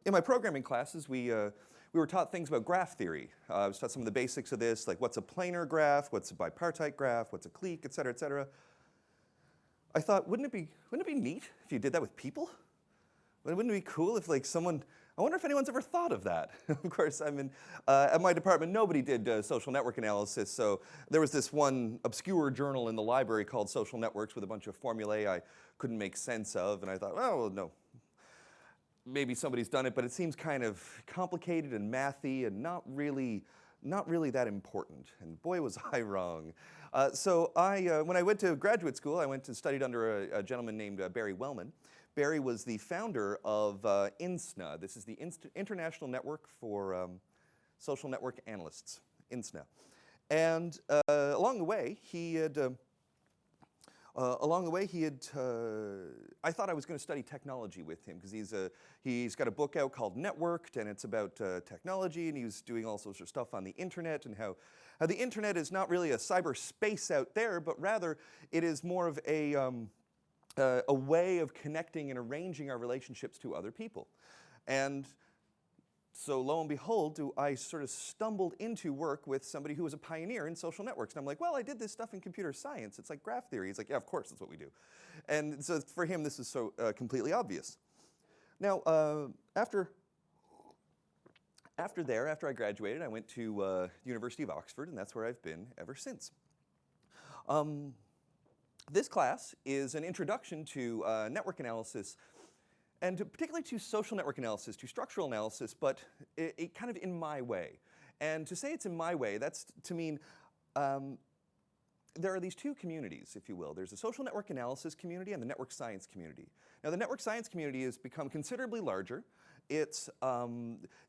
in my programming classes, we were taught things about graph theory. I was taught some of the basics of this, like what's a planar graph, what's a bipartite graph, what's a clique, et cetera, et cetera. I thought, wouldn't it be neat if you did that with people? Wouldn't it be cool if like someone, I wonder if anyone's ever thought of that. Of course, I mean, at my department, nobody did social network analysis, so there was this one obscure journal in the library called Social Networks with a bunch of formulae I couldn't make sense of, and I thought, oh, well, no. Maybe somebody's done it, but it seems kind of complicated and mathy and not really that important. And boy, was I wrong. So when I went to graduate school, I went and studied under a gentleman named Barry Wellman. Barry was the founder of INSNA. This is the International Network for Social Network Analysts, INSNA. And along the way, I thought I was going to study technology with him because he's got a book out called Networked, and it's about technology, and he was doing all sorts of stuff on the internet and how the internet is not really a cyberspace out there, but rather it is more of a way of connecting and arranging our relationships to other people. And so lo and behold, I sort of stumbled into work with somebody who was a pioneer in social networks. And I'm like, well, I did this stuff in computer science. It's like graph theory. He's like, yeah, of course, that's what we do. And so for him, this is so completely obvious. Now, after I graduated, I went to the University of Oxford, and that's where I've been ever since. This class is an introduction to network analysis, and particularly to social network analysis, to structural analysis, but it kind of in my way. And to say it's in my way, that's to mean there are these two communities, if you will. There's the social network analysis community and the network science community. Now, the network science community has become considerably larger. It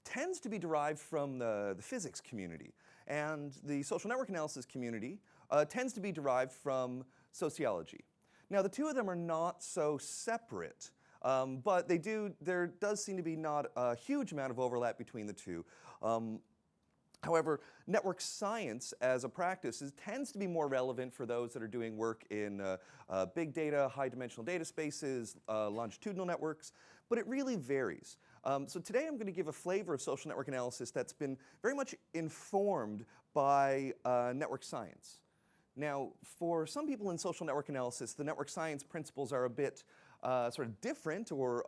tends to be derived from the physics community. And the social network analysis community tends to be derived from sociology. Now, the two of them are not so separate. But there does seem to be not a huge amount of overlap between the two. However, network science as a practice tends to be more relevant for those that are doing work in big data, high dimensional data spaces, longitudinal networks, but it really varies. So today I'm going to give a flavor of social network analysis that's been very much informed by network science. Now, for some people in social network analysis, the network science principles are a bit sort of different or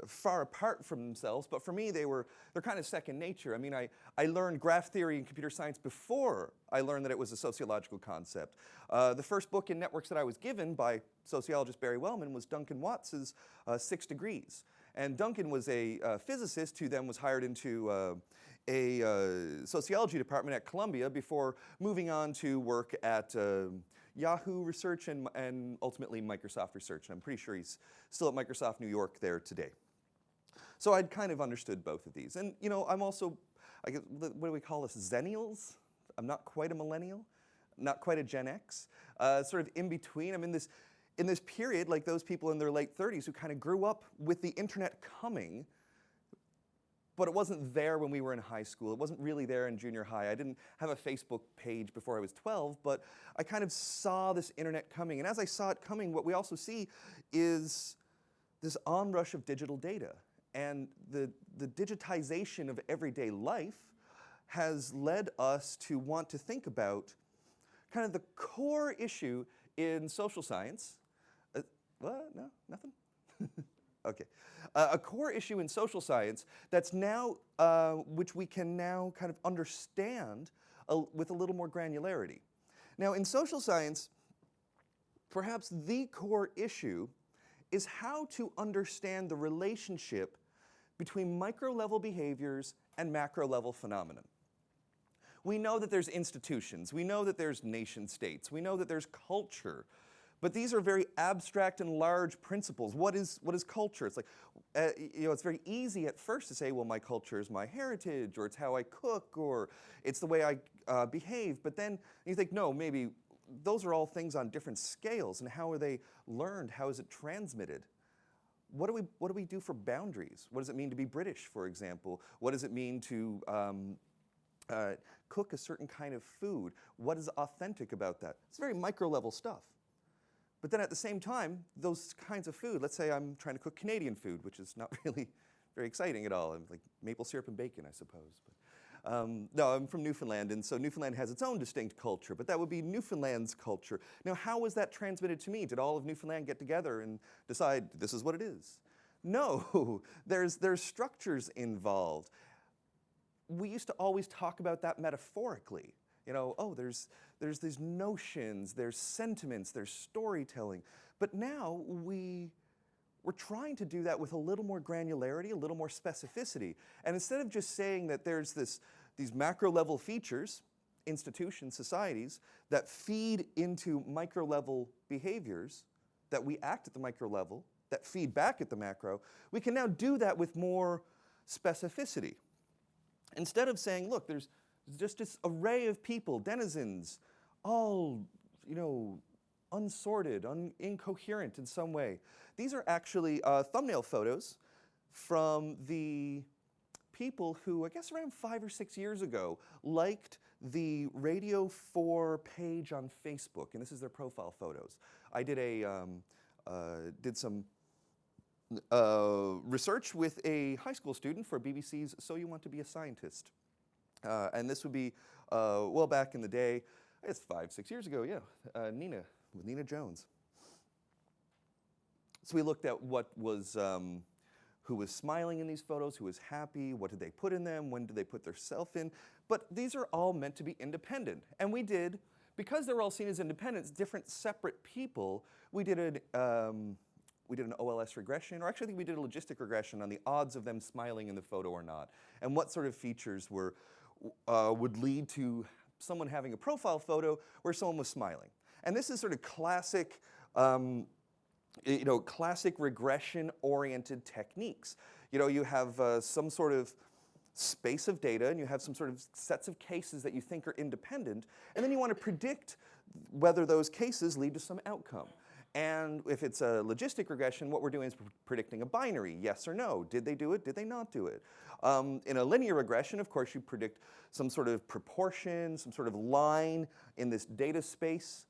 far apart from themselves, but for me they're kind of second nature. I mean, I learned graph theory in computer science before I learned that it was a sociological concept. The first book in networks that I was given by sociologist Barry Wellman was Duncan Watts's 6 Degrees. And Duncan was a physicist who then was hired into a sociology department at Columbia before moving on to work at Yahoo Research and ultimately Microsoft Research. And I'm pretty sure he's still at Microsoft New York there today. So I'd kind of understood both of these. And, you know, I'm also, I guess, what do we call us, Zennials? I'm not quite a millennial, not quite a Gen X, sort of in between. I'm in this period, like those people in their late 30s who kind of grew up with the internet coming, but it wasn't there when we were in high school. It wasn't really there in junior high. I didn't have a Facebook page before I was 12, but I kind of saw this internet coming. And as I saw it coming, what we also see is this onrush of digital data. And the digitization of everyday life has led us to want to think about kind of the core issue in social science. What? No? Nothing? Okay. A core issue in social science that's now, which we can now kind of understand with a little more granularity. Now, in social science, perhaps the core issue is how to understand the relationship between micro-level behaviors and macro-level phenomenon. We know that there's institutions. We know that there's nation states. We know that there's culture. But these are very abstract and large principles. What is culture? It's like, you know, it's very easy at first to say, well, my culture is my heritage, or it's how I cook, or it's the way I behave. But then you think, no, maybe those are all things on different scales. And how are they learned? How is it transmitted? What do we do for boundaries? What does it mean to be British, for example? What does it mean to cook a certain kind of food? What is authentic about that? It's very micro-level stuff. But then at the same time, those kinds of food, let's say I'm trying to cook Canadian food, which is not really very exciting at all. Like maple syrup and bacon, I suppose. But, no, I'm from Newfoundland, and so Newfoundland has its own distinct culture, but that would be Newfoundland's culture. Now, how was that transmitted to me? Did all of Newfoundland get together and decide this is what it is? No, there's structures involved. We used to always talk about that metaphorically. You know, oh, there's these notions, there's sentiments, there's storytelling. But now we're trying to do that with a little more granularity, a little more specificity. And instead of just saying that there's these macro level features, institutions, societies, that feed into micro level behaviors, that we act at the micro level, that feed back at the macro, we can now do that with more specificity. Instead of saying, look, there's just this array of people, denizens, all, you know, unsorted, incoherent in some way. These are actually thumbnail photos from the people who, I guess around 5 or 6 years ago, liked the Radio 4 page on Facebook, and this is their profile photos. I did some research with a high school student for BBC's So You Want to Be a Scientist. And this would be well back in the day, I guess 5, 6 years ago, yeah, Nina Jones. So we looked at what was, who was smiling in these photos, who was happy, what did they put in them, when did they put their self in. But these are all meant to be independent. And we did, because they're all seen as independent, different separate people, we did an OLS regression, or actually I think we did a logistic regression on the odds of them smiling in the photo or not, and what sort of features would lead to someone having a profile photo where someone was smiling. And this is sort of classic, classic regression-oriented techniques. You know, you have some sort of space of data, and you have some sort of sets of cases that you think are independent, and then you want to predict whether those cases lead to some outcome. And if it's a logistic regression, what we're doing is predicting a binary, yes or no. Did they do it? Did they not do it? In a linear regression, of course, you predict some sort of proportion, some sort of line in this data space.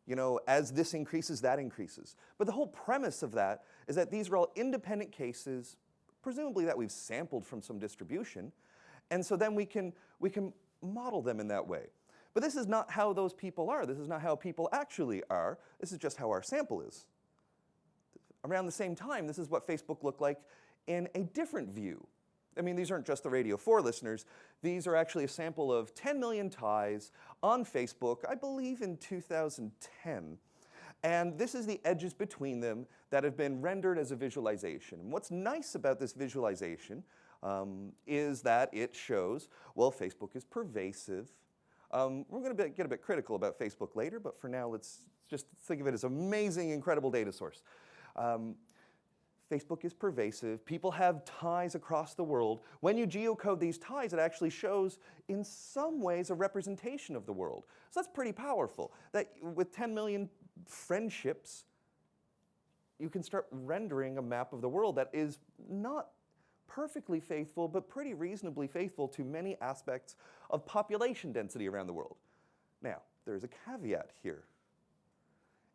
You know, as this increases, that increases. But the whole premise of that is that these are all independent cases, presumably that we've sampled from some distribution, and so then we can model them in that way. But this is not how those people are. This is not how people actually are. This is just how our sample is. Around the same time, this is what Facebook looked like in a different view. I mean, these aren't just the Radio 4 listeners. These are actually a sample of 10 million ties on Facebook, I believe in 2010. And this is the edges between them that have been rendered as a visualization. And what's nice about this visualization is that it shows, well, Facebook is pervasive. We're going to get a bit critical about Facebook later, but for now, let's just think of it as an amazing, incredible data source. Facebook is pervasive. People have ties across the world. When you geocode these ties, it actually shows, in some ways, a representation of the world. So that's pretty powerful. That with 10 million friendships, you can start rendering a map of the world that is not perfectly faithful, but pretty reasonably faithful to many aspects of population density around the world. Now, there's a caveat here.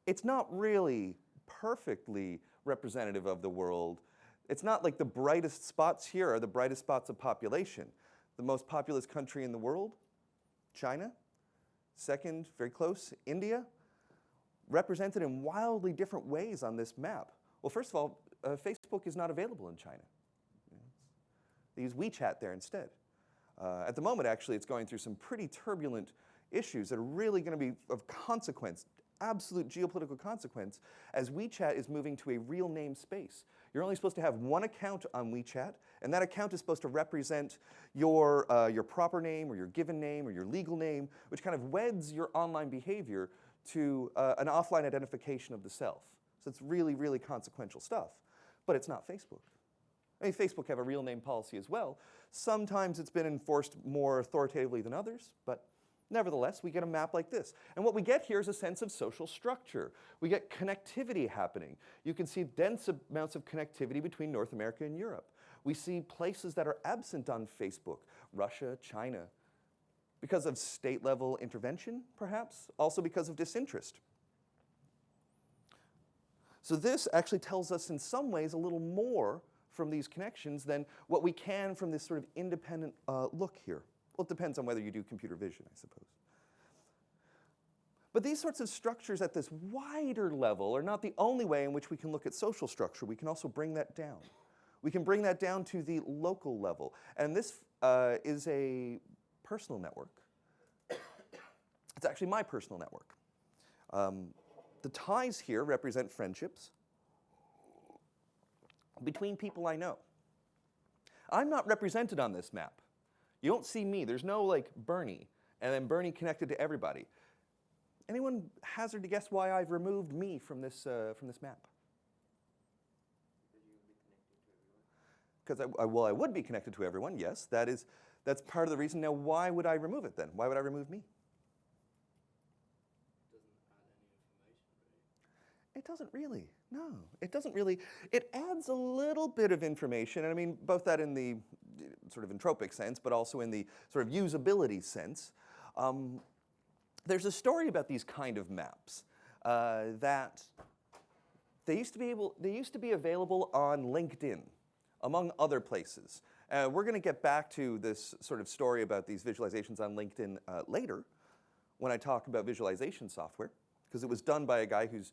It's not really perfectly representative of the world. It's not like the brightest spots here are the brightest spots of population. The most populous country in the world, China. Second, very close, India. Represented in wildly different ways on this map. Well, first of all, Facebook is not available in China. They use WeChat there instead. At the moment, actually, it's going through some pretty turbulent issues that are really going to be of consequence, absolute geopolitical consequence, as WeChat is moving to a real name space. You're only supposed to have one account on WeChat, and that account is supposed to represent your proper name or your given name or your legal name, which kind of weds your online behavior to an offline identification of the self. So it's really, really consequential stuff. But it's not Facebook. I mean, Facebook have a real name policy as well. Sometimes it's been enforced more authoritatively than others, but nevertheless, we get a map like this. And what we get here is a sense of social structure. We get connectivity happening. You can see dense amounts of connectivity between North America and Europe. We see places that are absent on Facebook, Russia, China, because of state-level intervention, perhaps, also because of disinterest. So this actually tells us in some ways a little more from these connections than what we can from this sort of independent look here. Well, it depends on whether you do computer vision, I suppose. But these sorts of structures at this wider level are not the only way in which we can look at social structure. We can also bring that down. We can bring that down to the local level. And this is a personal network. It's actually my personal network. The ties here represent friendships between people I know. I'm not represented on this map. You don't see me. There's no like Bernie, and then Bernie connected to everybody. Anyone hazard to guess why I've removed me from this map? Because I would be connected to everyone, yes. That's part of the reason. Now, why would I remove it then? Why would I remove me? It doesn't really. No, it doesn't really. It adds a little bit of information, and I mean both that in the sort of entropic sense, but also in the sort of usability sense. There's a story about these kind of maps that they used to be available on LinkedIn, among other places. We're going to get back to this sort of story about these visualizations on LinkedIn later, when I talk about visualization software, because it was done by a guy who's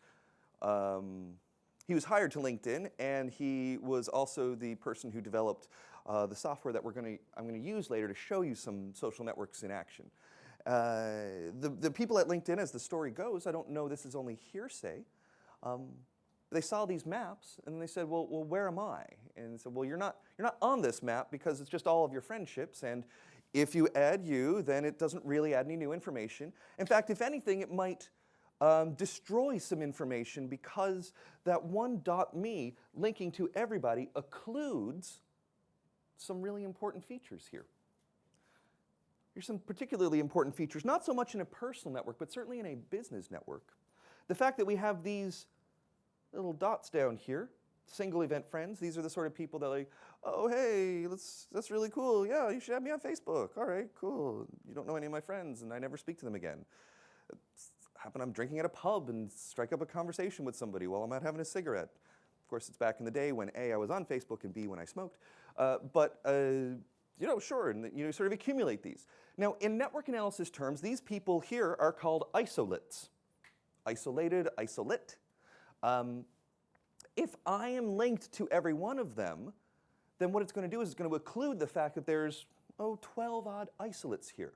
he was hired to LinkedIn, and he was also the person who developed the software that I'm going to use later to show you some social networks in action. The people at LinkedIn, as the story goes, I don't know, this is only hearsay, they saw these maps and they said, well, where am I? And said, well, you're not on this map because it's just all of your friendships, and if you add you, then it doesn't really add any new information. In fact, if anything, it might destroy some information, because that one .me linking to everybody occludes some really important features here. Here's some particularly important features, not so much in a personal network, but certainly in a business network. The fact that we have these little dots down here, single event friends, these are the sort of people that like, oh, hey, that's really cool. Yeah, you should have me on Facebook. All right, cool. You don't know any of my friends, and I never speak to them again. It's happened I'm drinking at a pub and strike up a conversation with somebody while I'm out having a cigarette. Of course, it's back in the day when A, I was on Facebook, and B, when I smoked. You know, sure, and you sort of accumulate these. Now, in network analysis terms, these people here are called isolates. Isolated, isolate. If I am linked to every one of them, then what it's going to do is it's going to occlude the fact that there's, 12 odd isolates here.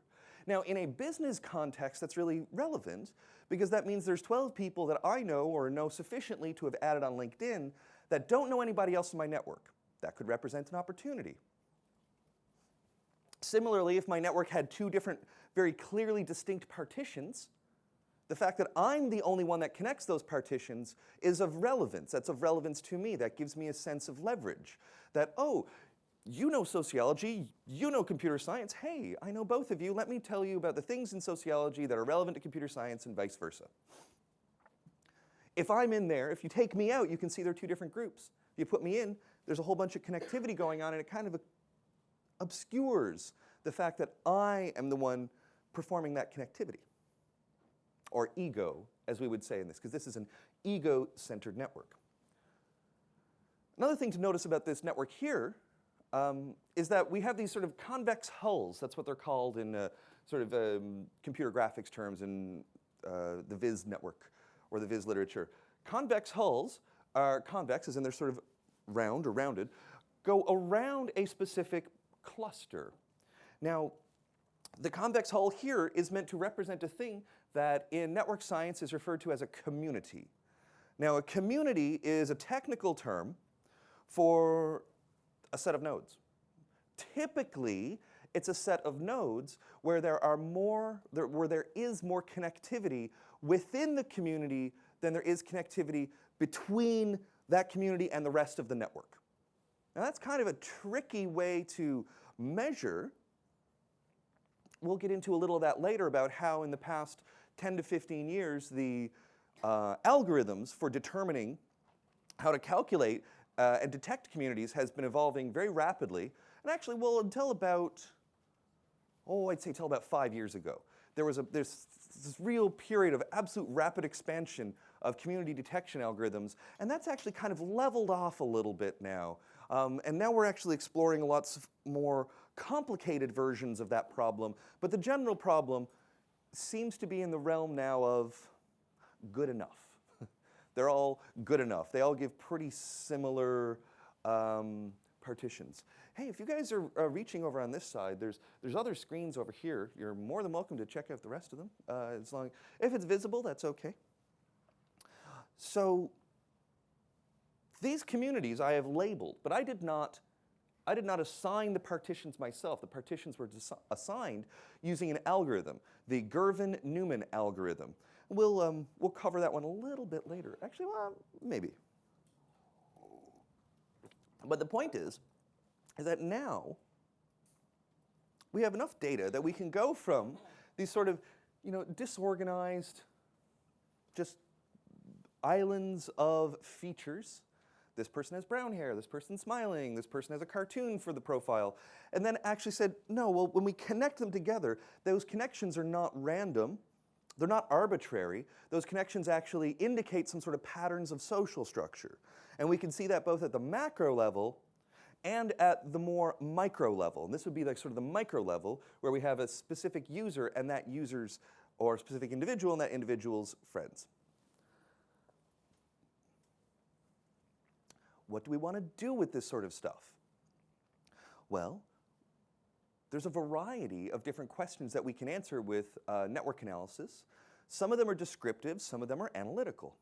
Now, in a business context, that's really relevant, because that means there's 12 people that I know or know sufficiently to have added on LinkedIn that don't know anybody else in my network. That could represent an opportunity. Similarly, if my network had two different, very clearly distinct partitions, the fact that I'm the only one that connects those partitions is of relevance. That's of relevance to me. That gives me a sense of leverage. That, oh, you know sociology, you know computer science. Hey, I know both of you. Let me tell you about the things in sociology that are relevant to computer science and vice versa. If I'm in there, if you take me out, you can see there are two different groups. If you put me in, there's a whole bunch of connectivity going on, and it kind of obscures the fact that I am the one performing that connectivity. Or ego, as we would say in this, because this is an ego-centered network. Another thing to notice about this network here is that we have these sort of convex hulls. That's what they're called in computer graphics terms in the Viz network or the Viz literature. Convex hulls are convex, as in they're sort of round or rounded, go around a specific cluster. Now, the convex hull here is meant to represent a thing that in network science is referred to as a community. Now, a community is a technical term for a set of nodes. Typically, it's a set of nodes where there is more connectivity within the community than there is connectivity between that community and the rest of the network. Now, that's kind of a tricky way to measure. We'll get into a little of that later about how in the past 10 to 15 years, the algorithms for determining how to calculate and detect communities has been evolving very rapidly. And actually, well, until about, I'd say until about 5 years ago. There's this real period of absolute rapid expansion of community detection algorithms, and that's actually kind of leveled off a little bit now. And now we're actually exploring lots of more complicated versions of that problem, but the general problem seems to be in the realm now of good enough. They're all good enough. They all give pretty similar partitions. Hey, if you guys are reaching over on this side, there's other screens over here. You're more than welcome to check out the rest of them. If it's visible, that's okay. So these communities I have labeled, but I did not assign the partitions myself. The partitions were assigned using an algorithm, the Girvan-Newman algorithm. We'll cover that one a little bit later. Actually, well, maybe. But the point is that now we have enough data that we can go from these sort of, disorganized, just islands of features. This person has brown hair, this person's smiling, this person has a cartoon for the profile. And then actually said, no, well, when we connect them together, those connections are not random, they're not arbitrary. Those connections actually indicate some sort of patterns of social structure. And we can see that both at the macro level and at the more micro level. And this would be like sort of the micro level where we have a specific user and that user's, or a specific individual and that individual's friends. What do we want to do with this sort of stuff? Well, there's a variety of different questions that we can answer with network analysis. Some of them are descriptive, some of them are analytical.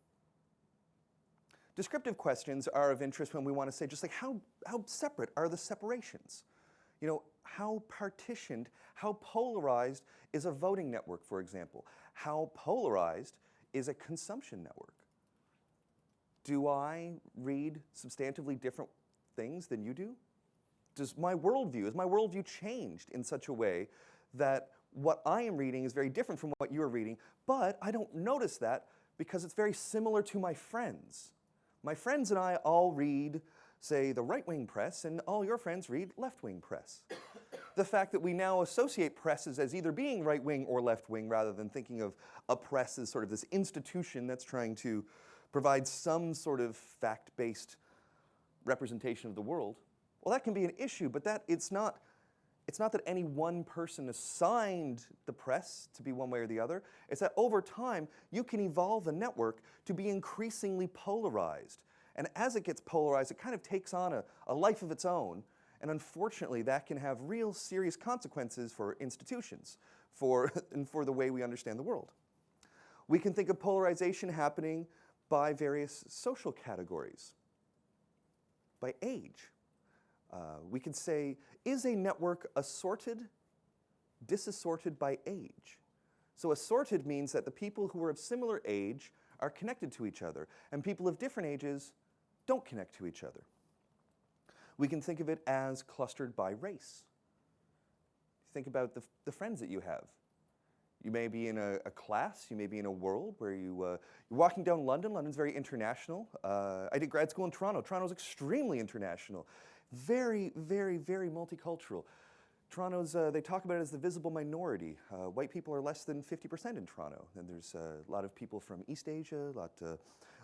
Descriptive questions are of interest when we want to say just like how separate are the separations? How partitioned, how polarized is a voting network, for example? How polarized is a consumption network? Do I read substantively different things than you do? Is my worldview changed in such a way that what I am reading is very different from what you're reading, but I don't notice that because it's very similar to my friends. My friends and I all read, say, the right-wing press, and all your friends read left-wing press. The fact that we now associate presses as either being right-wing or left-wing rather than thinking of a press as sort of this institution that's trying to provide some sort of fact-based representation of the world, well, that can be an issue, but it's not that any one person assigned the press to be one way or the other. It's that over time, you can evolve a network to be increasingly polarized. And as it gets polarized, it kind of takes on a life of its own. And unfortunately, that can have real serious consequences for institutions, and for the way we understand the world. We can think of polarization happening by various social categories, by age. We could say, is a network assorted, disassorted by age? So assorted means that the people who are of similar age are connected to each other, and people of different ages don't connect to each other. We can think of it as clustered by race. Think about the friends that you have. You may be in a class, you may be in a world where you're walking down London. London's very international. I did grad school in Toronto. Toronto's extremely international. Very, very, very multicultural. Toronto's, they talk about it as the visible minority. White people are less than 50% in Toronto. And there's a lot of people from East Asia, a lot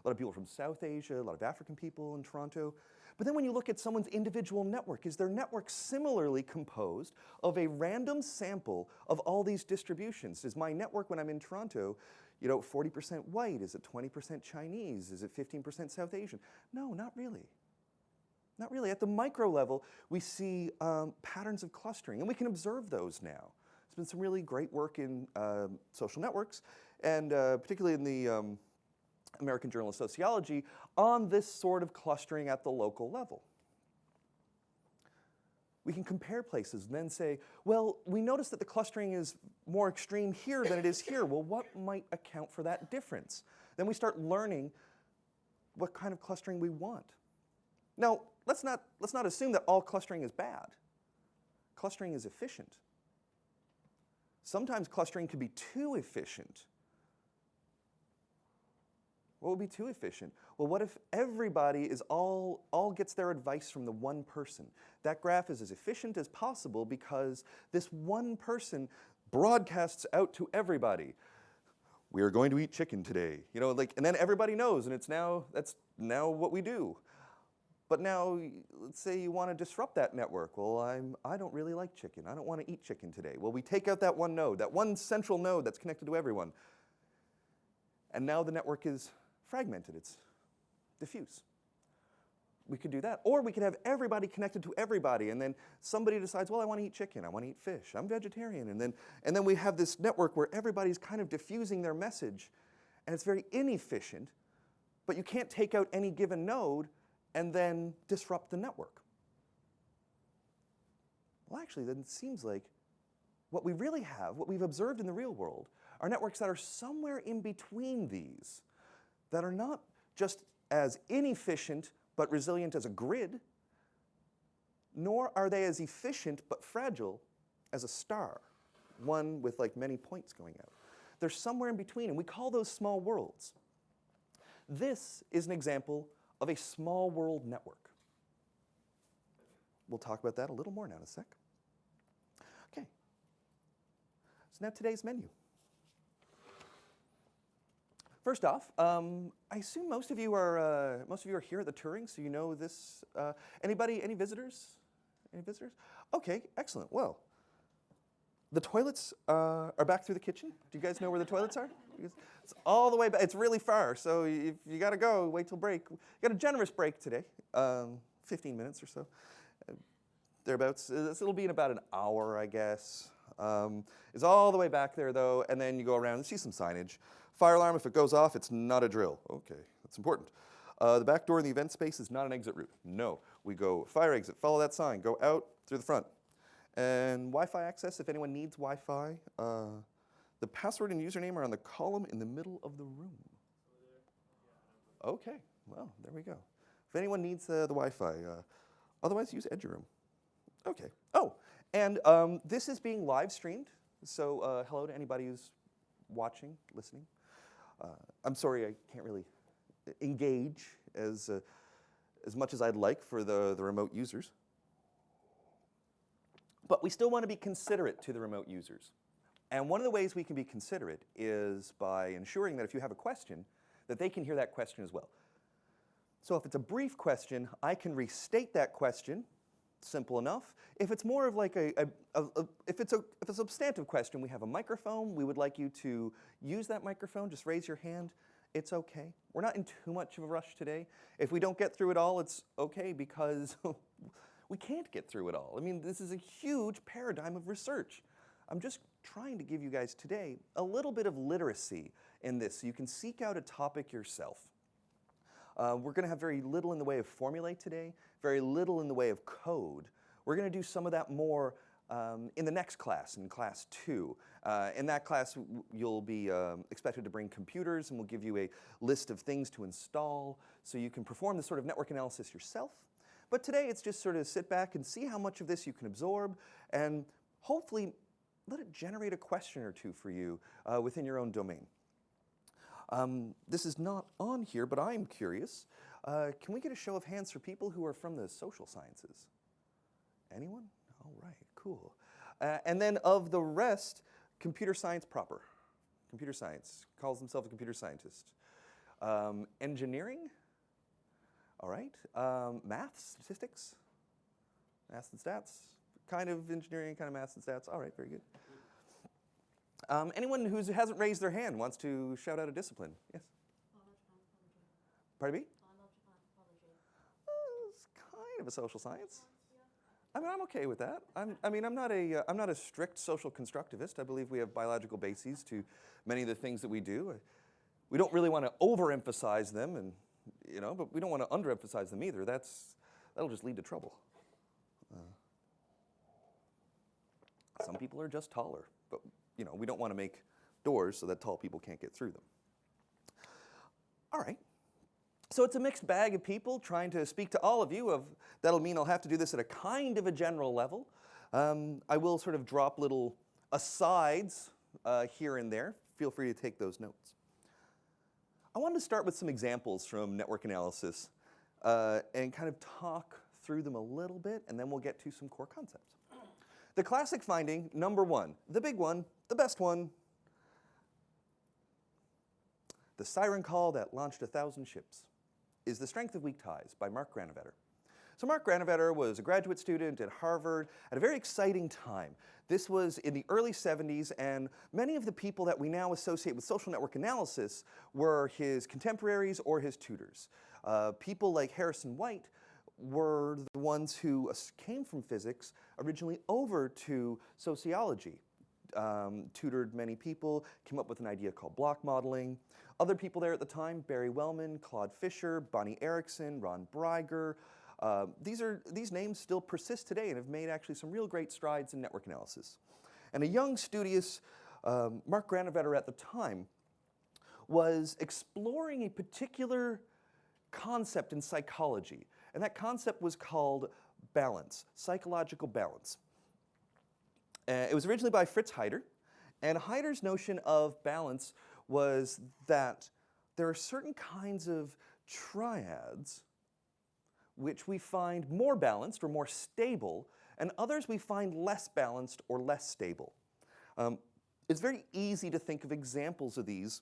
of people from South Asia, a lot of African people in Toronto. But then when you look at someone's individual network, is their network similarly composed of a random sample of all these distributions? Is my network when I'm in Toronto, 40% white? Is it 20% Chinese? Is it 15% South Asian? No, not really. Not really. At the micro level, we see patterns of clustering, and we can observe those now. There's been some really great work in social networks, and particularly in the American Journal of Sociology, on this sort of clustering at the local level. We can compare places and then say, well, we notice that the clustering is more extreme here than it is here. Well, what might account for that difference? Then we start learning what kind of clustering we want. Now, let's not assume that all clustering is bad. Clustering is efficient. Sometimes clustering can be too efficient. What would be too efficient? Well, what if everybody all gets their advice from the one person? That graph is as efficient as possible because this one person broadcasts out to everybody. We are going to eat chicken today. And then everybody knows, and that's now what we do. But now, let's say you want to disrupt that network. Well, I don't really like chicken. I don't want to eat chicken today. Well, we take out that one node, that one central node that's connected to everyone. And now the network is fragmented. It's diffuse. We could do that. Or we could have everybody connected to everybody, and then somebody decides, well, I want to eat chicken, I want to eat fish, I'm vegetarian. And then we have this network where everybody's kind of diffusing their message, and it's very inefficient, but you can't take out any given node and then disrupt the network. Well, actually, then it seems like what we really have, what we've observed in the real world, are networks that are somewhere in between these, that are not just as inefficient but resilient as a grid, nor are they as efficient but fragile as a star, one with like many points going out. They're somewhere in between, and we call those small worlds. This is an example of a small world network. We'll talk about that a little more now in a sec. Okay. So now today's menu. First off, I assume most of you are here at the Turing, so you know this. Anybody? Any visitors? Any visitors? Okay, excellent. Well, the toilets are back through the kitchen. Do you guys know where the toilets are? It's all the way back. It's really far, so if you got to go, wait till break. We got a generous break today, 15 minutes or so, thereabouts. It'll be in about an hour, I guess. It's all the way back there, though, and then you go around and see some signage. Fire alarm, if it goes off, it's not a drill. Okay, that's important. The back door in the event space is not an exit route. No, we go fire exit, follow that sign, go out through the front. And Wi-Fi access, if anyone needs Wi-Fi. The password and username are on the column in the middle of the room. Okay, well, there we go. If anyone needs the Wi-Fi, otherwise use EduRoom. Okay. Oh, and this is being live streamed. So hello to anybody who's watching, listening. I'm sorry I can't really engage as much as I'd like for the remote users. But we still want to be considerate to the remote users. And one of the ways we can be considerate is by ensuring that if you have a question, that they can hear that question as well. So if it's a brief question, I can restate that question, simple enough. If it's more of like if it's a substantive question, we have a microphone. We would like you to use that microphone. Just raise your hand. It's okay. We're not in too much of a rush today. If we don't get through it all, it's okay because we can't get through it all. I mean, this is a huge paradigm of research. I'm just trying to give you guys today a little bit of literacy in this so you can seek out a topic yourself. We're going to have very little in the way of formulae today, very little in the way of code. We're going to do some of that more in the next class, in class 2. In that class, you'll be expected to bring computers, and we'll give you a list of things to install so you can perform this sort of network analysis yourself. But today, it's just sort of sit back and see how much of this you can absorb, and hopefully let it generate a question or two for you within your own domain. This is not on here, but I'm curious. Can we get a show of hands for people who are from the social sciences? Anyone? All right, cool. And then of the rest, computer science proper. Computer science, calls himself a computer scientist. Engineering? All right. Math, statistics? Math and stats? Kind of engineering, kind of math and stats. All right, very good. Anyone who hasn't raised their hand wants to shout out a discipline? Yes? Pardon me? It's kind of a social science. I mean, I'm okay with that. I'm not a strict social constructivist. I believe we have biological bases to many of the things that we do. We don't really want to overemphasize them, and but we don't want to underemphasize them either. That'll just lead to trouble. Some people are just taller, but we don't want to make doors so that tall people can't get through them. All right. So it's a mixed bag of people trying to speak to all of you. That'll mean I'll have to do this at a kind of a general level. I will sort of drop little asides here and there. Feel free to take those notes. I wanted to start with some examples from network analysis and kind of talk through them a little bit, and then we'll get to some core concepts. The classic finding, number 1, the big one, the best one, the siren call that launched 1,000 ships, is The Strength of Weak Ties by Mark Granovetter. So Mark Granovetter was a graduate student at Harvard at a very exciting time. This was in the early 70s, and many of the people that we now associate with social network analysis were his contemporaries or his tutors. People like Harrison White were the ones who came from physics originally over to sociology. Tutored many people, came up with an idea called block modeling. Other people there at the time, Barry Wellman, Claude Fisher, Bonnie Erickson, Ron Breiger. These names still persist today and have made actually some real great strides in network analysis. And a young, studious Mark Granovetter at the time was exploring a particular concept in psychology. And that concept was called balance, psychological balance. It was originally by Fritz Heider, and Heider's notion of balance was that there are certain kinds of triads which we find more balanced or more stable, and others we find less balanced or less stable. It's very easy to think of examples of these.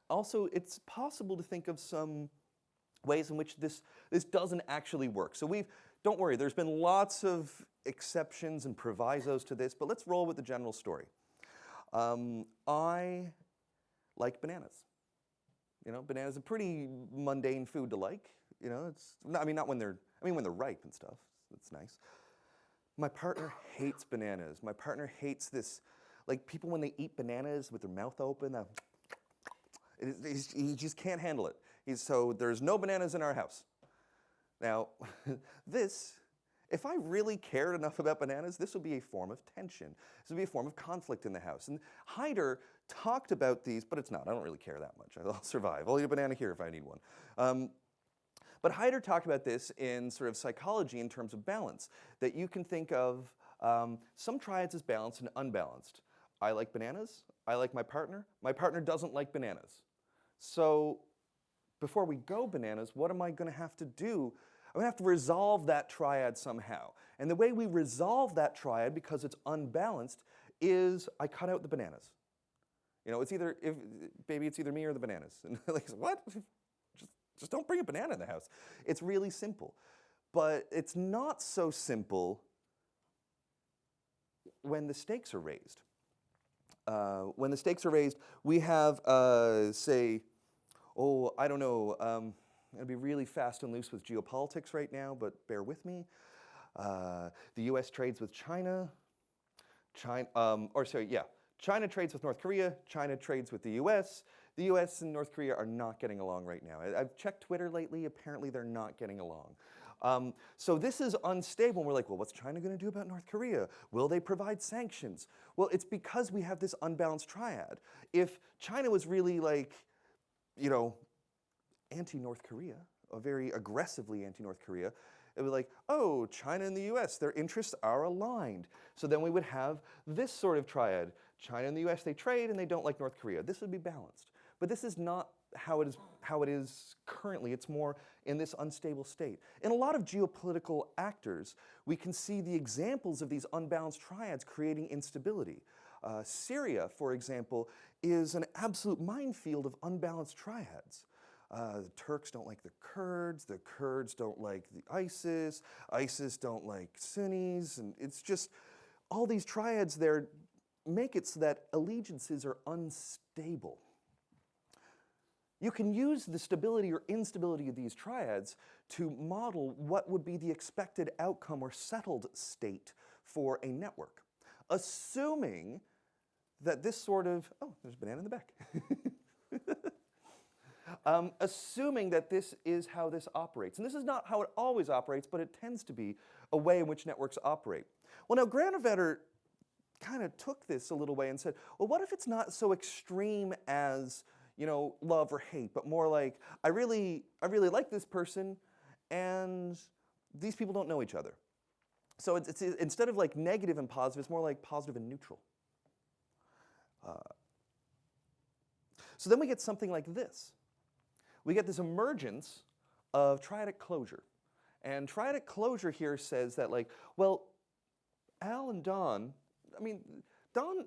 Also, it's possible to think of some ways in which this doesn't actually work. So don't worry, there's been lots of exceptions and provisos to this, but let's roll with the general story. I like bananas. You know, bananas are a pretty mundane food to like. You know, when they're ripe and stuff. It's nice. My partner hates bananas. My partner hates this, like people when they eat bananas with their mouth open, he just can't handle it. So there's no bananas in our house. Now, if I really cared enough about bananas, this would be a form of tension. This would be a form of conflict in the house. And Heider talked about these, but it's not. I don't really care that much. I'll survive. I'll eat a banana here if I need one. But Heider talked about this in sort of psychology in terms of balance, that you can think of some triads as balanced and unbalanced. I like bananas. I like my partner. My partner doesn't like bananas. So before we go bananas, what am I going to have to do? I'm going to have to resolve that triad somehow. And the way we resolve that triad, because it's unbalanced, is I cut out the bananas. You know, it's either me or the bananas. And like, what? Just don't bring a banana in the house. It's really simple. But it's not so simple when the stakes are raised. When the stakes are raised, we have, say, I don't know, I'm going to be really fast and loose with geopolitics right now, but bear with me. The US trades with China. China trades with North Korea. China trades with the US. The US and North Korea are not getting along right now. I've checked Twitter lately. Apparently, they're not getting along. So this is unstable. We're like, well, what's China going to do about North Korea? Will they provide sanctions? Well, it's because we have this unbalanced triad. If China was really like, anti-North Korea, or very aggressively anti-North Korea, it would be like, oh, China and the US, their interests are aligned. So then we would have this sort of triad. China and the US, they trade and they don't like North Korea. This would be balanced. But this is not how it is currently. It's more in this unstable state. In a lot of geopolitical actors, we can see the examples of these unbalanced triads creating instability. Syria, for example, is an absolute minefield of unbalanced triads. The Turks don't like the Kurds don't like the ISIS don't like Sunnis, and it's just all these triads there make it so that allegiances are unstable. You can use the stability or instability of these triads to model what would be the expected outcome or settled state for a network, assuming that this sort of, there's a banana in the back. Assuming that this is how this operates. And this is not how it always operates, but it tends to be a way in which networks operate. Well, now Granovetter kind of took this a little way and said, well, what if it's not so extreme as love or hate, but more like, I really like this person, and these people don't know each other. So it's instead of like negative and positive, it's more like positive and neutral. So then we get something like this. We get this emergence of triadic closure. And triadic closure here says that, like, well, Al and Don, Don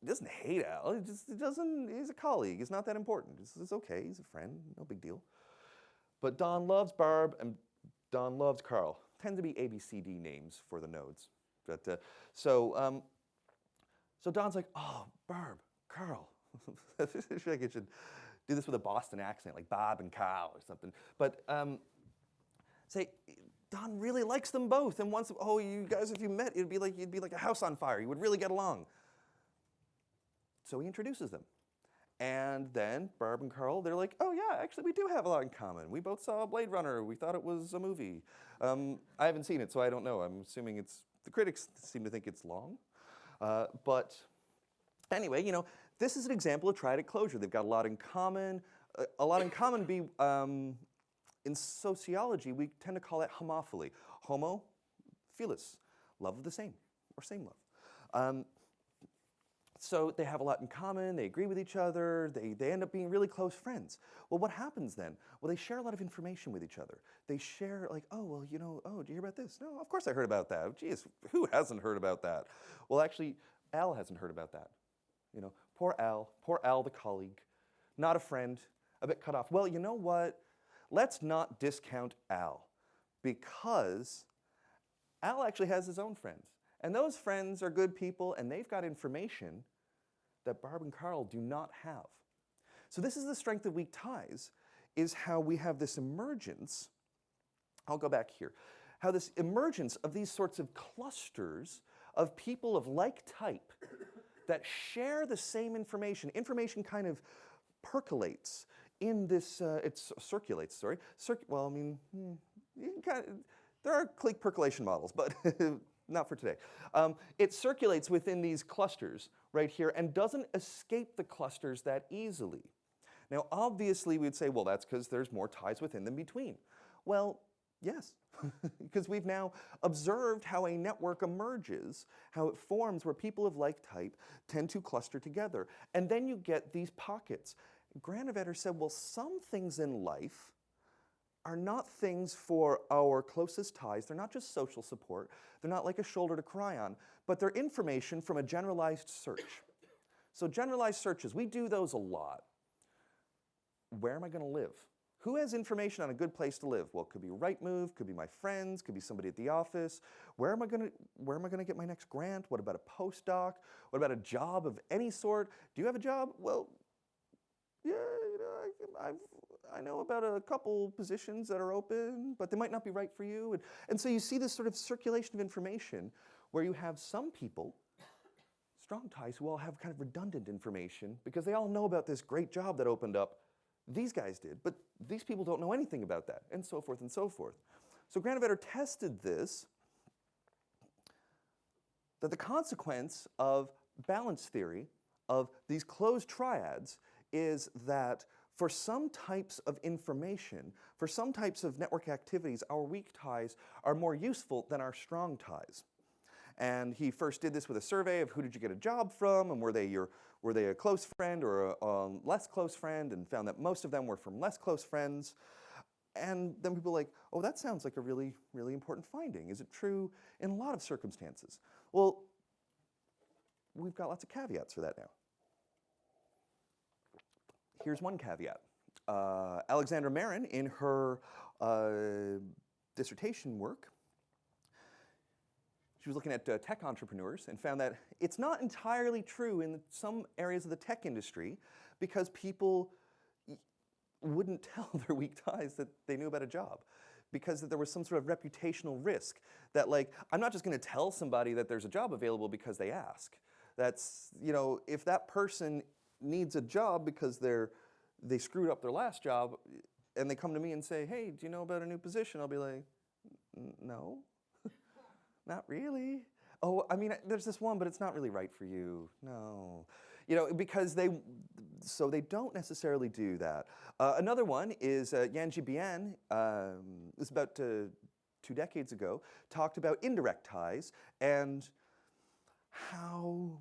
doesn't hate Al. He's a colleague. It's not that important. It's okay. He's a friend. No big deal. But Don loves Barb, and Don loves Carl. Tend to be ABCD names for the nodes. But, so Don's like, oh, Barb, Carl. I feel like I should do this with a Boston accent, like Bob and Carl or something. But say, Don really likes them both, and wants, oh, you guys, if you met, you'd be like a house on fire. You would really get along. So he introduces them. And then Barb and Carl, they're like, oh yeah, actually we do have a lot in common. We both saw Blade Runner. We thought it was a movie. I haven't seen it, so I don't know. I'm assuming the critics seem to think it's long. But anyway, this is an example of triadic closure. They've got a lot in common. In sociology, we tend to call that homophily. Homo, philis, love of the same, or same love. So they have a lot in common, they agree with each other, they end up being really close friends. Well, what happens then? Well, they share a lot of information with each other. They share like, oh, well, oh, did you hear about this? No, of course I heard about that. Geez, who hasn't heard about that? Well, actually, Al hasn't heard about that. Poor Al the colleague, not a friend, a bit cut off. Well, you know what? Let's not discount Al, because Al actually has his own friends. And those friends are good people, and they've got information that Barb and Carl do not have. So this is the strength of weak ties, is how we have this emergence. I'll go back here. How this emergence of these sorts of clusters of people of like type that share the same information. Information kind of percolates in this, it circulates, sorry. Well, I mean, there are clique percolation models, but not for today. It circulates within these clusters right here and doesn't escape the clusters that easily. Now, obviously, we'd say, well, that's because there's more ties within than between. Well, yes, because we've now observed how a network emerges, how it forms where people of like type tend to cluster together. And then you get these pockets. Granovetter said, well, some things in life are not things for our closest ties. They're not just social support. They're not like a shoulder to cry on, but they're information from a generalized search. So generalized searches, we do those a lot. Where am I going to live? Who has information on a good place to live? Well, it could be Rightmove, could be my friends, could be somebody at the office. Where am I going to get my next grant? What about a postdoc? What about a job of any sort? Do you have a job? Well, yeah, I know about a couple positions that are open, but they might not be right for you. And so you see this sort of circulation of information where you have some people, strong ties, who all have kind of redundant information because they all know about this great job that opened up. These guys did, but these people don't know anything about that, and so forth and so forth. So Granovetter tested this, that the consequence of balance theory of these closed triads is that for some types of information, for some types of network activities, our weak ties are more useful than our strong ties. And he first did this with a survey of who did you get a job from, and were they a close friend or a less close friend, and found that most of them were from less close friends. And then people were like, oh, that sounds like a really, really important finding. Is it true in a lot of circumstances? Well, we've got lots of caveats for that now. Here's one caveat. Alexandra Marin, in her dissertation work, she was looking at tech entrepreneurs and found that it's not entirely true in some areas of the tech industry because people wouldn't tell their weak ties that they knew about a job because there was some sort of reputational risk that, like, I'm not just going to tell somebody that there's a job available because they ask. That's, if that person needs a job because they screwed up their last job and they come to me and say, hey, do you know about a new position? I'll be like, no. Not really. Oh, I mean, there's this one, but it's not really right for you. No. Because they don't necessarily do that. Another one is Yanji Bian, this is about 2 decades ago, talked about indirect ties and how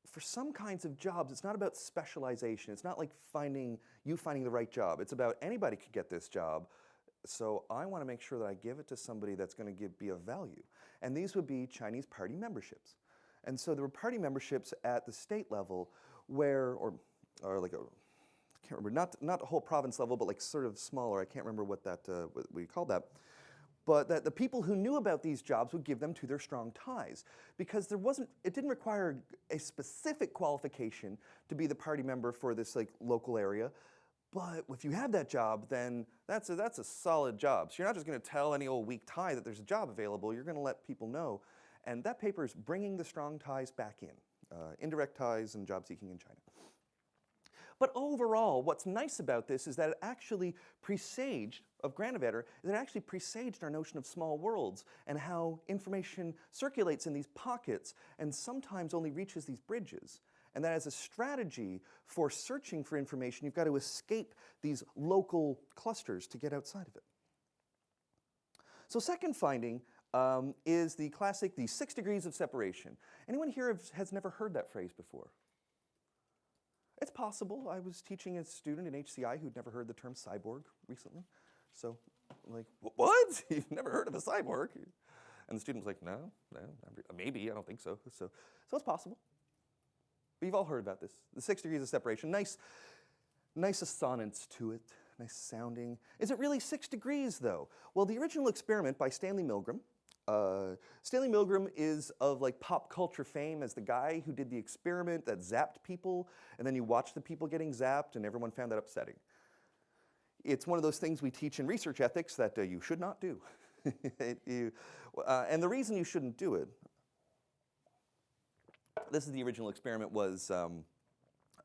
for some kinds of jobs, it's not about specialization. It's not like finding the right job. It's about anybody could get this job. So I want to make sure that I give it to somebody that's going to be of value. And these would be Chinese party memberships. And so there were party memberships at the state level where, or like a can't remember, not a whole province level, but like sort of smaller. I can't remember what what we called that. But that the people who knew about these jobs would give them to their strong ties, because it didn't require a specific qualification to be the party member for this like local area. But if you have that job, then that's a solid job. So you're not just going to tell any old weak tie that there's a job available. You're going to let people know. And that paper is bringing the strong ties back in, indirect ties and job seeking in China. But overall, what's nice about this is that it actually presaged, of Granovetter, is it actually presaged our notion of small worlds and how information circulates in these pockets and sometimes only reaches these bridges. And that as a strategy for searching for information, you've got to escape these local clusters to get outside of it. So second finding is the classic, the 6 degrees of separation. Anyone here has never heard that phrase before? It's possible. I was teaching a student in HCI who'd never heard the term cyborg recently. So I'm like, what? You've never heard of a cyborg? And the student was like, no, maybe, I don't think so. So it's possible. But you've all heard about this. The 6 degrees of separation. Nice assonance to it. Nice sounding. Is it really 6 degrees, though? Well, the original experiment by Stanley Milgram. Stanley Milgram is of like pop culture fame as the guy who did the experiment that zapped people, and then you watch the people getting zapped, and everyone found that upsetting. It's one of those things we teach in research ethics that you should not do. And the reason you shouldn't do it, this is the original experiment, was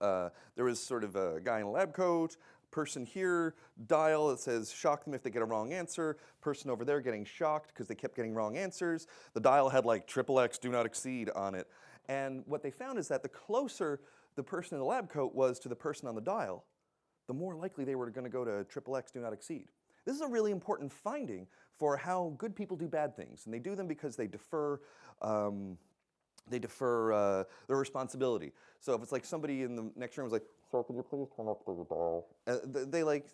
there was sort of a guy in a lab coat, person here, dial that says shock them if they get a wrong answer, person over there getting shocked because they kept getting wrong answers. The dial had like XXX, do not exceed on it. And what they found is that the closer the person in the lab coat was to the person on the dial, the more likely they were going to go to XXX, do not exceed. This is a really important finding for how good people do bad things. And they do them because they defer their responsibility. So if it's like somebody in the next room is like, "Sir, could you please turn up the dial?" They like,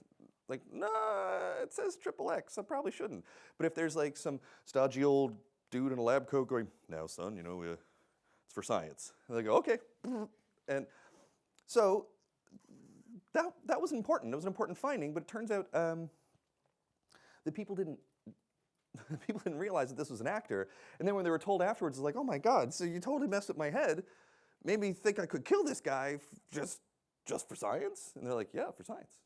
nah, it says XXX, I probably shouldn't. But if there's like some stodgy old dude in a lab coat going, "Now, son, it's for science," and they go, "Okay." And so that was important. It was an important finding, but it turns out that people didn't realize that this was an actor. And then when they were told afterwards, it's like, oh my God, so you totally messed up my head, made me think I could kill this guy just for science? And they're like, yeah, for science.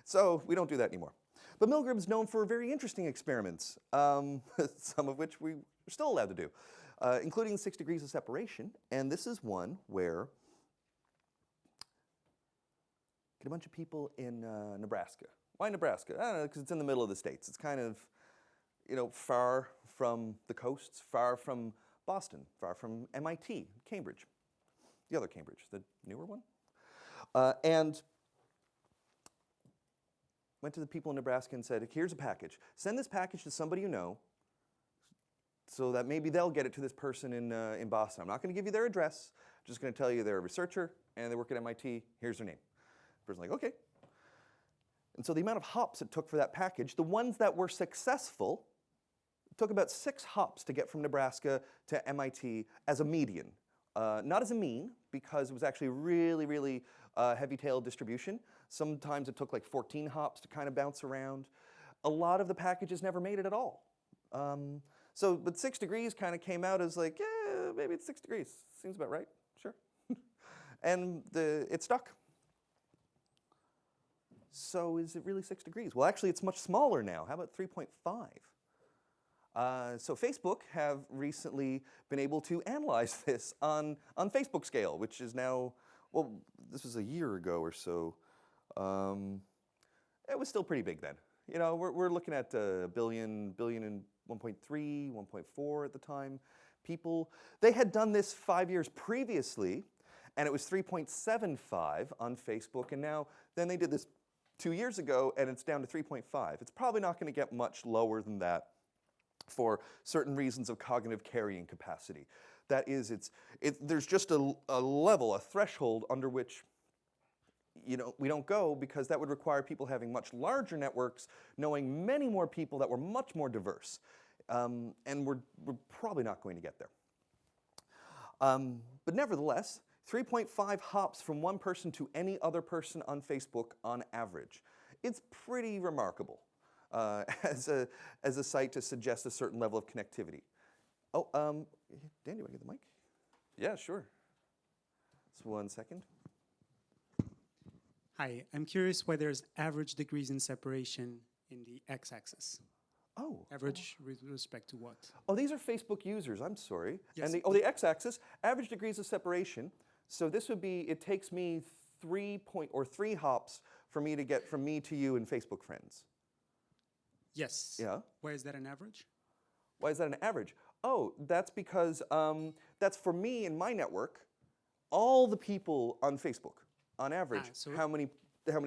So we don't do that anymore. But Milgram's known for very interesting experiments, some of which we're still allowed to do, including 6 degrees of separation. And this is one where get a bunch of people in Nebraska. Why Nebraska? I don't know, because it's in the middle of the states. It's kind of, far from the coasts, far from Boston, far from MIT, Cambridge, the other Cambridge, the newer one. And went to the people in Nebraska and said, here's a package. Send this package to somebody you know so that maybe they'll get it to this person in Boston. I'm not going to give you their address. I'm just going to tell you they're a researcher and they work at MIT. Here's their name. The person's like, okay. And so the amount of hops it took for that package, the ones that were successful, it took about 6 hops to get from Nebraska to MIT as a median. Not as a mean, because it was actually really, really heavy-tailed distribution. Sometimes it took like 14 hops to kind of bounce around. A lot of the packages never made it at all. But 6 degrees kind of came out as like, yeah, maybe it's 6 degrees. Seems about right, sure. And it stuck. So is it really 6 degrees? Well, actually, it's much smaller now. How about 3.5? So Facebook have recently been able to analyze this on Facebook scale, which is now, well, this was a year ago or so. It was still pretty big then. We're looking at a billion and 1.3, 1.4 at the time. People, they had done this 5 years previously, and it was 3.75 on Facebook, and then they did this 2 years ago, and it's down to 3.5. It's probably not going to get much lower than that for certain reasons of cognitive carrying capacity. That is, there's just a level, a threshold under which we don't go, because that would require people having much larger networks, knowing many more people that were much more diverse. And we're probably not going to get there. But nevertheless, 3.5 hops from one person to any other person on Facebook on average. It's pretty remarkable as a site to suggest a certain level of connectivity. Oh, Dan, do you want to get the mic? Yeah, sure. Just 1 second. Hi, I'm curious why there's average degrees in separation in the x-axis. Oh. Average with respect to what? Oh, these are Facebook users, I'm sorry. Yes. And the x-axis, average degrees of separation. So this would be, it takes me 3 hops for me to get from me to you in Facebook friends. Yes. Yeah. Why is that an average? Why is that an average? Oh, that's because that's for me in my network, all the people on Facebook, on average, so how many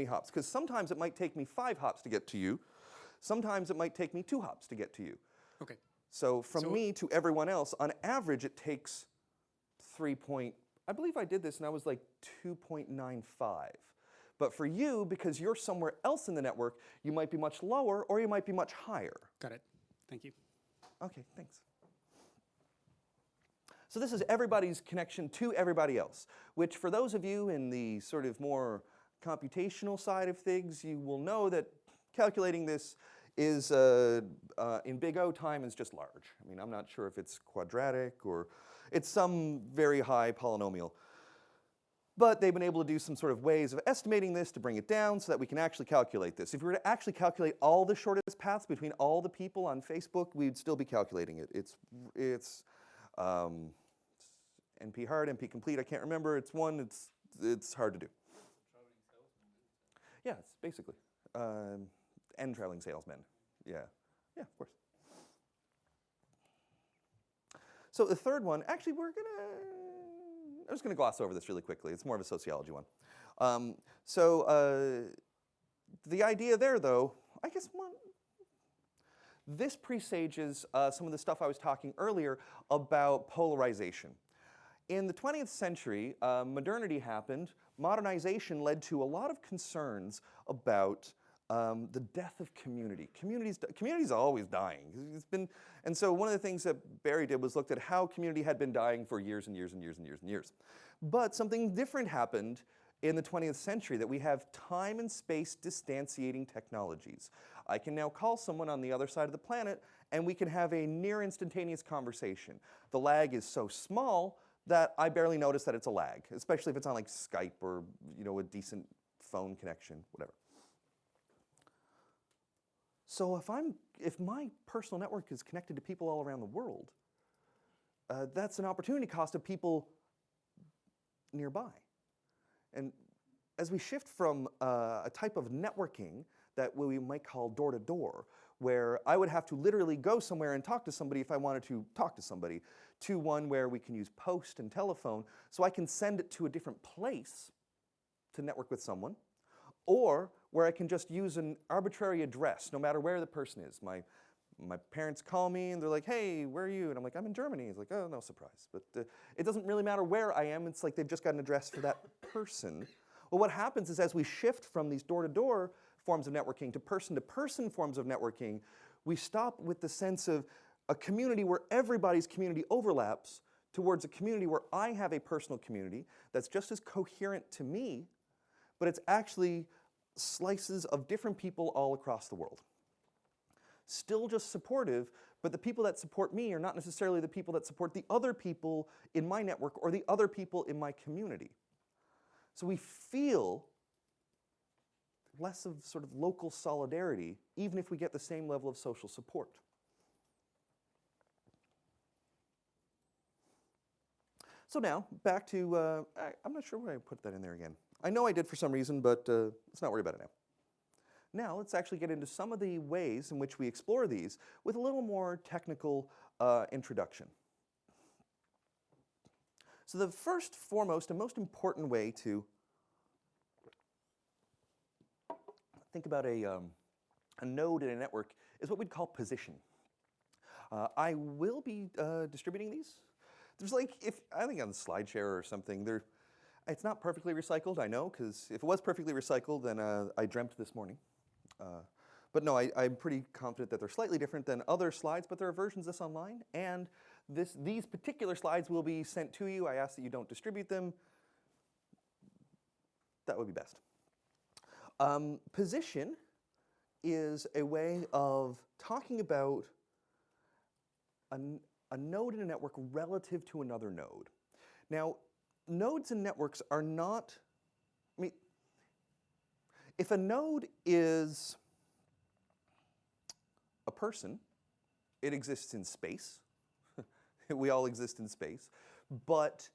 hops? Because sometimes it might take me 5 hops to get to you. Sometimes it might take me 2 hops to get to you. Okay. So from me to everyone else, on average, it takes I believe I did this and I was like 2.95. But for you, because you're somewhere else in the network, you might be much lower or you might be much higher. Got it. Thank you. Okay, thanks. So this is everybody's connection to everybody else, which for those of you in the sort of more computational side of things, you will know that calculating this is, in big O, time is just large. I mean, I'm not sure if it's quadratic or it's some very high polynomial. But they've been able to do some sort of ways of estimating this to bring it down so that we can actually calculate this. If we were to actually calculate all the shortest paths between all the people on Facebook, we'd still be calculating it. It's NP hard, NP complete, I can't remember. It's hard to do. Yeah, it's basically. And traveling salesmen. Yeah, of course. So the third one, actually I'm just going to gloss over this really quickly. It's more of a sociology one. The idea there, though, I guess this presages some of the stuff I was talking earlier about polarization. In the 20th century, modernity happened. Modernization led to a lot of concerns about the death of community. Communities are always dying. And so one of the things that Barry did was looked at how community had been dying for years and years and years and years and years. But something different happened in the 20th century, that we have time and space distantiating technologies. I can now call someone on the other side of the planet and we can have a near instantaneous conversation. The lag is so small that I barely notice that it's a lag, especially if it's on like Skype or a decent phone connection, whatever. So if my personal network is connected to people all around the world, that's an opportunity cost of people nearby. And as we shift from a type of networking that we might call door-to-door, where I would have to literally go somewhere and talk to somebody if I wanted to talk to somebody, to one where we can use post and telephone, so I can send it to a different place to network with someone, or where I can just use an arbitrary address, no matter where the person is. My parents call me and they're like, hey, where are you? And I'm like, I'm in Germany. It's like, oh, no surprise. But it doesn't really matter where I am. It's like they've just got an address for that person. Well, what happens is as we shift from these door-to-door forms of networking to person-to-person forms of networking, we stop with the sense of a community where everybody's community overlaps towards a community where I have a personal community that's just as coherent to me, but it's actually slices of different people all across the world. Still just supportive, but the people that support me are not necessarily the people that support the other people in my network or the other people in my community. So we feel less of sort of local solidarity, even if we get the same level of social support. So now, back to, I'm not sure why I put that in there again. I know I did for some reason, but let's not worry about it now. Now, let's actually get into some of the ways in which we explore these with a little more technical introduction. So the first, foremost, and most important way to think about a node in a network is what we'd call position. I will be distributing these. There's like, I think on SlideShare or something, it's not perfectly recycled, I know, because if it was perfectly recycled, then I dreamt this morning. But no, I'm pretty confident that they're slightly different than other slides, but there are versions of this online, and these particular slides will be sent to you. I ask that you don't distribute them. That would be best. Position is a way of talking about a node in a network relative to another node. Now, nodes in networks are not, I mean, if a node is a person, it exists in space. We all exist in space. But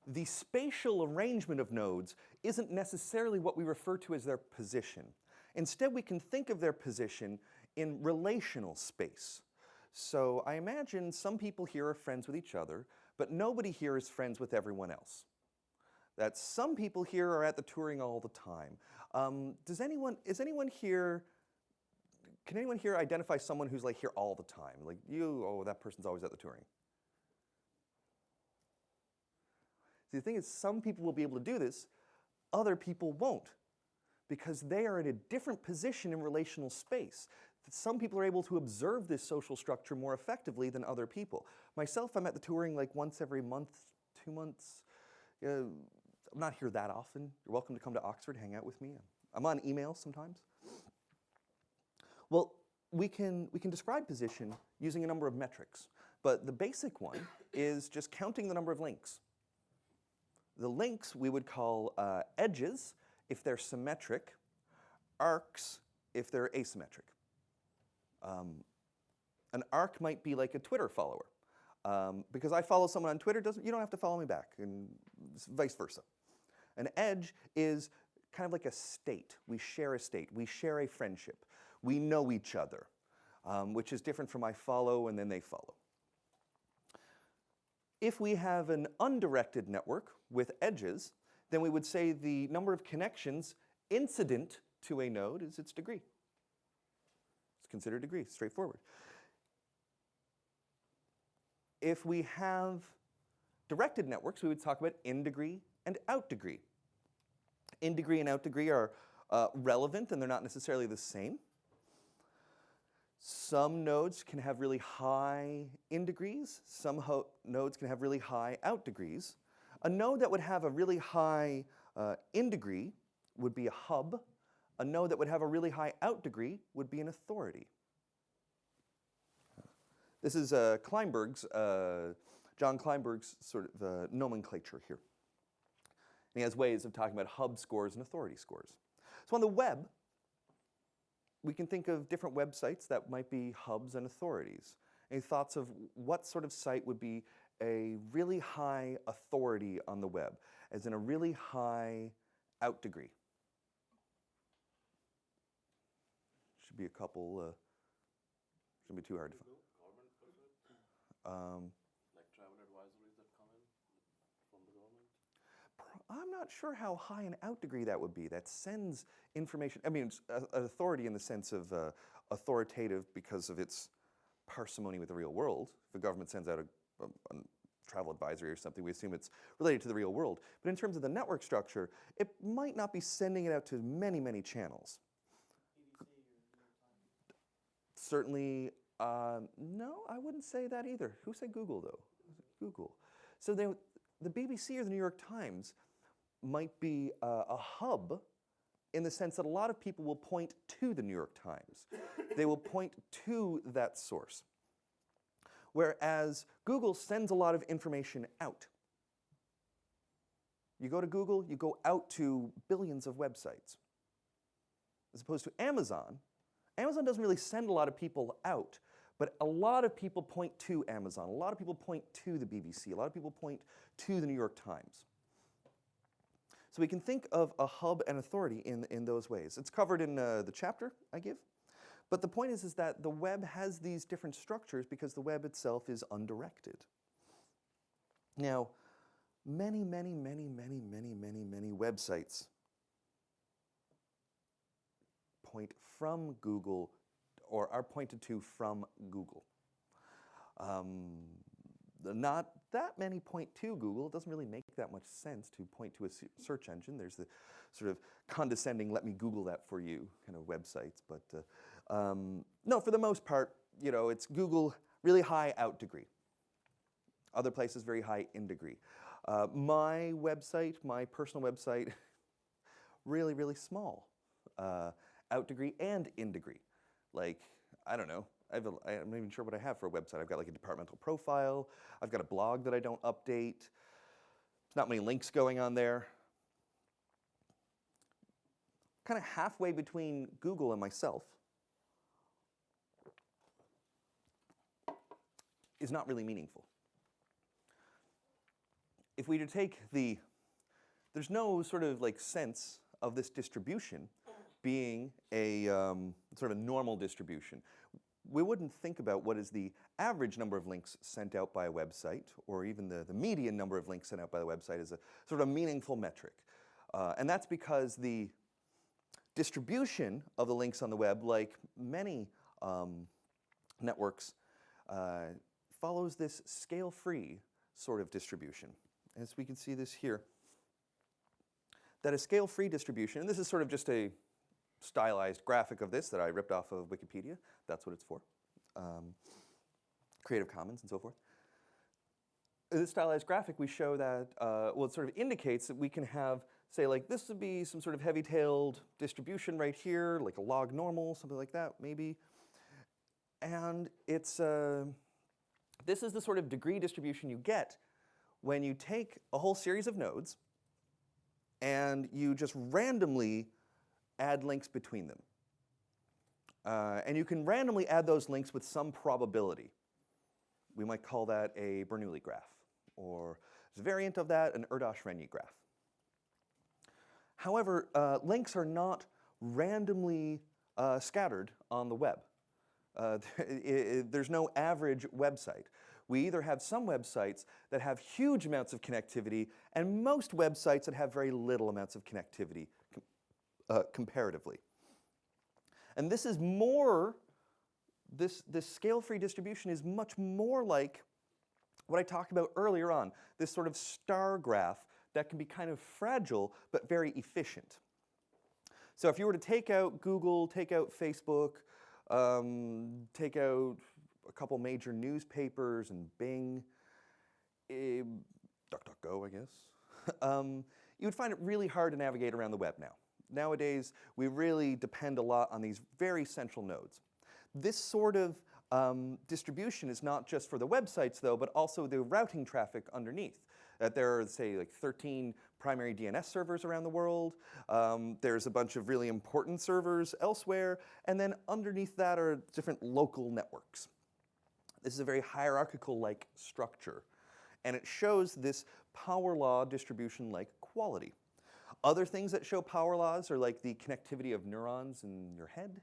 the spatial arrangement of nodes isn't necessarily what we refer to as their position. Instead, we can think of their position in relational space. So I imagine some people here are friends with each other, but nobody here is friends with everyone else. That some people here are at the Turing all the time. Can anyone here identify someone who's like here all the time? Like that person's always at the Turing. See, the thing is, some people will be able to do this, other people won't, because they are in a different position in relational space. Some people are able to observe this social structure more effectively than other people. Myself, I'm at the Turing like once every month, 2 months. I'm not here that often. You're welcome to come to Oxford, hang out with me. I'm on email sometimes. Well, we can describe position using a number of metrics, but the basic one is just counting the number of links. The links we would call edges if they're symmetric, arcs if they're asymmetric. An arc might be like a Twitter follower. Because I follow someone on Twitter, you don't have to follow me back, and vice versa. An edge is kind of like a state. We share a state. We share a friendship. We know each other, which is different from I follow and then they follow. If we have an undirected network with edges, then we would say the number of connections incident to a node is its degree. It's considered degree, straightforward. If we have directed networks, we would talk about in degree and out degree. In degree and out degree are relevant, and they're not necessarily the same. Some nodes can have really high in degrees. Some nodes can have really high out degrees. A node that would have a really high in degree would be a hub. A node that would have a really high out degree would be an authority. This is John Kleinberg's sort of nomenclature here. And he has ways of talking about hub scores and authority scores. So on the web, we can think of different websites that might be hubs and authorities. Any thoughts of what sort of site would be a really high authority on the web, as in a really high out degree? Should be a couple, shouldn't be too hard to find. Like travel advisories that come in from the government? I'm not sure how high an out degree that would be. That sends information. I mean, an authority in the sense of authoritative because of its parsimony with the real world. If the government sends out a travel advisory or something, we assume it's related to the real world. But in terms of the network structure, it might not be sending it out to many, many channels. Certainly, no, I wouldn't say that either. Who said Google, though? Google. So the BBC or the New York Times might be a hub in the sense that a lot of people will point to the New York Times. They will point to that source. Whereas Google sends a lot of information out. You go to Google, you go out to billions of websites. As opposed to Amazon, Amazon doesn't really send a lot of people out, but a lot of people point to Amazon. A lot of people point to the BBC. A lot of people point to the New York Times. So we can think of a hub and authority in those ways. It's covered in the chapter I give. But the point is that the web has these different structures because the web itself is undirected. Now, many websites point from Google or are pointed to from Google. Not that many point to Google. It doesn't really make that much sense to point to a search engine. There's the sort of condescending, let me Google that for you kind of websites. But no, for the most part, it's Google, really high out degree. Other places, very high in degree. My website, my personal website, really, really small, out degree and in degree. Like, I don't know, I'm not even sure what I have for a website. I've got like a departmental profile, I've got a blog that I don't update, there's not many links going on there. Kind of halfway between Google and myself is not really meaningful. If we were to take there's no sort of like sense of this distribution being a sort of normal distribution. We wouldn't think about what is the average number of links sent out by a website, or even the median number of links sent out by the website as a sort of meaningful metric. And that's because the distribution of the links on the web, like many networks, follows this scale-free sort of distribution. As we can see this here, that a scale-free distribution, and this is sort of just a stylized graphic of this that I ripped off of Wikipedia. That's what it's for. Creative Commons and so forth. In this stylized graphic, we show that, well, it sort of indicates that we can have, say, like this would be some sort of heavy-tailed distribution right here, like a log normal, something like that, maybe. And it's, this is the sort of degree distribution you get when you take a whole series of nodes and you just randomly add links between them. And you can randomly add those links with some probability. We might call that a Bernoulli graph, or as a variant of that, an Erdos-Renyi graph. However, links are not randomly scattered on the web. There's no average website. We either have some websites that have huge amounts of connectivity and most websites that have very little amounts of connectivity comparatively. And this is more, this scale-free distribution is much more like what I talked about earlier on, this sort of star graph that can be kind of fragile but very efficient. So if you were to take out Google, take out Facebook, take out a couple major newspapers and Bing, DuckDuckGo, I guess, you would find it really hard to navigate around the web now. Nowadays, we really depend a lot on these very central nodes. This sort of distribution is not just for the websites, though, but also the routing traffic underneath. There are, say, like 13 primary DNS servers around the world. There's a bunch of really important servers elsewhere. And then underneath that are different local networks. This is a very hierarchical-like structure. And it shows this power law distribution-like quality. Other things that show power laws are like the connectivity of neurons in your head,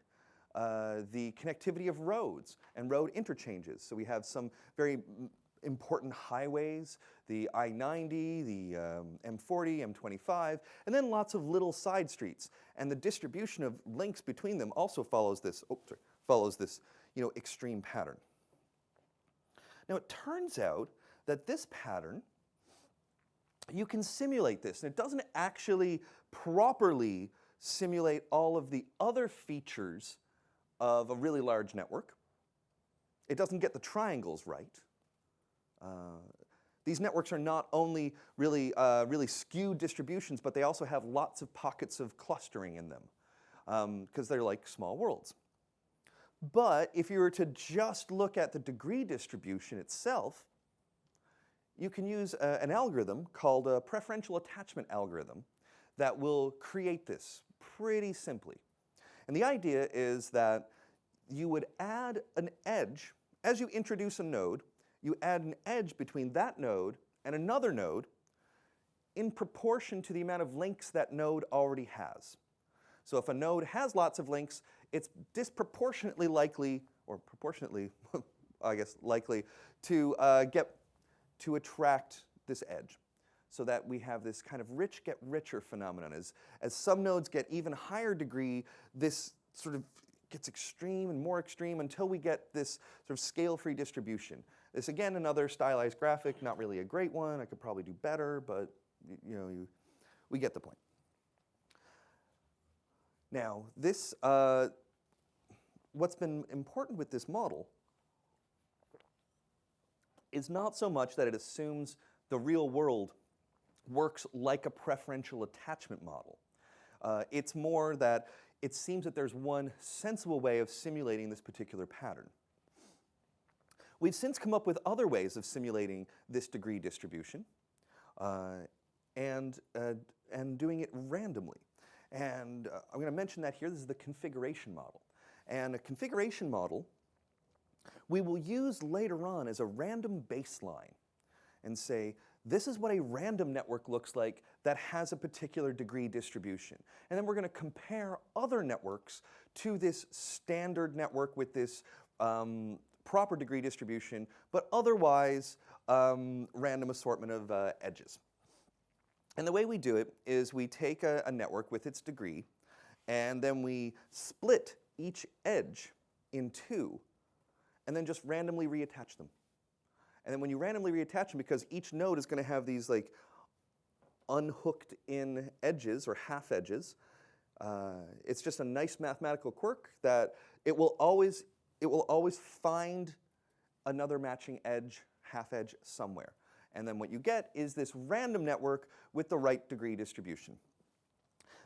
the connectivity of roads and road interchanges. So we have some very important highways, the I-90, the M40, M25, and then lots of little side streets. And the distribution of links between them also follows this, extreme pattern. Now it turns out that this pattern, you can simulate this, and it doesn't actually properly simulate all of the other features of a really large network. It doesn't get the triangles right. These networks are not only really skewed distributions, but they also have lots of pockets of clustering in them, because they're like small worlds. But if you were to just look at the degree distribution itself, you can use an algorithm called a preferential attachment algorithm that will create this pretty simply. And the idea is that you would add an edge. As you introduce a node, you add an edge between that node and another node in proportion to the amount of links that node already has. So if a node has lots of links, it's disproportionately likely, or proportionately, I guess, likely to attract this edge, so that we have this kind of rich get richer phenomenon. As some nodes get even higher degree, this sort of gets extreme and more extreme until we get this sort of scale-free distribution. This, again, another stylized graphic, not really a great one. I could probably do better, but we get the point. Now, this, what's been important with this model is not so much that it assumes the real world works like a preferential attachment model. It's more that it seems that there's one sensible way of simulating this particular pattern. We've since come up with other ways of simulating this degree distribution and doing it randomly. And I'm going to mention that here. This is the configuration model. And a configuration model we will use later on as a random baseline and say, this is what a random network looks like that has a particular degree distribution. And then we're going to compare other networks to this standard network with this proper degree distribution, but otherwise random assortment of edges. And the way we do it is we take a network with its degree, and then we split each edge in two, and then just randomly reattach them. And then when you randomly reattach them, because each node is going to have these like unhooked in edges or half edges, it's just a nice mathematical quirk that it will always find another matching edge, half edge somewhere. And then what you get is this random network with the right degree distribution.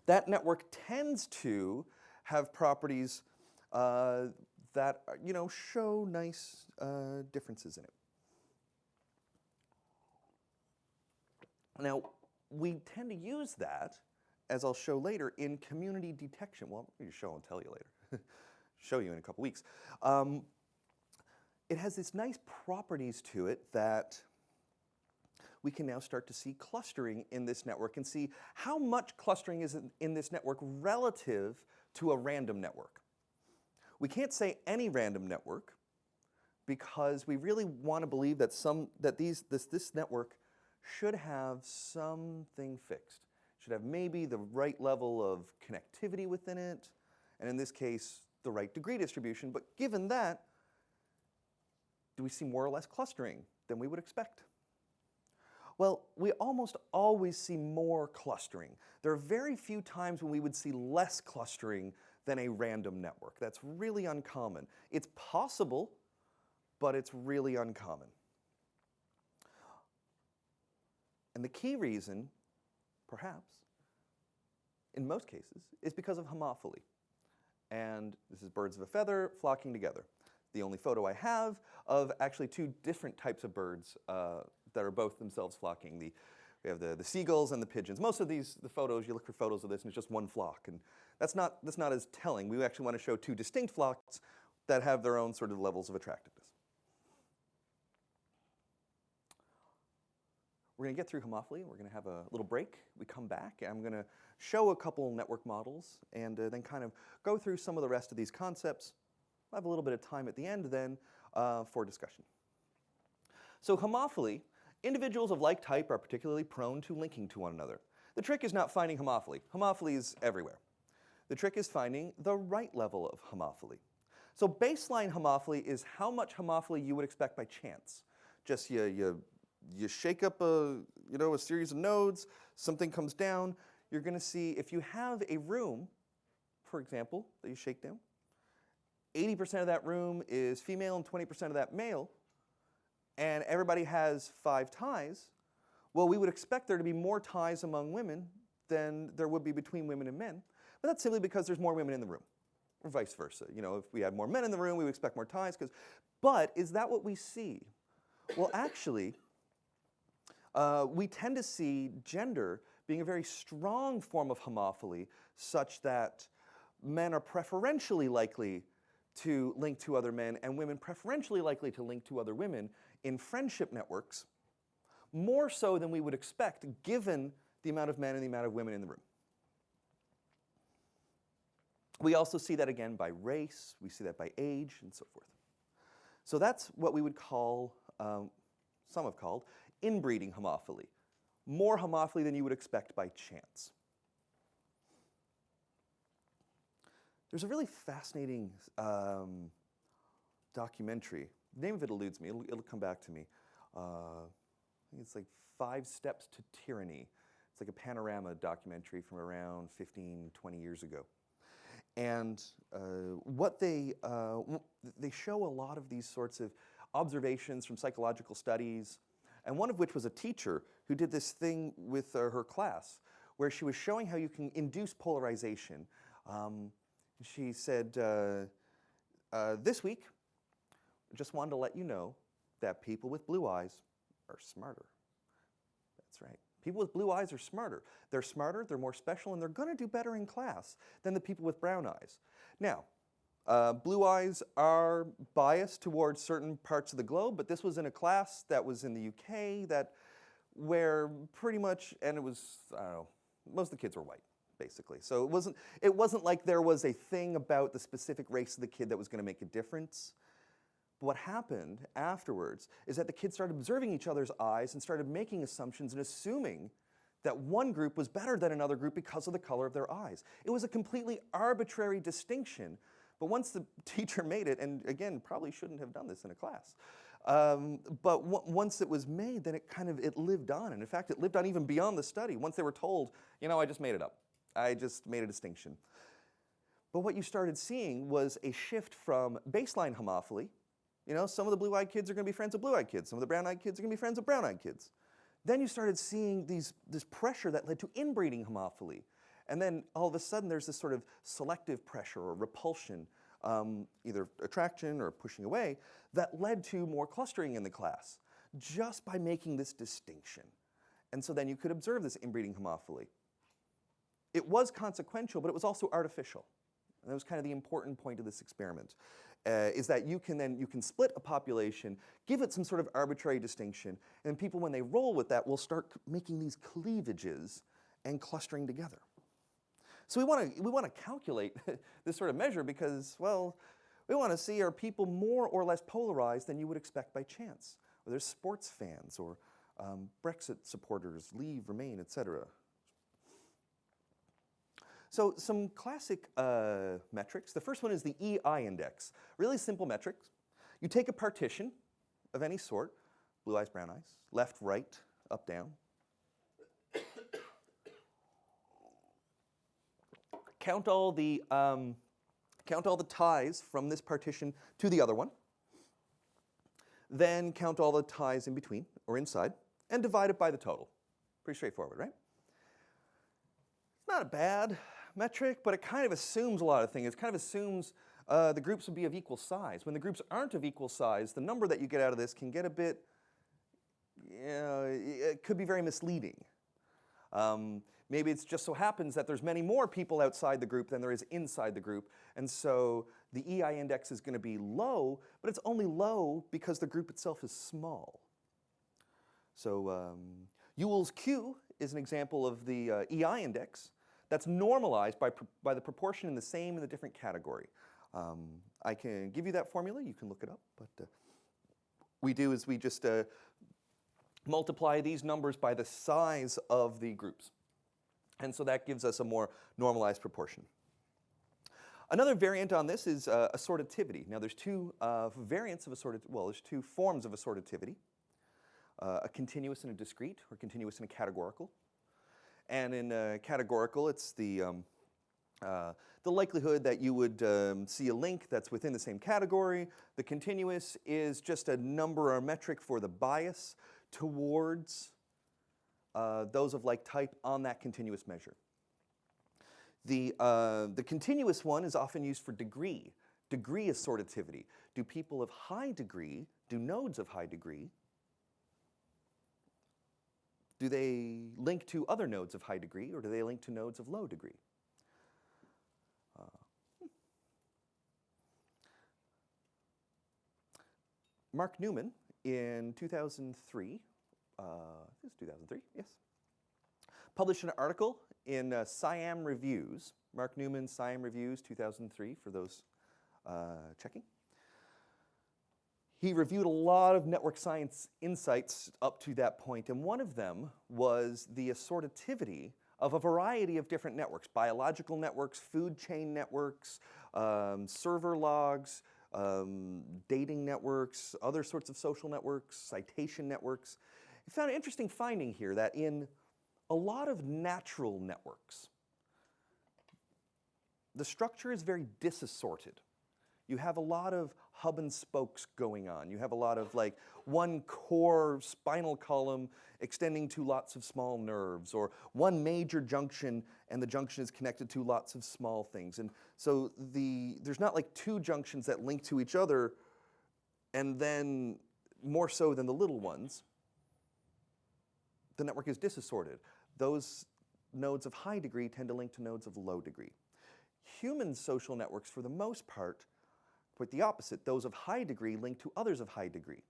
That network tends to have properties that show nice differences in it. Now, we tend to use that, as I'll show later, in community detection. Well, I'm going to show and tell you later. Show you in a couple weeks. It has these nice properties to it that we can now start to see clustering in this network and see how much clustering is in this network relative to a random network. We can't say any random network because we really want to believe that this network should have something fixed. Should have maybe the right level of connectivity within it, and in this case, the right degree distribution. But given that, do we see more or less clustering than we would expect? Well, we almost always see more clustering. There are very few times when we would see less clustering than a random network. That's really uncommon. It's possible, but it's really uncommon. And the key reason, perhaps, in most cases, is because of homophily. And this is birds of a feather flocking together. The only photo I have of actually two different types of birds that are both themselves flocking. We have the seagulls and the pigeons. Most of the photos, you look for photos of this, and it's just one flock. And that's not as telling. We actually want to show two distinct flocks that have their own sort of levels of attractiveness. We're going to get through homophily. We're going to have a little break. We come back, and I'm going to show a couple network models and then kind of go through some of the rest of these concepts. We'll have a little bit of time at the end then for discussion. So homophily, individuals of like type are particularly prone to linking to one another. The trick is not finding homophily. Homophily is everywhere. The trick is finding the right level of homophily. So baseline homophily is how much homophily you would expect by chance. Just you shake up a series of nodes, something comes down, you're going to see if you have a room, for example, that you shake down, 80% of that room is female and 20% of that male, and everybody has 5 ties, well, we would expect there to be more ties among women than there would be between women and men. But that's simply because there's more women in the room, or vice versa. If we had more men in the room, we would expect more ties. But is that what we see? Well, actually, we tend to see gender being a very strong form of homophily, such that men are preferentially likely to link to other men and women preferentially likely to link to other women in friendship networks, more so than we would expect given the amount of men and the amount of women in the room. We also see that again by race, we see that by age, and so forth. So that's what we would call, some have called, inbreeding homophily. More homophily than you would expect by chance. There's a really fascinating documentary. The name of it eludes me. It'll come back to me. I think it's like 5 Steps to Tyranny. It's like a panorama documentary from around 15, 20 years ago. And what they show a lot of these sorts of observations from psychological studies, and one of which was a teacher who did this thing with her class, where she was showing how you can induce polarization. She said, this week, just wanted to let you know that people with blue eyes are smarter. That's right. People with blue eyes are smarter. They're smarter, they're more special, and they're going to do better in class than the people with brown eyes. Now, blue eyes are biased towards certain parts of the globe, but this was in a class that was in the UK where pretty much, and it was, I don't know, most of the kids were white, basically. So it wasn't like there was a thing about the specific race of the kid that was going to make a difference. But what happened afterwards is that the kids started observing each other's eyes and started making assumptions and assuming that one group was better than another group because of the color of their eyes. It was a completely arbitrary distinction. But once the teacher made it, and again, probably shouldn't have done this in a class, but once it was made, then it lived on. And in fact, it lived on even beyond the study. Once they were told, you know, I just made it up. I just made a distinction. But what you started seeing was a shift from baseline homophily. You know, some of the blue-eyed kids are going to be friends with blue-eyed kids. Some of the brown-eyed kids are going to be friends with brown-eyed kids. Then you started seeing this pressure that led to inbreeding homophily. And then all of a sudden there's this sort of selective pressure or repulsion, either attraction or pushing away, that led to more clustering in the class just by making this distinction. And so then you could observe this inbreeding homophily. It was consequential, but it was also artificial. And that was kind of the important point of this experiment, is that you can split a population, give it some sort of arbitrary distinction, and people, when they roll with that, will start making these cleavages and clustering together. So we want to calculate this sort of measure because, well, we want to see, are people more or less polarized than you would expect by chance? Or there's sports fans or Brexit supporters, leave, remain, etc. So some classic metrics. The first one is the EI index. Really simple metrics. You take a partition of any sort, blue eyes, brown eyes, left, right, up, down. Count all the ties from this partition to the other one. Then count all the ties in between or inside and divide it by the total. Pretty straightforward, right? It's not a bad metric, but it kind of assumes a lot of things. It kind of assumes the groups will be of equal size. When the groups aren't of equal size, the number that you get out of this can get a bit, it could be very misleading. Maybe it just so happens that there's many more people outside the group than there is inside the group, and so the EI index is going to be low, but it's only low because the group itself is small. So Ewell's Q is an example of the EI index that's normalized by the proportion in the same in the different category. I can give you that formula, you can look it up, but we do is we just multiply these numbers by the size of the groups. And so that gives us a more normalized proportion. Another variant on this is assortativity. Now there's two variants of there's two forms of assortativity. A continuous and a discrete, or continuous and a categorical. And in categorical, it's the likelihood that you would see a link that's within the same category. The continuous is just a number or a metric for the bias towards those of like type on that continuous measure. The continuous one is often used for degree. Degree assortativity. Do people of high degree, do nodes of high degree, do they link to other nodes of high degree, or do they link to nodes of low degree? Mark Newman in 2003, this is 2003, yes, published an article in Siam Reviews, Mark Newman, Siam Reviews, 2003, for those checking. He reviewed a lot of network science insights up to that point, and one of them was the assortativity of a variety of different networks, biological networks, food chain networks, server logs, dating networks, other sorts of social networks, citation networks. He found an interesting finding here that in a lot of natural networks, the structure is very disassorted. you have a lot of hub and spokes going on. You have a lot of like one core spinal column extending to lots of small nerves, or one major junction and the junction is connected to lots of small things. And so there's not like two junctions that link to each other and then more so than the little ones. The network is disassorted. Those nodes of high degree tend to link to nodes of low degree. Human social networks, for the most part, quite the opposite. Those of high degree link to others of high degree.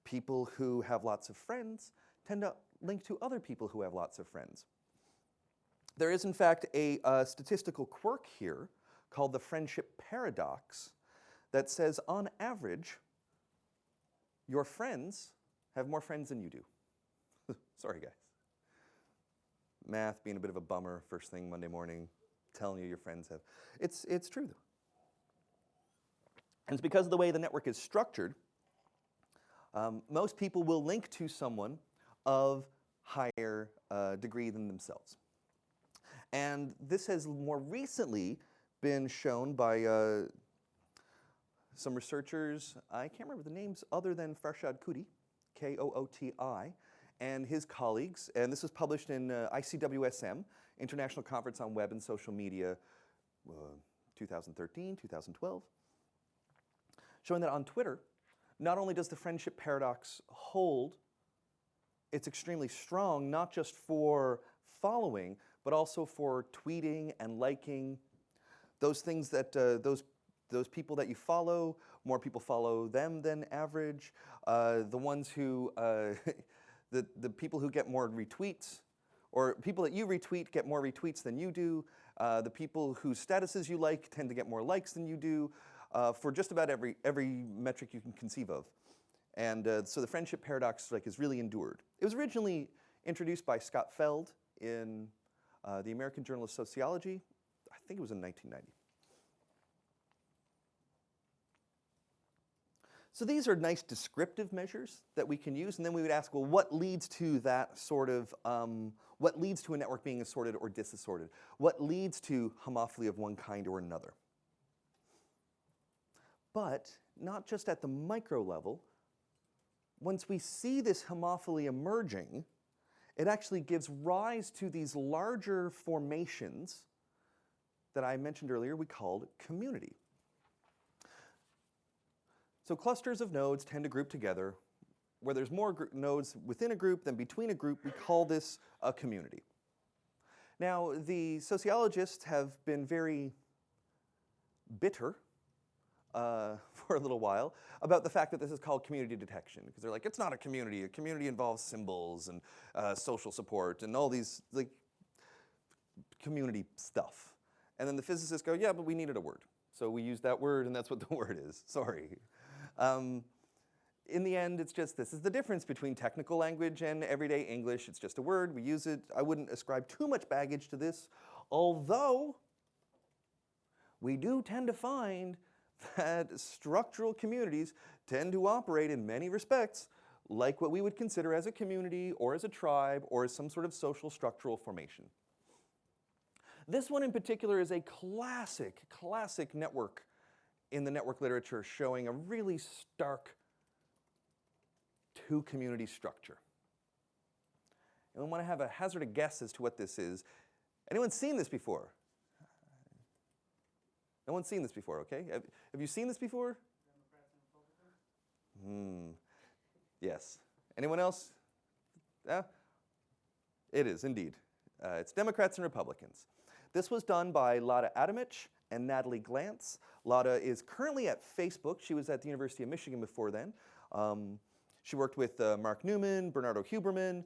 People who have lots of friends tend to link to other people who have lots of friends. There is, in fact, a statistical quirk here called the friendship paradox that says, on average, your friends have more friends than you do. Sorry, guys. Math being a bit of a bummer first thing Monday morning, telling you your friends have. It's true, though. And it's because of the way the network is structured. Most people will link to someone of higher degree than themselves. And this has more recently been shown by some researchers. I can't remember the names other than Farshad Kooti, Kooti, and his colleagues. And this was published in ICWSM, International Conference on Web and Social Media, 2013, 2012, showing that on Twitter, not only does the friendship paradox hold, it's extremely strong, not just for following, but also for tweeting and liking. Those things that, those people that you follow, more people follow them than average. The ones who, the people who get more retweets, or people that you retweet get more retweets than you do. The people whose statuses you like tend to get more likes than you do, for just about every metric you can conceive of. And so the friendship paradox is really endured. It was originally introduced by Scott Feld in the American Journal of Sociology. I think it was in 1990. So these are nice descriptive measures that we can use, and then we would ask, well, what leads to that sort of, what leads to a network being assorted or disassorted? What leads to homophily of one kind or another? But not just at the micro level. Once we see this homophily emerging, it actually gives rise to these larger formations that I mentioned earlier we called community. So clusters of nodes tend to group together. Where there's more nodes within a group than between a group, we call this a community. Now, the sociologists have been very bitter for a little while about the fact that this is called community detection, because they're like, it's not a community. A community involves symbols and social support and all these like community stuff. And then the physicists go, yeah, but we needed a word. So we used that word, and that's what the word is. Sorry. In the end, it's just this is the difference between technical language and everyday English. It's just a word. We use it. I wouldn't ascribe too much baggage to this, although we do tend to find that structural communities tend to operate in many respects like what we would consider as a community or as a tribe or as some sort of social structural formation. This one in particular is a classic network in the network literature showing a really stark two-community structure. And we want to have a hazard a guess as to what this is. Anyone seen this before? No one's seen this before, okay? Have you seen this before? Yes. Anyone else? Yeah? It is, indeed. It's Democrats and Republicans. This was done by Lada Adamich and Natalie Glantz. Lada is currently at Facebook. She was at the University of Michigan before then. She worked with Mark Newman, Bernardo Huberman.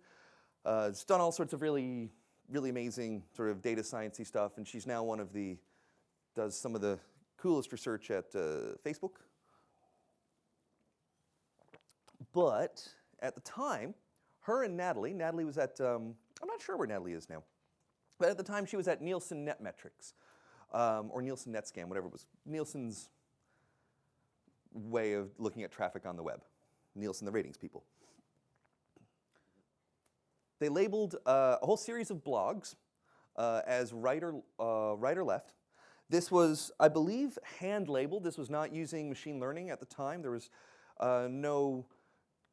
Has done all sorts of really, really amazing sort of data sciencey stuff, and she's now does some of the coolest research at Facebook. But at the time, her and Natalie was at, I'm not sure where Natalie is now, but at the time she was at Nielsen Netmetrics, or Nielsen NetScan, whatever it was. Nielsen's way of looking at traffic on the web. Nielsen, the ratings people. They labeled a whole series of blogs as right or left. This was, I believe, hand-labeled. This was not using machine learning at the time. There was no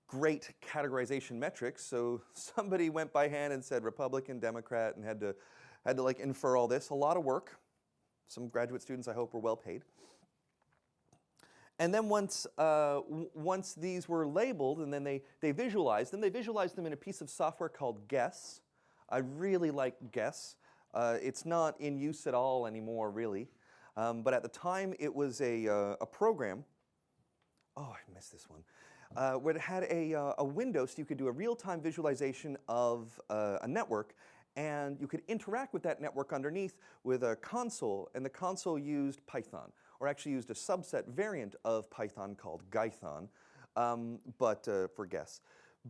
great categorization metrics, so somebody went by hand and said Republican, Democrat, and had to like infer all this. A lot of work. Some graduate students, I hope, were well paid. And then once these were labeled and then they visualized them in a piece of software called Guess. I really like Guess. It's not in use at all anymore, really. But at the time, it was a program. Oh, I missed this one. Where it had a window so you could do a real-time visualization of a network, and you could interact with that network underneath with a console, and the console used Python, or actually used a subset variant of Python called Gython, but for Guess.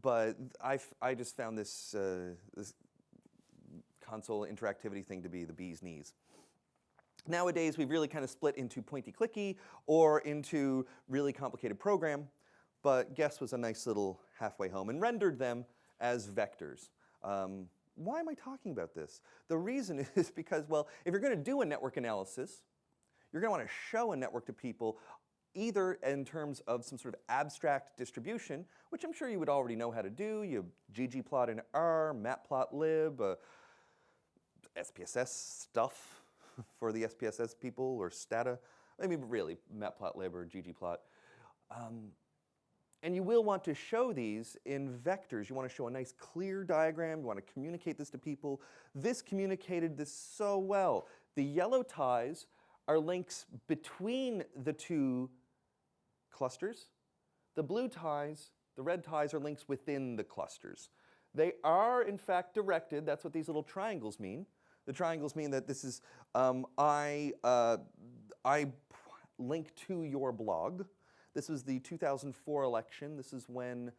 But I just found this console interactivity thing to be the bee's knees. Nowadays, we've really kind of split into pointy-clicky or into really complicated program, but Guess was a nice little halfway home and rendered them as vectors. Why am I talking about this? The reason is because, well, if you're going to do a network analysis, you're going to want to show a network to people either in terms of some sort of abstract distribution, which I'm sure you would already know how to do. You ggplot in R, matplotlib, SPSS stuff for the SPSS people, or stata. I mean, really, matplotlib or ggplot. And you will want to show these in vectors. You want to show a nice clear diagram. You want to communicate this to people. This communicated this so well. The yellow ties are links between the two clusters. The blue ties, the red ties, are links within the clusters. They are, in fact, directed. That's what these little triangles mean. The triangles mean that this is, I link to your blog. This was the 2004 election. This is when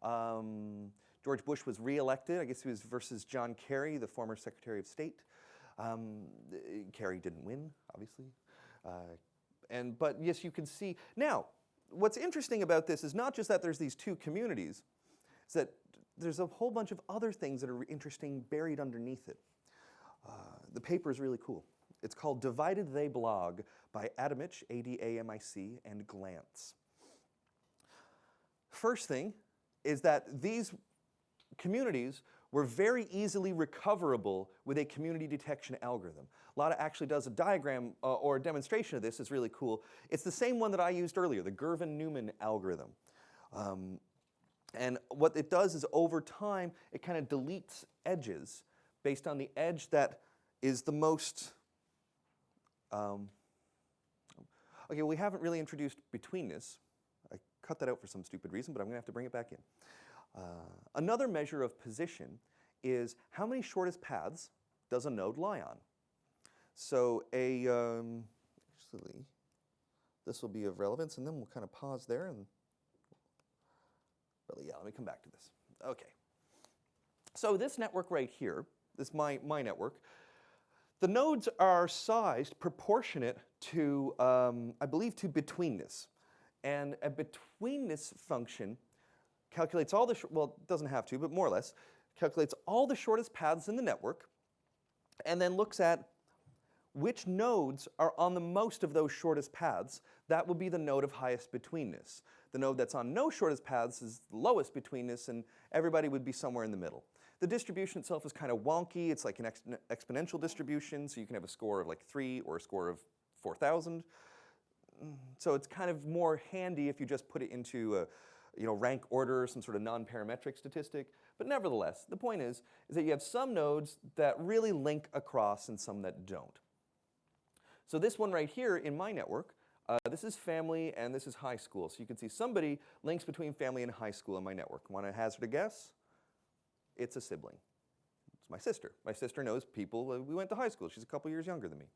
George Bush was re-elected. I guess he was versus John Kerry, the former Secretary of State. Kerry didn't win, obviously. But yes, you can see. Now, what's interesting about this is not just that there's these two communities, it's that there's a whole bunch of other things that are interesting buried underneath it. The paper is really cool. It's called Divided They Blog by Adamic, A-D-A-M-I-C, and Glantz. First thing is that these communities were very easily recoverable with a community detection algorithm. Lada actually does a diagram or a demonstration of this. It's really cool. It's the same one that I used earlier, the Girvan-Newman algorithm. And what it does is over time, it kind of deletes edges based on the edge that is the most... Okay, we haven't really introduced betweenness. I cut that out for some stupid reason, but I'm going to have to bring it back in. Another measure of position is how many shortest paths does a node lie on. So actually, this will be of relevance, and then we'll kind of pause there. And really, yeah, let me come back to this. Okay. So this network right here, this my network, the nodes are sized proportionate to, I believe, to betweenness. And a betweenness function calculates all the, well, it doesn't have to, but more or less, calculates all the shortest paths in the network, and then looks at which nodes are on the most of those shortest paths. That will be the node of highest betweenness. The node that's on no shortest paths is the lowest betweenness, and everybody would be somewhere in the middle. The distribution itself is kind of wonky. It's like an exponential distribution, so you can have a score of like 3 or a score of 4,000. So it's kind of more handy if you just put it into rank order, some sort of non-parametric statistic. But nevertheless, the point is that you have some nodes that really link across and some that don't. So this one right here in my network, this is family and this is high school. So you can see somebody links between family and high school in my network. Want to hazard a guess? It's a sibling. It's my sister. My sister knows people. We went to high school. She's a couple years younger than me.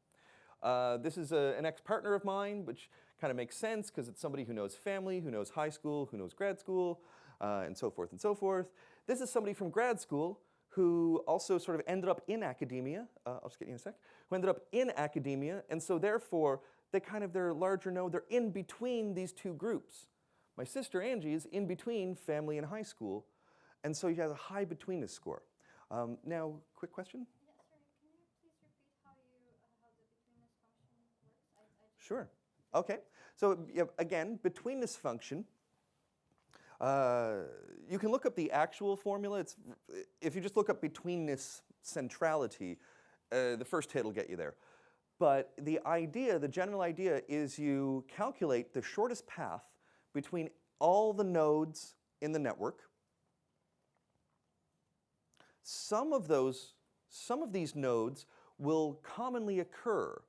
This is an ex-partner of mine, which kind of makes sense because it's somebody who knows family, who knows high school, who knows grad school, and so forth and so forth. This is somebody from grad school who also sort of ended up in academia. I'll just get you in a sec. Who ended up in academia, and so therefore, their larger node, they're in between these two groups. My sister Angie is in between family and high school, and so she has a high betweenness score. Now, quick question? Yeah, sorry, can you please repeat how the betweenness function Sure. Okay. So again, betweenness function. You can look up the actual formula. If you just look up betweenness centrality, the first hit will get you there. But the idea, the general idea, is you calculate the shortest path between all the nodes in the network. Some of these nodes will commonly occur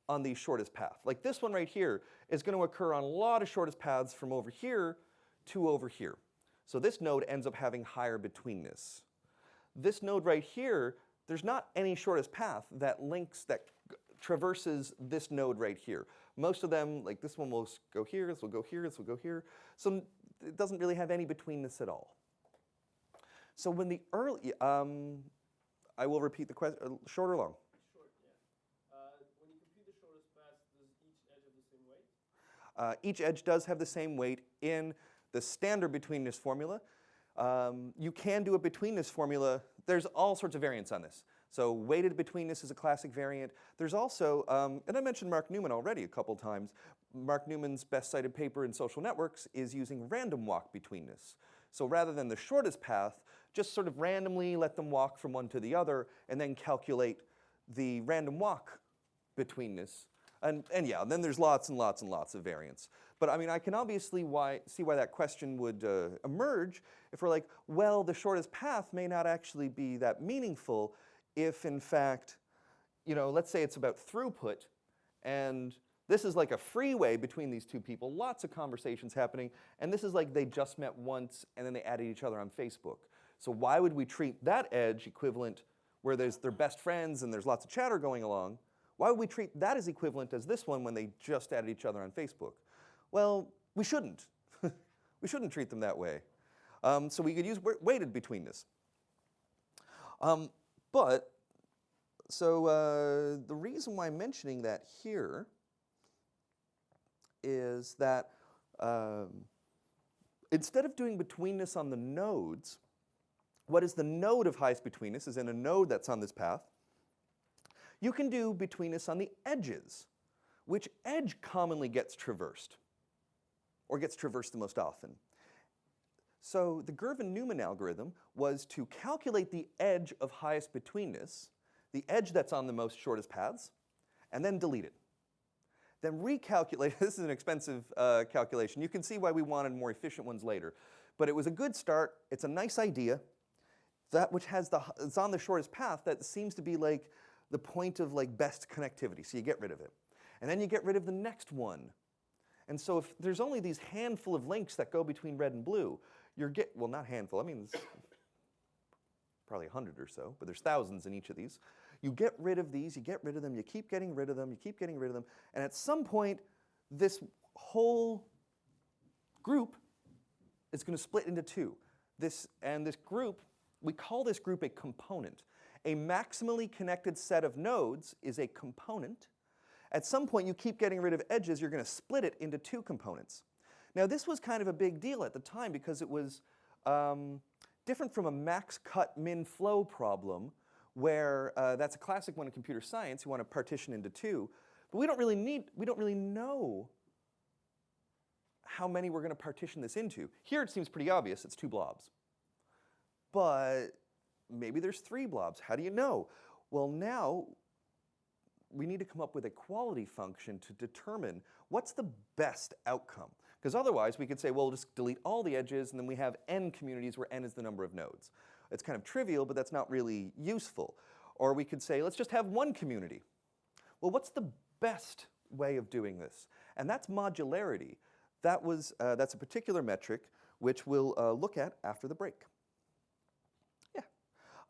on the shortest path. Like this one right here is going to occur on a lot of shortest paths from over here to over here. So this node ends up having higher betweenness. This node right here, there's not any shortest path that traverses this node right here. Most of them, like this one will go here, this will go here, this will go here. So it doesn't really have any betweenness at all. So when the early, I will repeat the question, short or long? Short, yeah. When you compute the shortest path, does each edge have the same weight? Each edge does have the same weight in the standard betweenness formula. You can do a betweenness formula. There's all sorts of variants on this. So weighted betweenness is a classic variant. There's also, and I mentioned Mark Newman already a couple times. Mark Newman's best cited paper in social networks is using random walk betweenness. So rather than the shortest path, just sort of randomly let them walk from one to the other and then calculate the random walk betweenness. And yeah, then there's lots and lots and lots of variants. But I mean, I can obviously see why that question would emerge if we're like, well, the shortest path may not actually be that meaningful if, in fact, let's say it's about throughput, and this is like a freeway between these two people, lots of conversations happening, and this is like they just met once and then they added each other on Facebook. So why would we treat that edge equivalent where they're best friends and there's lots of chatter going along? Why would we treat that as equivalent as this one when they just added each other on Facebook? Well, we shouldn't. We shouldn't treat them that way. So we could use weighted betweenness. But the reason why I'm mentioning that here is that instead of doing betweenness on the nodes, what is the node of highest betweenness is in a node that's on this path. You can do betweenness on the edges. Which edge commonly gets traversed, or gets traversed the most often? So the Gervin-Newman algorithm was to calculate the edge of highest betweenness, the edge that's on the most shortest paths, and then delete it. Then recalculate. This is an expensive calculation. You can see why we wanted more efficient ones later. But it was a good start. It's a nice idea. That which it's on the shortest path, that seems to be like the point of like best connectivity. So you get rid of it. And then you get rid of the next one. And so if there's only these handful of links that go between red and blue, well, not handful, I mean, it's probably 100 or so, but there's thousands in each of these. You get rid of these, you get rid of them, you keep getting rid of them, you keep getting rid of them, and at some point, this whole group is going to split into two. This group, we call this group a component. A maximally connected set of nodes is a component. At some point, you keep getting rid of edges, you're going to split it into two components. Now, this was kind of a big deal at the time because it was different from a max cut min flow problem, where that's a classic one in computer science. You want to partition into two, but we don't really know how many we're going to partition this into. Here, it seems pretty obvious. It's two blobs, but maybe there's three blobs. How do you know? Well, now we need to come up with a quality function to determine what's the best outcome. Because otherwise, we could say, well, we'll just delete all the edges, and then we have n communities where n is the number of nodes. It's kind of trivial, but that's not really useful. Or we could say, let's just have one community. Well, what's the best way of doing this? And that's modularity. That's a particular metric which we'll look at after the break. Yeah.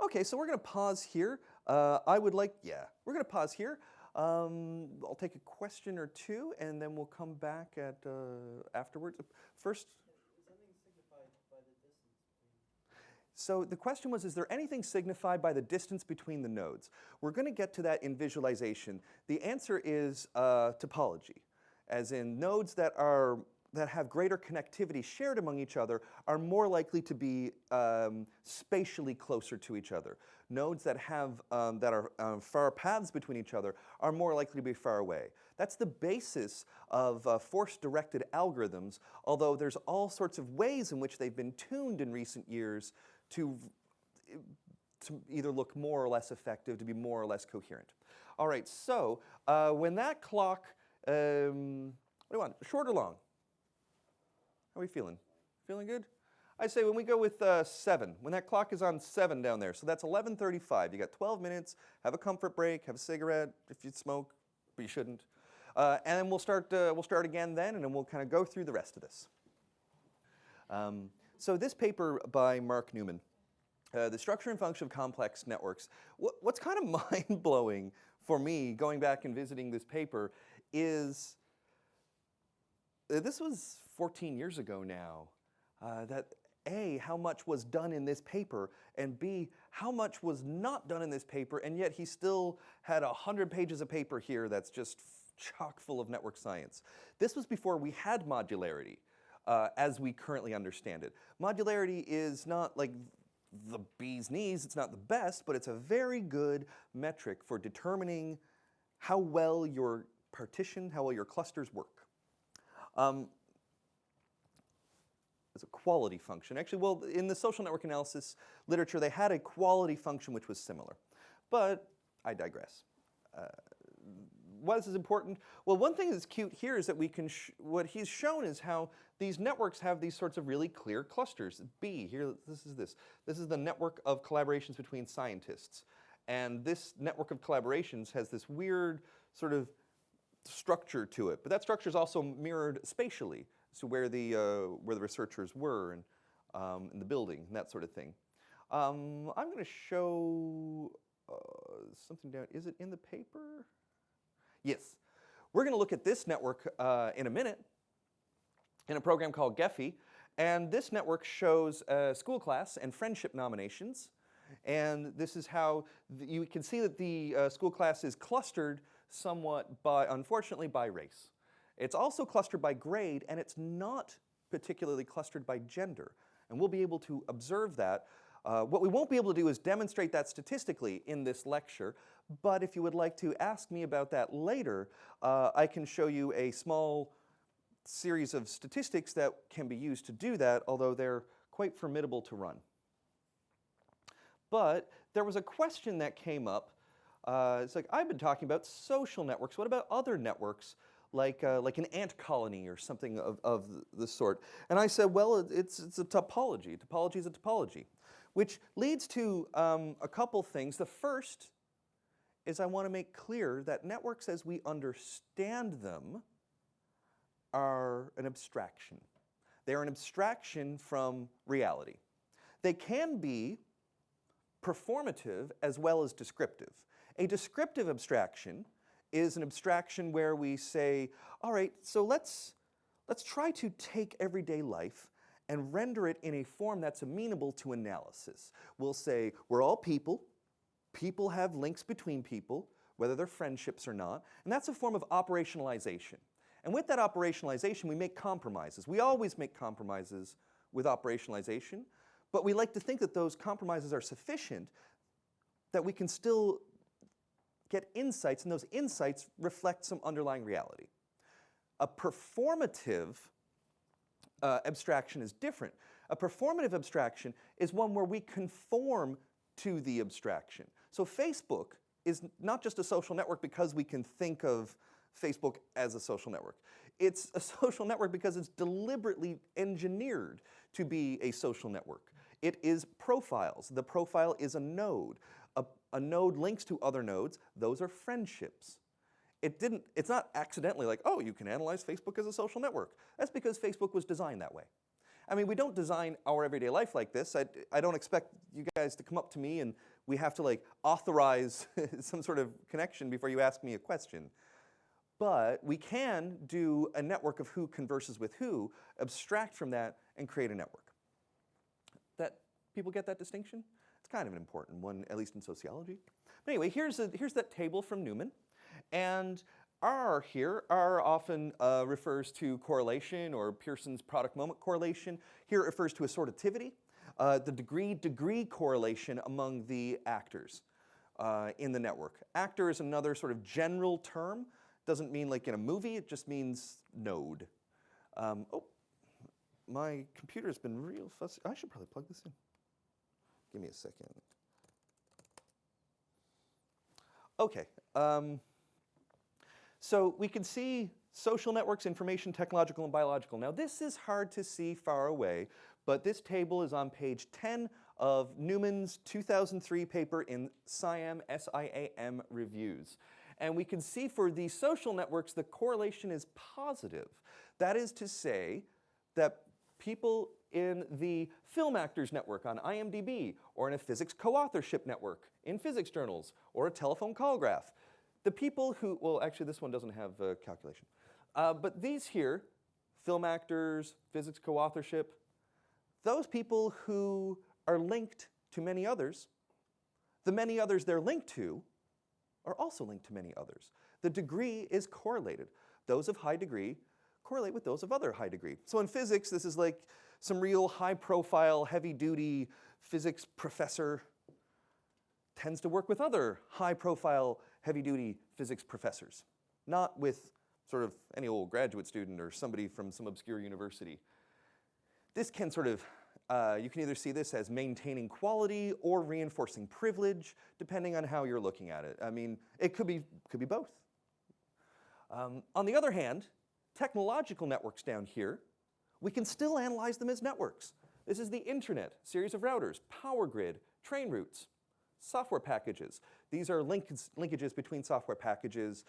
Okay, so we're going to pause here. We're going to pause here. I'll take a question or two, and then we'll come back at afterwards. First. Is anything signified by the distance between? So the question was, is there anything signified by the distance between the nodes? We're going to get to that in visualization. The answer is topology, as in nodes that that have greater connectivity shared among each other are more likely to be spatially closer to each other. Nodes that have that are far paths between each other are more likely to be far away. That's the basis of force-directed algorithms, although there's all sorts of ways in which they've been tuned in recent years to either look more or less effective, to be more or less coherent. All right, so when that clock, what do you want, short or long? How are we feeling? Feeling good? I say when we go with 7, when that clock is on 7 down there, so that's 11:35. You got 12 minutes, have a comfort break, have a cigarette if you smoke, but you shouldn't. And then we'll start again then, and then we'll kind of go through the rest of this. So this paper by Mark Newman, The Structure and Function of Complex Networks, what's kind of mind-blowing for me, going back and visiting this paper, is this was 14 years ago now, that A, how much was done in this paper, and B, how much was not done in this paper, and yet he still had 100 pages of paper here that's just chock full of network science. This was before we had modularity as we currently understand it. Modularity is not like the bee's knees, it's not the best, but it's a very good metric for determining how well your partition, how well your clusters work. As a quality function. Actually, well, in the social network analysis literature, they had a quality function which was similar. But I digress. Why this is important? Well, one thing that's cute here is that we can, what he's shown is how these networks have these sorts of really clear clusters. B, here, this is this. This is the network of collaborations between scientists. And this network of collaborations has this weird sort of structure to it. But that structure is also mirrored spatially. So where the researchers were and in the building and that sort of thing. I'm going to show something down. Is it in the paper? Yes. We're going to look at this network in a minute in a program called Gephi. And this network shows school class and friendship nominations. And this is how you can see that the school class is clustered somewhat by, unfortunately, by race. It's also clustered by grade, and it's not particularly clustered by gender. And we'll be able to observe that. What we won't be able to do is demonstrate that statistically in this lecture, but if you would like to ask me about that later, I can show you a small series of statistics that can be used to do that, although they're quite formidable to run. But there was a question that came up. It's like, I've been talking about social networks. What about other networks? Like an ant colony or something of the sort. And I said, well, it's a topology. A topology is a topology, which leads to a couple things. The first is I want to make clear that networks as we understand them are an abstraction. They're an abstraction from reality. They can be performative as well as descriptive. A descriptive abstraction is an abstraction where we say, all right, so let's try to take everyday life and render it in a form that's amenable to analysis. We'll say, we're all people. People have links between people, whether they're friendships or not, and that's a form of operationalization. And with that operationalization, we make compromises. We always make compromises with operationalization, but we like to think that those compromises are sufficient, that we can still get insights, and those insights reflect some underlying reality. A performative abstraction is different. A performative abstraction is one where we conform to the abstraction. So Facebook is not just a social network because we can think of Facebook as a social network. It's a social network because it's deliberately engineered to be a social network. It is profiles. The profile is a node. A node links to other nodes. Those are friendships. It's not accidentally like, oh, you can analyze Facebook as a social network. That's because Facebook was designed that way. I mean, we don't design our everyday life like this. I don't expect you guys to come up to me and we have to like authorize some sort of connection before you ask me a question. But we can do a network of who converses with who, abstract from that, and create a network. That people get that distinction? It's kind of an important one, at least in sociology. But anyway, here's that table from Newman. And R here, R often refers to correlation or Pearson's product moment correlation. Here it refers to assortativity, the degree correlation among the actors in the network. Actor is another sort of general term. Doesn't mean like in a movie, it just means node. Oh, my computer's been real fussy. I should probably plug this in. Give me a second. Okay. So we can see social networks, information, technological, and biological. Now this is hard to see far away, but this table is on page 10 of Newman's 2003 paper in SIAM, S-I-A-M reviews. And we can see for these social networks, the correlation is positive. That is to say that people in the film actors network on IMDb, or in a physics co-authorship network in physics journals, or a telephone call graph, the people who, well, actually this one doesn't have a calculation. But these here, film actors, physics co-authorship, those people who are linked to many others, the many others they're linked to are also linked to many others. The degree is correlated. Those of high degree correlate with those of other high degree. So in physics, this is like some real high profile, heavy duty physics professor tends to work with other high profile, heavy duty physics professors, not with sort of any old graduate student or somebody from some obscure university. This can sort of, you can either see this as maintaining quality or reinforcing privilege, depending on how you're looking at it. I mean, it could be both. On the other hand, technological networks down here, we can still analyze them as networks. This is the internet, series of routers, power grid, train routes, software packages. These are linkages between software packages.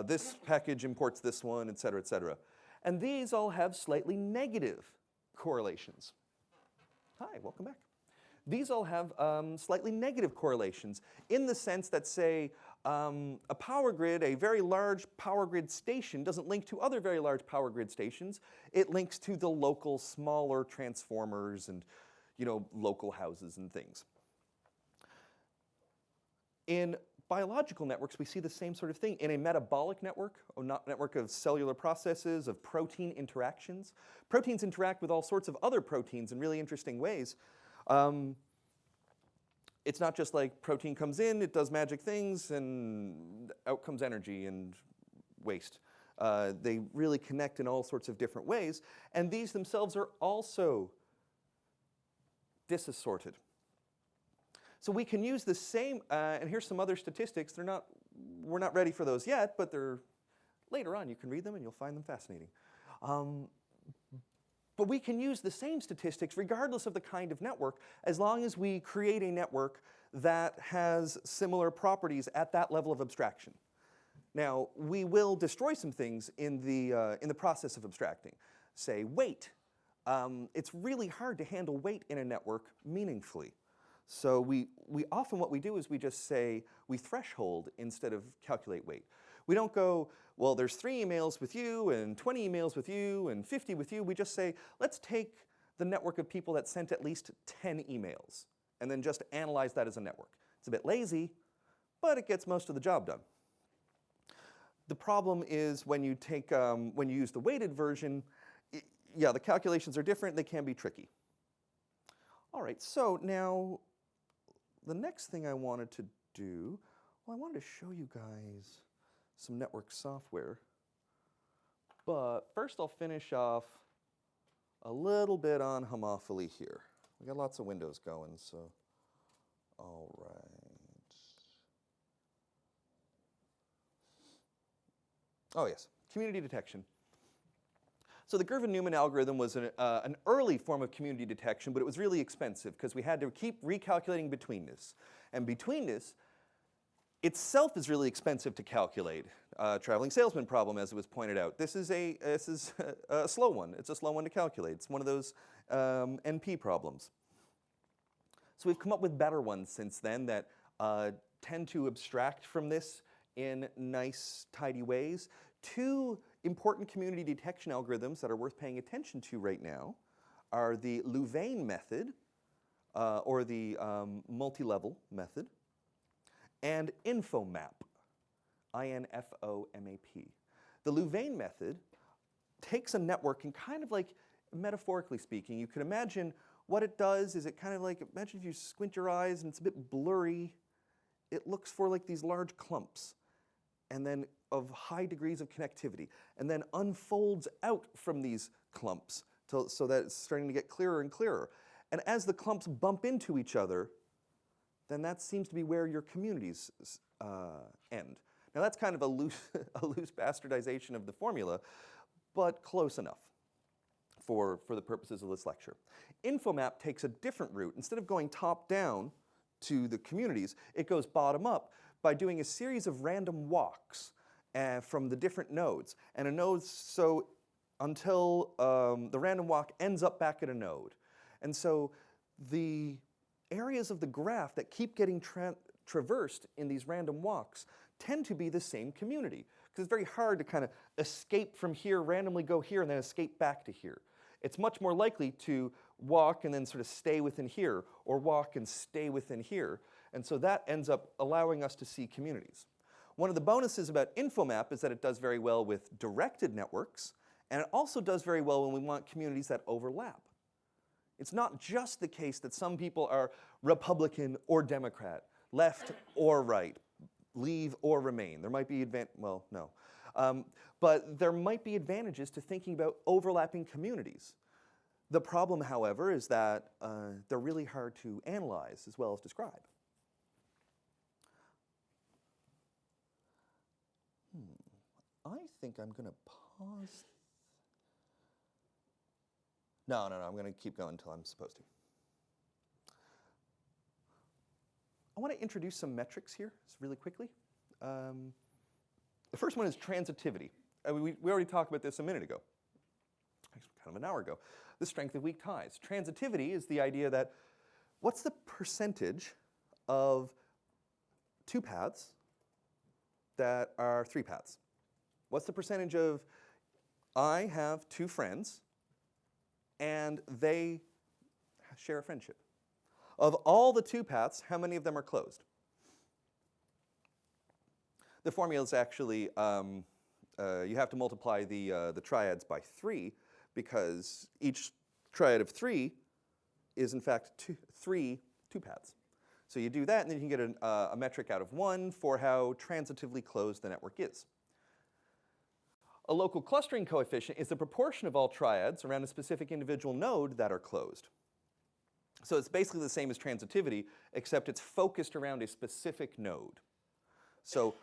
This package imports this one, et cetera, et cetera. And these all have slightly negative correlations. Hi, welcome back. These all have slightly negative correlations in the sense that, say, a power grid, a very large power grid station doesn't link to other very large power grid stations. It links to the local smaller transformers and, you know, local houses and things. In biological networks, we see the same sort of thing. In a metabolic network, or network of cellular processes, of protein interactions, proteins interact with all sorts of other proteins in really interesting ways. It's not just like protein comes in, it does magic things, and out comes energy and waste. They really connect in all sorts of different ways, and these themselves are also disassorted. So we can use the same, and here's some other statistics. We're not ready for those yet, but they're later on. You can read them and you'll find them fascinating. But we can use the same statistics regardless of the kind of network, as long as we create a network that has similar properties at that level of abstraction. Now, we will destroy some things in the process of abstracting. Say, weight. It's really hard to handle weight in a network meaningfully. So we often, what we do is we just say, we threshold instead of calculate weight. We don't go, well, there's 3 emails with you, and 20 emails with you, and 50 with you. We just say, let's take the network of people that sent at least 10 emails, and then just analyze that as a network. It's a bit lazy, but it gets most of the job done. The problem is when you take, when you use the weighted version, yeah, the calculations are different. They can be tricky. All right, so now the next thing I wanted to do, well, I wanted to show you guys some network software. But first I'll finish off a little bit on homophily here. We got lots of windows going, so all right. Oh yes, community detection. So the Gervin-Newman algorithm was an early form of community detection, but it was really expensive because we had to keep recalculating betweenness. And betweenness itself is really expensive to calculate. Traveling salesman problem, as it was pointed out. This is a slow one. It's a slow one to calculate. It's one of those NP problems. So we've come up with better ones since then that tend to abstract from this in nice, tidy ways. 2 important community detection algorithms that are worth paying attention to right now are the Louvain method, or the multi-level method, and InfoMap. infomap. The Louvain method takes a network and kind of like, metaphorically speaking, you could imagine what it does is it kind of like, imagine if you squint your eyes and it's a bit blurry. It looks for like these large clumps and then of high degrees of connectivity, and then unfolds out from these clumps so that it's starting to get clearer and clearer. And as the clumps bump into each other, then that seems to be where your communities end. Now that's kind of a loose, a loose bastardization of the formula, but close enough for the purposes of this lecture. Infomap takes a different route. Instead of going top down to the communities, it goes bottom up by doing a series of random walks from the different nodes. And a node, so until the random walk ends up back at a node. And so the areas of the graph that keep getting traversed in these random walks tend to be the same community, because it's very hard to kind of escape from here, randomly go here, and then escape back to here. It's much more likely to walk and then sort of stay within here, or walk and stay within here. And so that ends up allowing us to see communities. One of the bonuses about Infomap is that it does very well with directed networks, and it also does very well when we want communities that overlap. It's not just the case that some people are Republican or Democrat, left or right, leave or remain. There might be well, no. But there might be advantages to thinking about overlapping communities. The problem, however, is that they're really hard to analyze as well as describe. I think I'm going to pause. No, I'm going to keep going until I'm supposed to. I want to introduce some metrics here, just really quickly. The first one is transitivity. We already talked about this a minute ago, kind of an hour ago. The strength of weak ties. Transitivity is the idea that what's the percentage of two paths that are three paths? What's the percentage of I have two friends and they share a friendship? Of all the two paths, how many of them are closed? The formula is actually, you have to multiply the triads by 3, because each triad of 3 is in fact three two paths. So you do that, and then you can get a metric out of 1 for how transitively closed the network is. A local clustering coefficient is the proportion of all triads around a specific individual node that are closed. So it's basically the same as transitivity, except it's focused around a specific node. So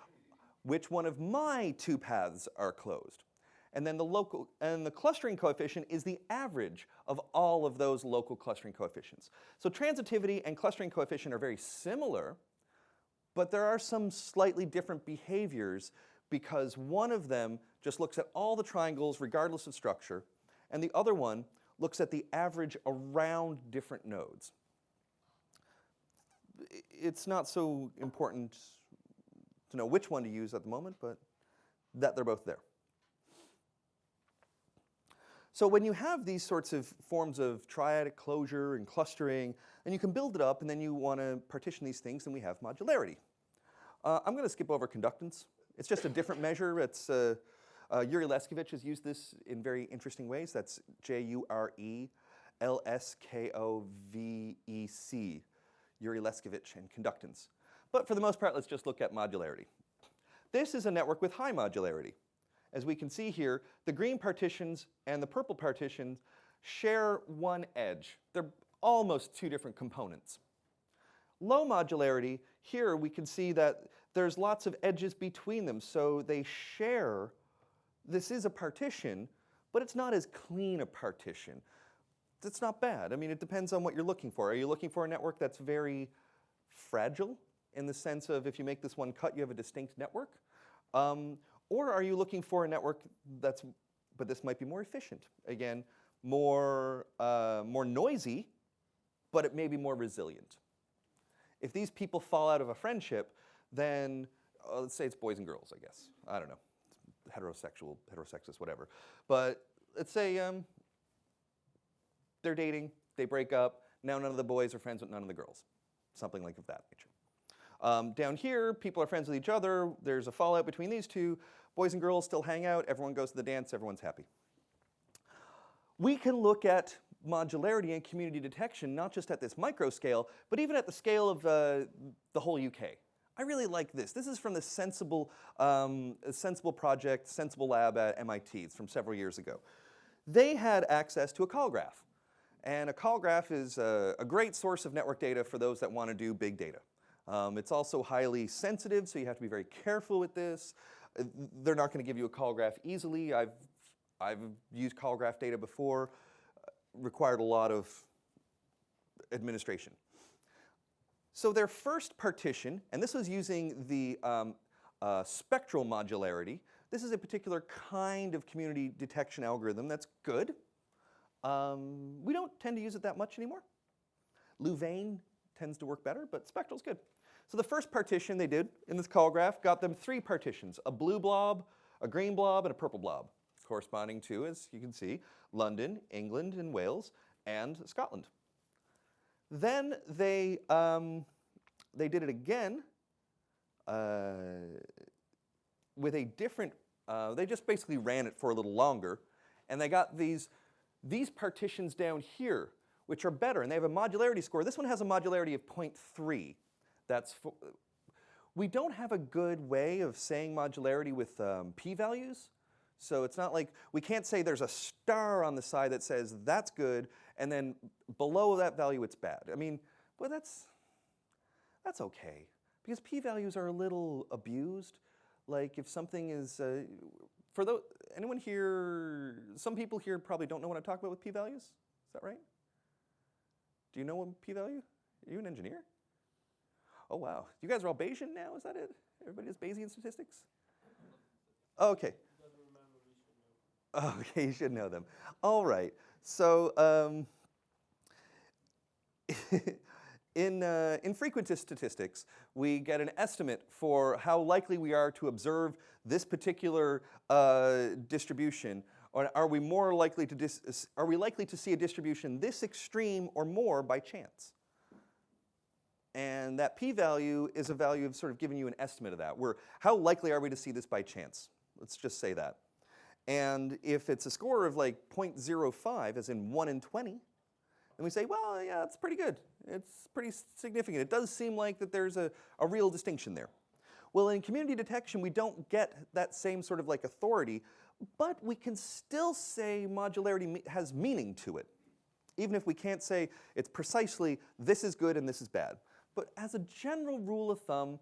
which one of my two paths are closed? And then the clustering coefficient is the average of all of those local clustering coefficients. So transitivity and clustering coefficient are very similar, but there are some slightly different behaviors, because one of them just looks at all the triangles regardless of structure, and the other one looks at the average around different nodes. It's not so important to know which one to use at the moment, but that they're both there. So when you have these sorts of forms of triadic closure and clustering, and you can build it up, and then you want to partition these things, and we have modularity. I'm going to skip over conductance. It's just a different measure. It's Yuri Leskovich has used this in very interesting ways. That's Jurelskkovec, Yuri Leskovich, and conductance. But for the most part, let's just look at modularity. This is a network with high modularity. As we can see here, the green partitions and the purple partitions share one edge. They're almost two different components. Low modularity, here we can see that there's lots of edges between them, so they share. This is a partition, but it's not as clean a partition. That's not bad. I mean, it depends on what you're looking for. Are you looking for a network that's very fragile, in the sense of if you make this one cut, you have a distinct network? Or are you looking for a network but this might be more efficient? Again, more noisy, but it may be more resilient. If these people fall out of a friendship, then let's say it's boys and girls, I guess. I don't know, heterosexual, heterosexist, whatever. But let's say they're dating, they break up, now none of the boys are friends with none of the girls. Something like of that nature. Down here, people are friends with each other. There's a fallout between these two. Boys and girls still hang out. Everyone goes to the dance. Everyone's happy. We can look at modularity and community detection not just at this micro scale, but even at the scale of the whole UK. I really like this. This is from the Sensible project, Sensible Lab at MIT. It's from several years ago. They had access to a call graph. And a call graph is a great source of network data for those that want to do big data. It's also highly sensitive, so you have to be very careful with this. They're not going to give you a call graph easily. I've used call graph data before, required a lot of administration. So their first partition, and this was using the spectral modularity. This is a particular kind of community detection algorithm that's good. We don't tend to use it that much anymore. Louvain tends to work better, but spectral's good. So the first partition they did in this call graph got them 3 partitions, a blue blob, a green blob, and a purple blob, corresponding to, as you can see, London, England, and Wales, and Scotland. Then they did it again with a different, they just basically ran it for a little longer, and they got these partitions down here, which are better, and they have a modularity score. This one has a modularity of 0.3. We don't have a good way of saying modularity with p-values, so it's not like, we can't say there's a star on the side that says that's good, and then below that value it's bad. I mean, well, that's okay, because p-values are a little abused. Like if something is, for those, anyone here, some people here probably don't know what I'm talking about with p-values, is that right? Do you know what p-value? Are you an engineer? Oh wow, you guys are all Bayesian now, is that it? Everybody has Bayesian statistics? Oh, okay. Okay, you should know them. All right, so in frequentist statistics, we get an estimate for how likely we are to observe this particular distribution, or are we more likely to see a distribution this extreme or more by chance? And that p-value is a value of sort of giving you an estimate of that. How likely are we to see this by chance? Let's just say that. And if it's a score of like 0.05, as in 1 in 20, then we say, well, yeah, it's pretty good. It's pretty significant. It does seem like that there's a real distinction there. Well, in community detection, we don't get that same sort of like authority, but we can still say modularity has meaning to it, even if we can't say it's precisely this is good and this is bad. But as a general rule of thumb,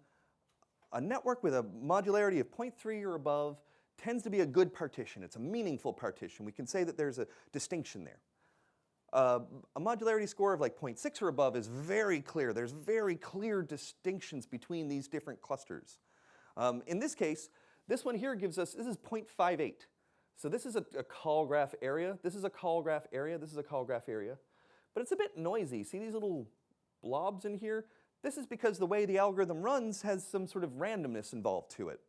a network with a modularity of 0.3 or above tends to be a good partition. It's a meaningful partition. We can say that there's a distinction there. A modularity score of like 0.6 or above is very clear. There's very clear distinctions between these different clusters. In this case, this one here gives us, this is 0.58. So this is a call graph area. This is a call graph area. This is a call graph area. But it's a bit noisy. See these little blobs in here? This is because the way the algorithm runs has some sort of randomness involved to it.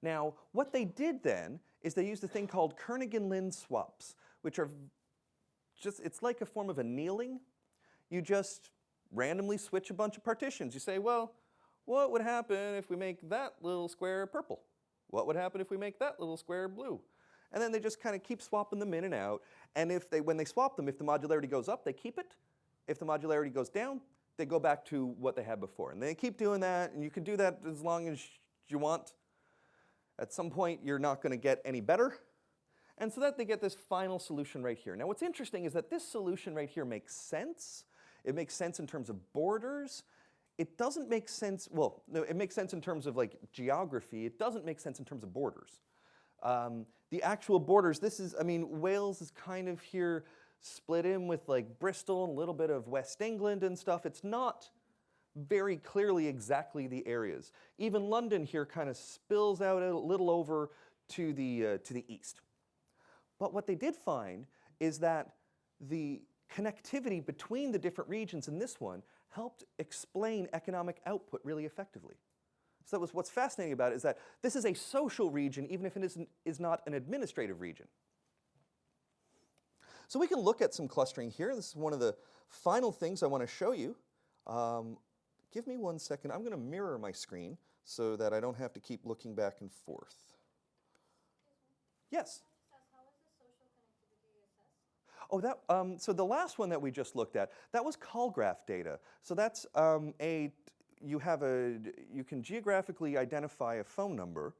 Now, what they did then is they used a thing called Kernighan-Lin swaps, which are just, it's like a form of annealing. You just randomly switch a bunch of partitions. You say, well, what would happen if we make that little square purple? What would happen if we make that little square blue? And then they just kind of keep swapping them in and out. And when they swap them, if the modularity goes up, they keep it. If the modularity goes down, they go back to what they had before. And they keep doing that, and you can do that as long as you want. At some point, you're not going to get any better. And so that they get this final solution right here. Now what's interesting is that this solution right here makes sense. It makes sense in terms of borders. It doesn't make sense, well, no, it makes sense in terms of like geography. It doesn't make sense in terms of borders. The actual borders, this is, I mean, Wales is kind of here split in with like Bristol and a little bit of West England and stuff. It's not very clearly exactly the areas. Even London here kind of spills out a little over to the east. But what they did find is that the connectivity between the different regions in this one helped explain economic output really effectively. So that was what's fascinating about it, is that this is a social region even if it is not an administrative region. So we can look at some clustering here. This is one of the final things I want to show you. give me 1 second. I'm going to mirror my screen so that I don't have to keep looking back and forth. Yes? Oh, so the last one that we just looked at, that was call graph data. So that's you can geographically identify a phone number,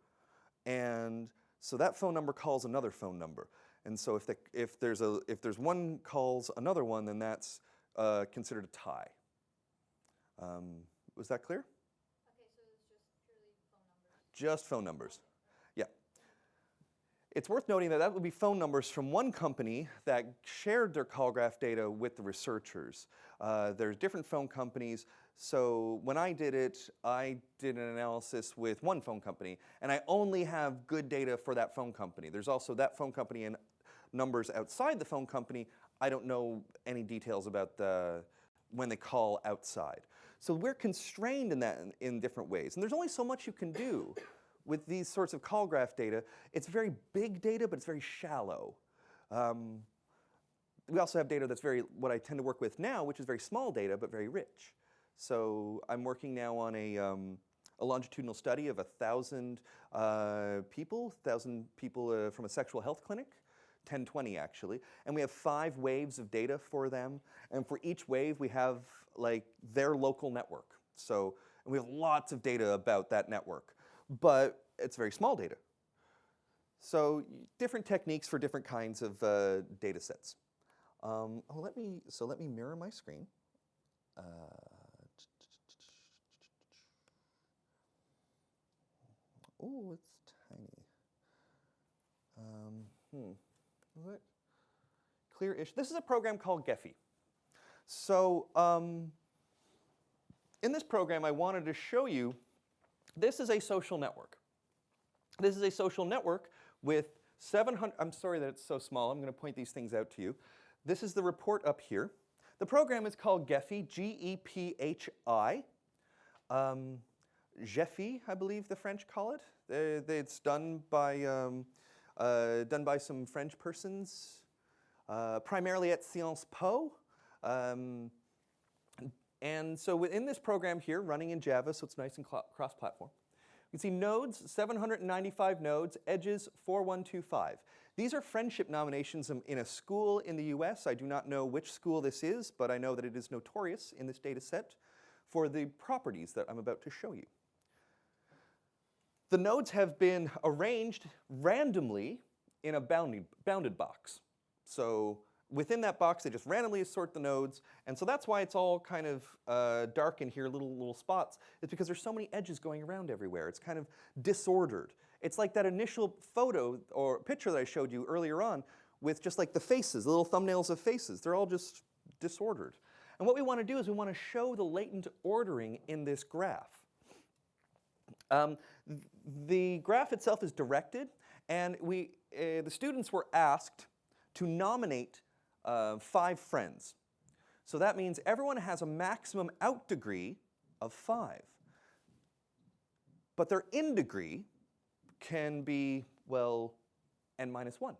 and so that phone number calls another phone number. And so if there's one calls another one, then that's considered a tie. Was that clear? Okay, so it's just purely phone numbers. Just phone numbers. Yeah. It's worth noting that would be phone numbers from one company that shared their call graph data with the researchers. There's different phone companies. So when I did an analysis with one phone company, and I only have good data for that phone company. There's also that phone company and numbers outside the phone company. I don't know any details about when they call outside. So we're constrained in that in different ways. And there's only so much you can do with these sorts of call graph data. It's very big data, but it's very shallow. We also have data that's what I tend to work with now, which is very small data, but very rich. So I'm working now on a longitudinal study of 1,000 people from a sexual health clinic, 1020 actually, and we have 5 waves of data for them, and for each wave we have like their local network. So and we have lots of data about that network, but it's very small data. So different techniques for different kinds of data sets. Let me mirror my screen. Oh, it's tiny. What? Clear-ish. This is a program called Gephi. So in this program, I wanted to show you, this is a social network. This is a social network with 700, I'm sorry that it's so small. I'm going to point these things out to you. This is the report up here. The program is called Gephi, G-E-P-H-I. Gephi, I believe the French call it. It's done by some French persons, primarily at Sciences Po. And so within this program here, running in Java, so it's nice and cross-platform, you can see nodes, 795 nodes, edges 4125. These are friendship nominations in a school in the US. I do not know which school this is, but I know that it is notorious in this data set for the properties that I'm about to show you. The nodes have been arranged randomly in a bounded box. So within that box, they just randomly assort the nodes. And so that's why it's all kind of dark in here, little spots. It's because there's so many edges going around everywhere. It's kind of disordered. It's like that initial photo or picture that I showed you earlier on with just like the faces, the little thumbnails of faces. They're all just disordered. And what we want to do is we want to show the latent ordering in this graph. The graph itself is directed, and the students were asked to nominate 5 friends. So that means everyone has a maximum out degree of 5. But their in degree can be, well, n minus 1.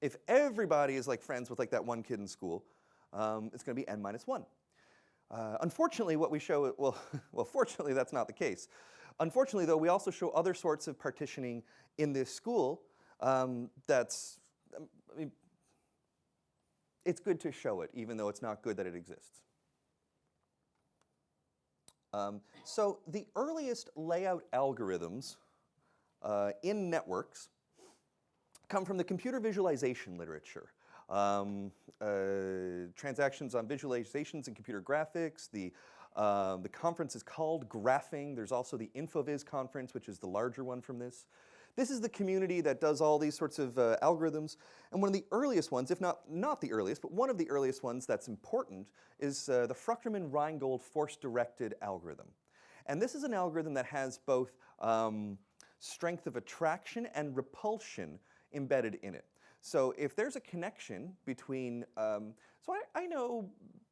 If everybody is like friends with like that one kid in school, it's going to be n minus 1. Unfortunately, what we show, well, fortunately, that's not the case. Unfortunately, though, we also show other sorts of partitioning in this school. It's good to show it, even though it's not good that it exists. So the earliest layout algorithms in networks come from the computer visualization literature. Transactions on visualizations and computer graphics. The conference is called Graphing. There's also the InfoVis conference, which is the larger one from this. This is the community that does all these sorts of algorithms. And one of the earliest ones, if not the earliest, but one of the earliest ones that's important is the Fruchterman-Reingold force-directed algorithm. And this is an algorithm that has both strength of attraction and repulsion embedded in it. So if there's a connection between, so I know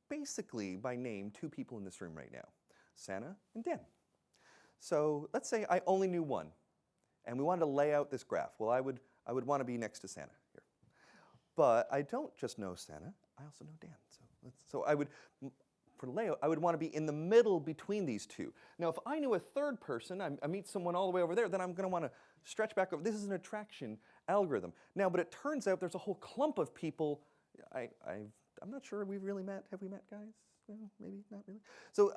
basically by name 2 people in this room right now, Sana and Dan. So let's say I only knew one, and we wanted to lay out this graph. Well, I would want to be next to Sana here. But I don't just know Sana, I also know Dan. So I would for layout, I would want to be in the middle between these two. Now, if I knew a third person, I meet someone all the way over there, then I'm going to want to stretch back over. This is an attraction algorithm. Now, but it turns out there's a whole clump of people. I'm not sure we've really met. Have we met, guys? No, maybe not really. So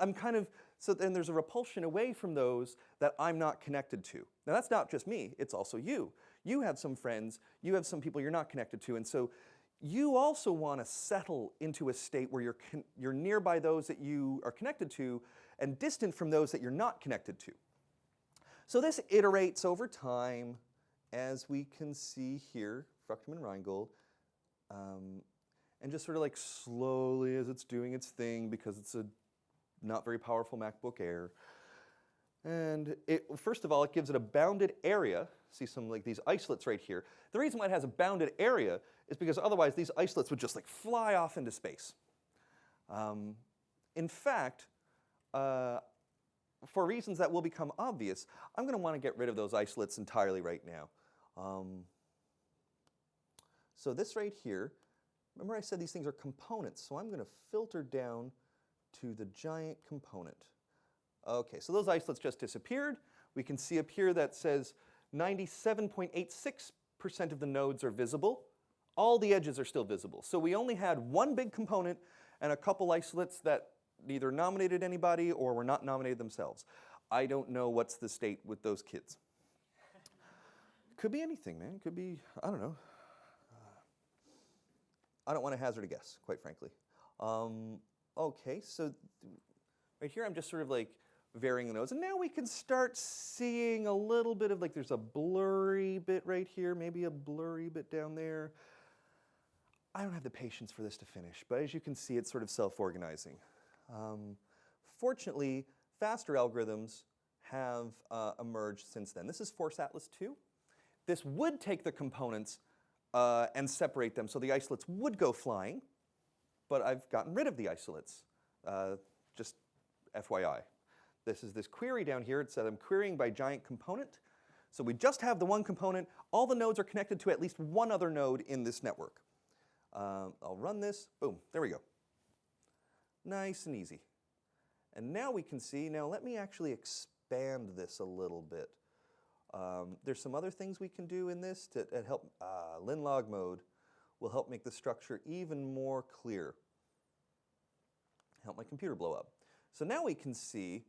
so then there's a repulsion away from those that I'm not connected to. Now, that's not just me. It's also you. You have some friends. You have some people you're not connected to. And so you also want to settle into a state where you're nearby those that you are connected to and distant from those that you're not connected to. So this iterates over time, as we can see here, Fruchterman Reingold, and just sort of like slowly as it's doing its thing, because it's a not very powerful MacBook Air. And first of all, it gives it a bounded area. See some like these isolates right here. The reason why it has a bounded area is because otherwise these isolates would just like fly off into space. In fact, for reasons that will become obvious, I'm going to want to get rid of those isolates entirely right now. So this right here, remember I said these things are components, so I'm going to filter down to the giant component. Okay, so those isolates just disappeared. We can see up here that says 97.86% of the nodes are visible. All the edges are still visible. So we only had one big component and a couple isolates that neither nominated anybody or were not nominated themselves. I don't know what's the state with those kids. Could be anything, man. Could be, I don't know. I don't want to hazard a guess, quite frankly. Okay, so right here I'm just sort of like varying the nodes. And now we can start seeing a little bit of like there's a blurry bit right here, maybe a blurry bit down there. I don't have the patience for this to finish, but as you can see, it's sort of self-organizing. Fortunately, faster algorithms have emerged since then. This is Force Atlas 2. This would take the components and separate them, so the isolates would go flying, but I've gotten rid of the isolates, just FYI. This is this query down here. It said I'm querying by giant component. So we just have the one component. All the nodes are connected to at least one other node in this network. I'll run this. Boom, there we go. Nice and easy. And now we can see, now let me actually expand this a little bit. There's some other things we can do in this to help. Linlog mode will help make the structure even more clear. Help my computer blow up. So now we can see,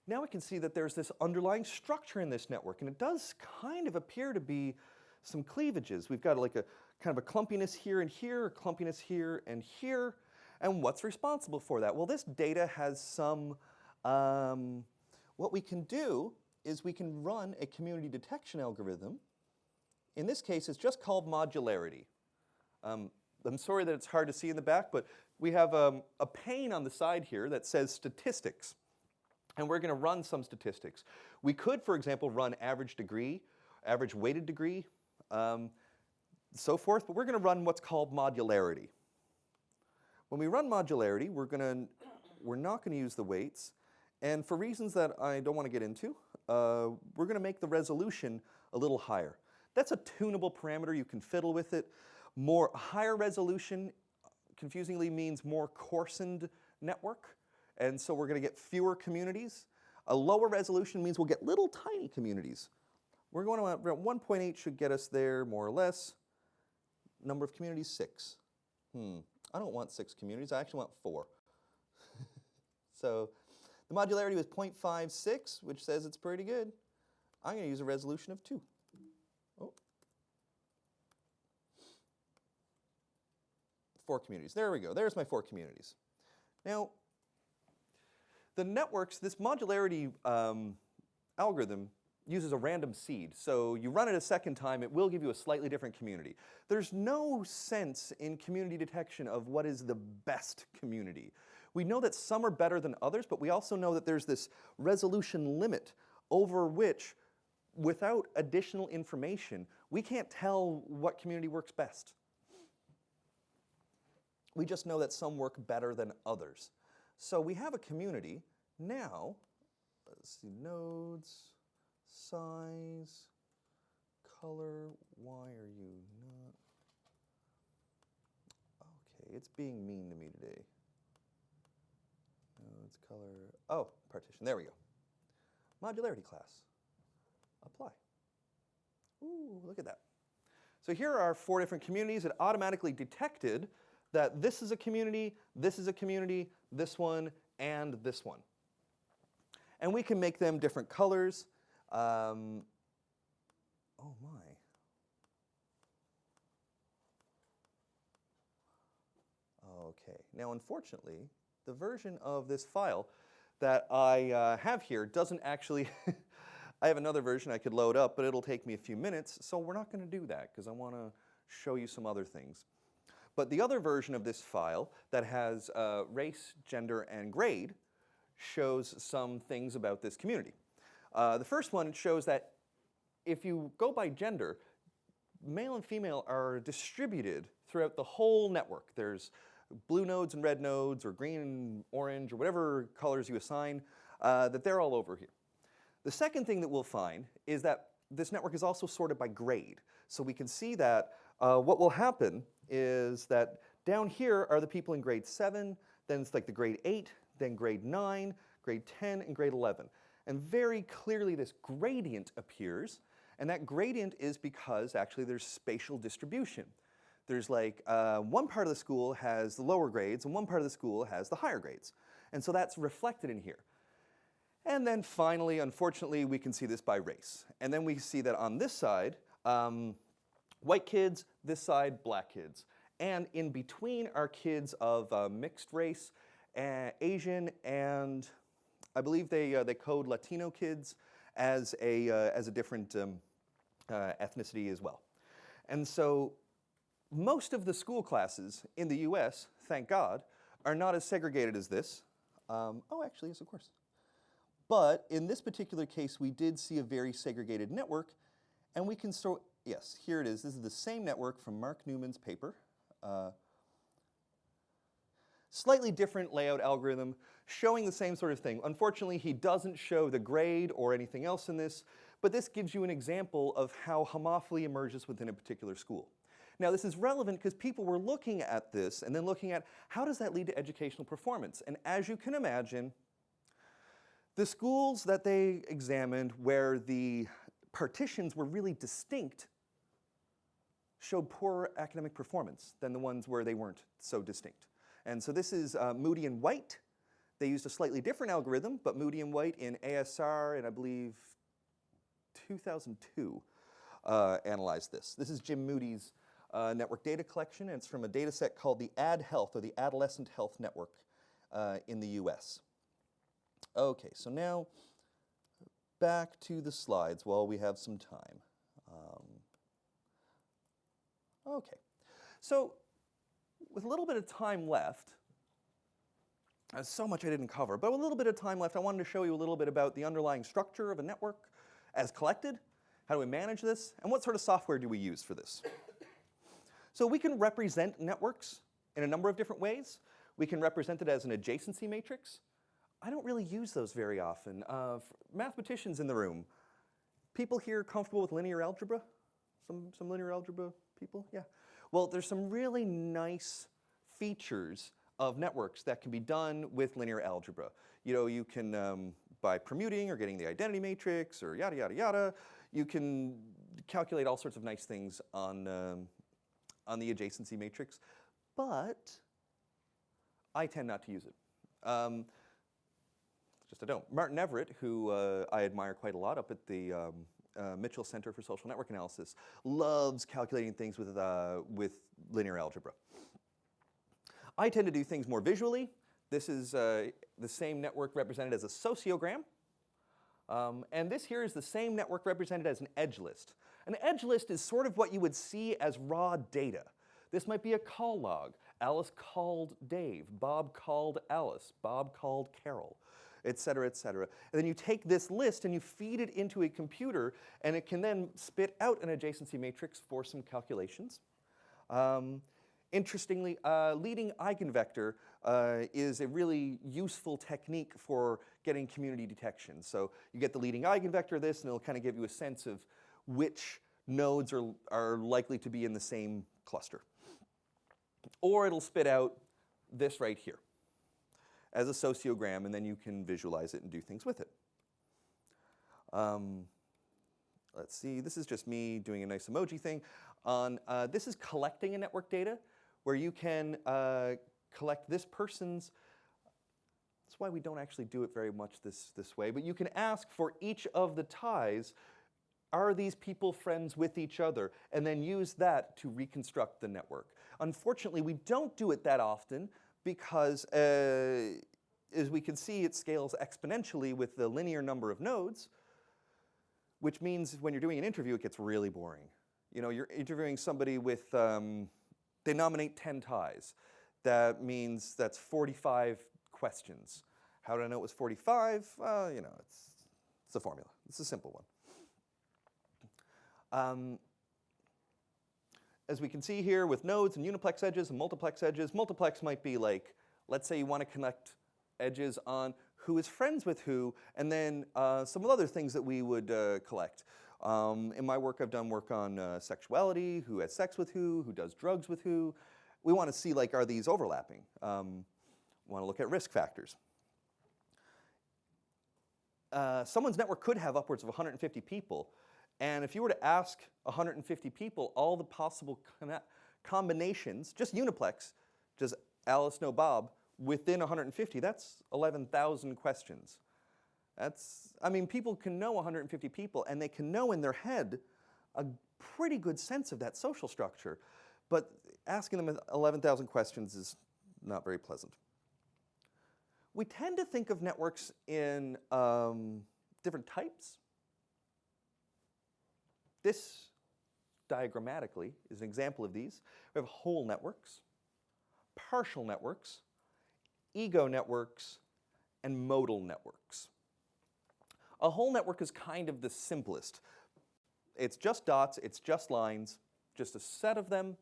now we can see that there's this underlying structure in this network, and it does kind of appear to be some cleavages. We've got like a kind of a clumpiness here and here, a clumpiness here and here. And what's responsible for that? Well, this data has some, what we can do is we can run a community detection algorithm. In this case, it's just called modularity. I'm sorry that it's hard to see in the back, but we have a pane on the side here that says statistics. And we're going to run some statistics. We could, for example, run average degree, average weighted degree, so forth, but we're going to run what's called modularity. When we run modularity, we're not going to use the weights, and for reasons that I don't want to get into, we're going to make the resolution a little higher. That's a tunable parameter. You can fiddle with it. Higher resolution, confusingly, means more coarsened network, and so we're going to get fewer communities. A lower resolution means we'll get little tiny communities. We're going to, 1.8 should get us there, more or less. Number of communities, 6. I don't want 6 communities, I actually want 4. So the modularity was 0.56, which says it's pretty good. I'm going to use a resolution of 2. Oh. 4 communities, there we go, there's my 4 communities. Now, the networks, this modularity algorithm uses a random seed. So you run it a second time, it will give you a slightly different community. There's no sense in community detection of what is the best community. We know that some are better than others, but we also know that there's this resolution limit over which, without additional information, we can't tell what community works best. We just know that some work better than others. So we have a community. Now, let's see, nodes, size, color. Why are you not? Okay, it's being mean to me today. No, it's color. Oh, partition. There we go. Modularity class. Apply. Ooh, look at that. So here are 4 different communities. It automatically detected that this is a community, this is a community, this one, and this one. And we can make them different colors. Oh my. Okay, now unfortunately, the version of this file that I have here doesn't actually, I have another version I could load up, but it'll take me a few minutes, so we're not going to do that because I want to show you some other things. But the other version of this file that has race, gender, and grade shows some things about this community. The first one shows that if you go by gender, male and female are distributed throughout the whole network. There's blue nodes and red nodes, or green and orange, or whatever colors you assign, that they're all over here. The second thing that we'll find is that this network is also sorted by grade. So we can see that what will happen is that down here are the people in grade 7, then it's like the grade 8, then grade 9, grade 10, and grade 11. And very clearly this gradient appears, and that gradient is because actually there's spatial distribution. There's like one part of the school has the lower grades, and one part of the school has the higher grades. And so that's reflected in here. And then finally, unfortunately, we can see this by race. And then we see that on this side, white kids, this side, black kids. And in between are kids of mixed race, Asian, and I believe they code Latino kids as a different ethnicity as well. And so most of the school classes in the US, thank God, are not as segregated as this. Oh, actually, yes, of course. But in this particular case, we did see a very segregated network, and we can sort, yes, here it is. This is the same network from Mark Newman's paper. Slightly different layout algorithm, showing the same sort of thing. Unfortunately, he doesn't show the grade or anything else in this, but this gives you an example of how homophily emerges within a particular school. Now, this is relevant because people were looking at this and then looking at how does that lead to educational performance. And as you can imagine, the schools that they examined where the partitions were really distinct showed poorer academic performance than the ones where they weren't so distinct. And so this is Moody and White. They used a slightly different algorithm, but Moody and White in ASR in, I believe, 2002 analyzed this. This is Jim Moody's network data collection, and it's from a data set called the AdHealth, or the Adolescent Health Network in the US. Okay, so now back to the slides while we have some time. Okay, so with a little bit of time left, there's so much I didn't cover, but with a little bit of time left, I wanted to show you a little bit about the underlying structure of a network as collected, how do we manage this, and what sort of software do we use for this. So we can represent networks in a number of different ways. We can represent it as an adjacency matrix. I don't really use those very often. Mathematicians in the room, people here comfortable with linear algebra? Some linear algebra people? Yeah. Well, there's some really nice features of networks that can be done with linear algebra. You know, you can, by permuting or getting the identity matrix or yada, yada, yada, you can calculate all sorts of nice things on the adjacency matrix, but I tend not to use it. Just I don't. Martin Everett, who I admire quite a lot up at the Mitchell Center for Social Network Analysis, loves calculating things with linear algebra. I tend to do things more visually. This is the same network represented as a sociogram. And this here is the same network represented as an edge list. An edge list is sort of what you would see as raw data. This might be a call log. Alice called Dave. Bob called Alice. Bob called Carol, et cetera, et cetera. And then you take this list and you feed it into a computer, and it can then spit out an adjacency matrix for some calculations. Interestingly, leading eigenvector is a really useful technique for getting community detection. So you get the leading eigenvector of this, and it'll kind of give you a sense of which nodes are likely to be in the same cluster. Or it'll spit out this right here as a sociogram, and then you can visualize it and do things with it. Let's see, this is just me doing a nice emoji thing. This is collecting a network data, where you can collect this person's. That's why we don't actually do it very much this way, but you can ask for each of the ties, are these people friends with each other, and then use that to reconstruct the network. Unfortunately, we don't do it that often because, as we can see, it scales exponentially with the linear number of nodes, which means when you're doing an interview, it gets really boring. You know, you're interviewing somebody with, they nominate 10 ties. That means that's 45 questions. How did I know it was 45? You know, it's a formula. It's a simple one. As we can see here with nodes and uniplex edges and multiplex edges, multiplex might be like, let's say you want to connect edges on who is friends with who, and then some other things that we would collect. In my work, I've done work on sexuality, who has sex with who does drugs with who. We want to see, like, are these overlapping? We want to look at risk factors. Someone's network could have upwards of 150 people, and if you were to ask 150 people all the possible combinations, just uniplex, just Alice, no Bob, within 150, that's 11,000 questions. I mean, people can know 150 people, and they can know in their head a pretty good sense of that social structure, but asking them 11,000 questions is not very pleasant. We tend to think of networks in different types. This, diagrammatically, is an example of these. We have whole networks, partial networks, ego networks, and modal networks. A whole network is kind of the simplest. It's just dots, it's just lines, just a set of them.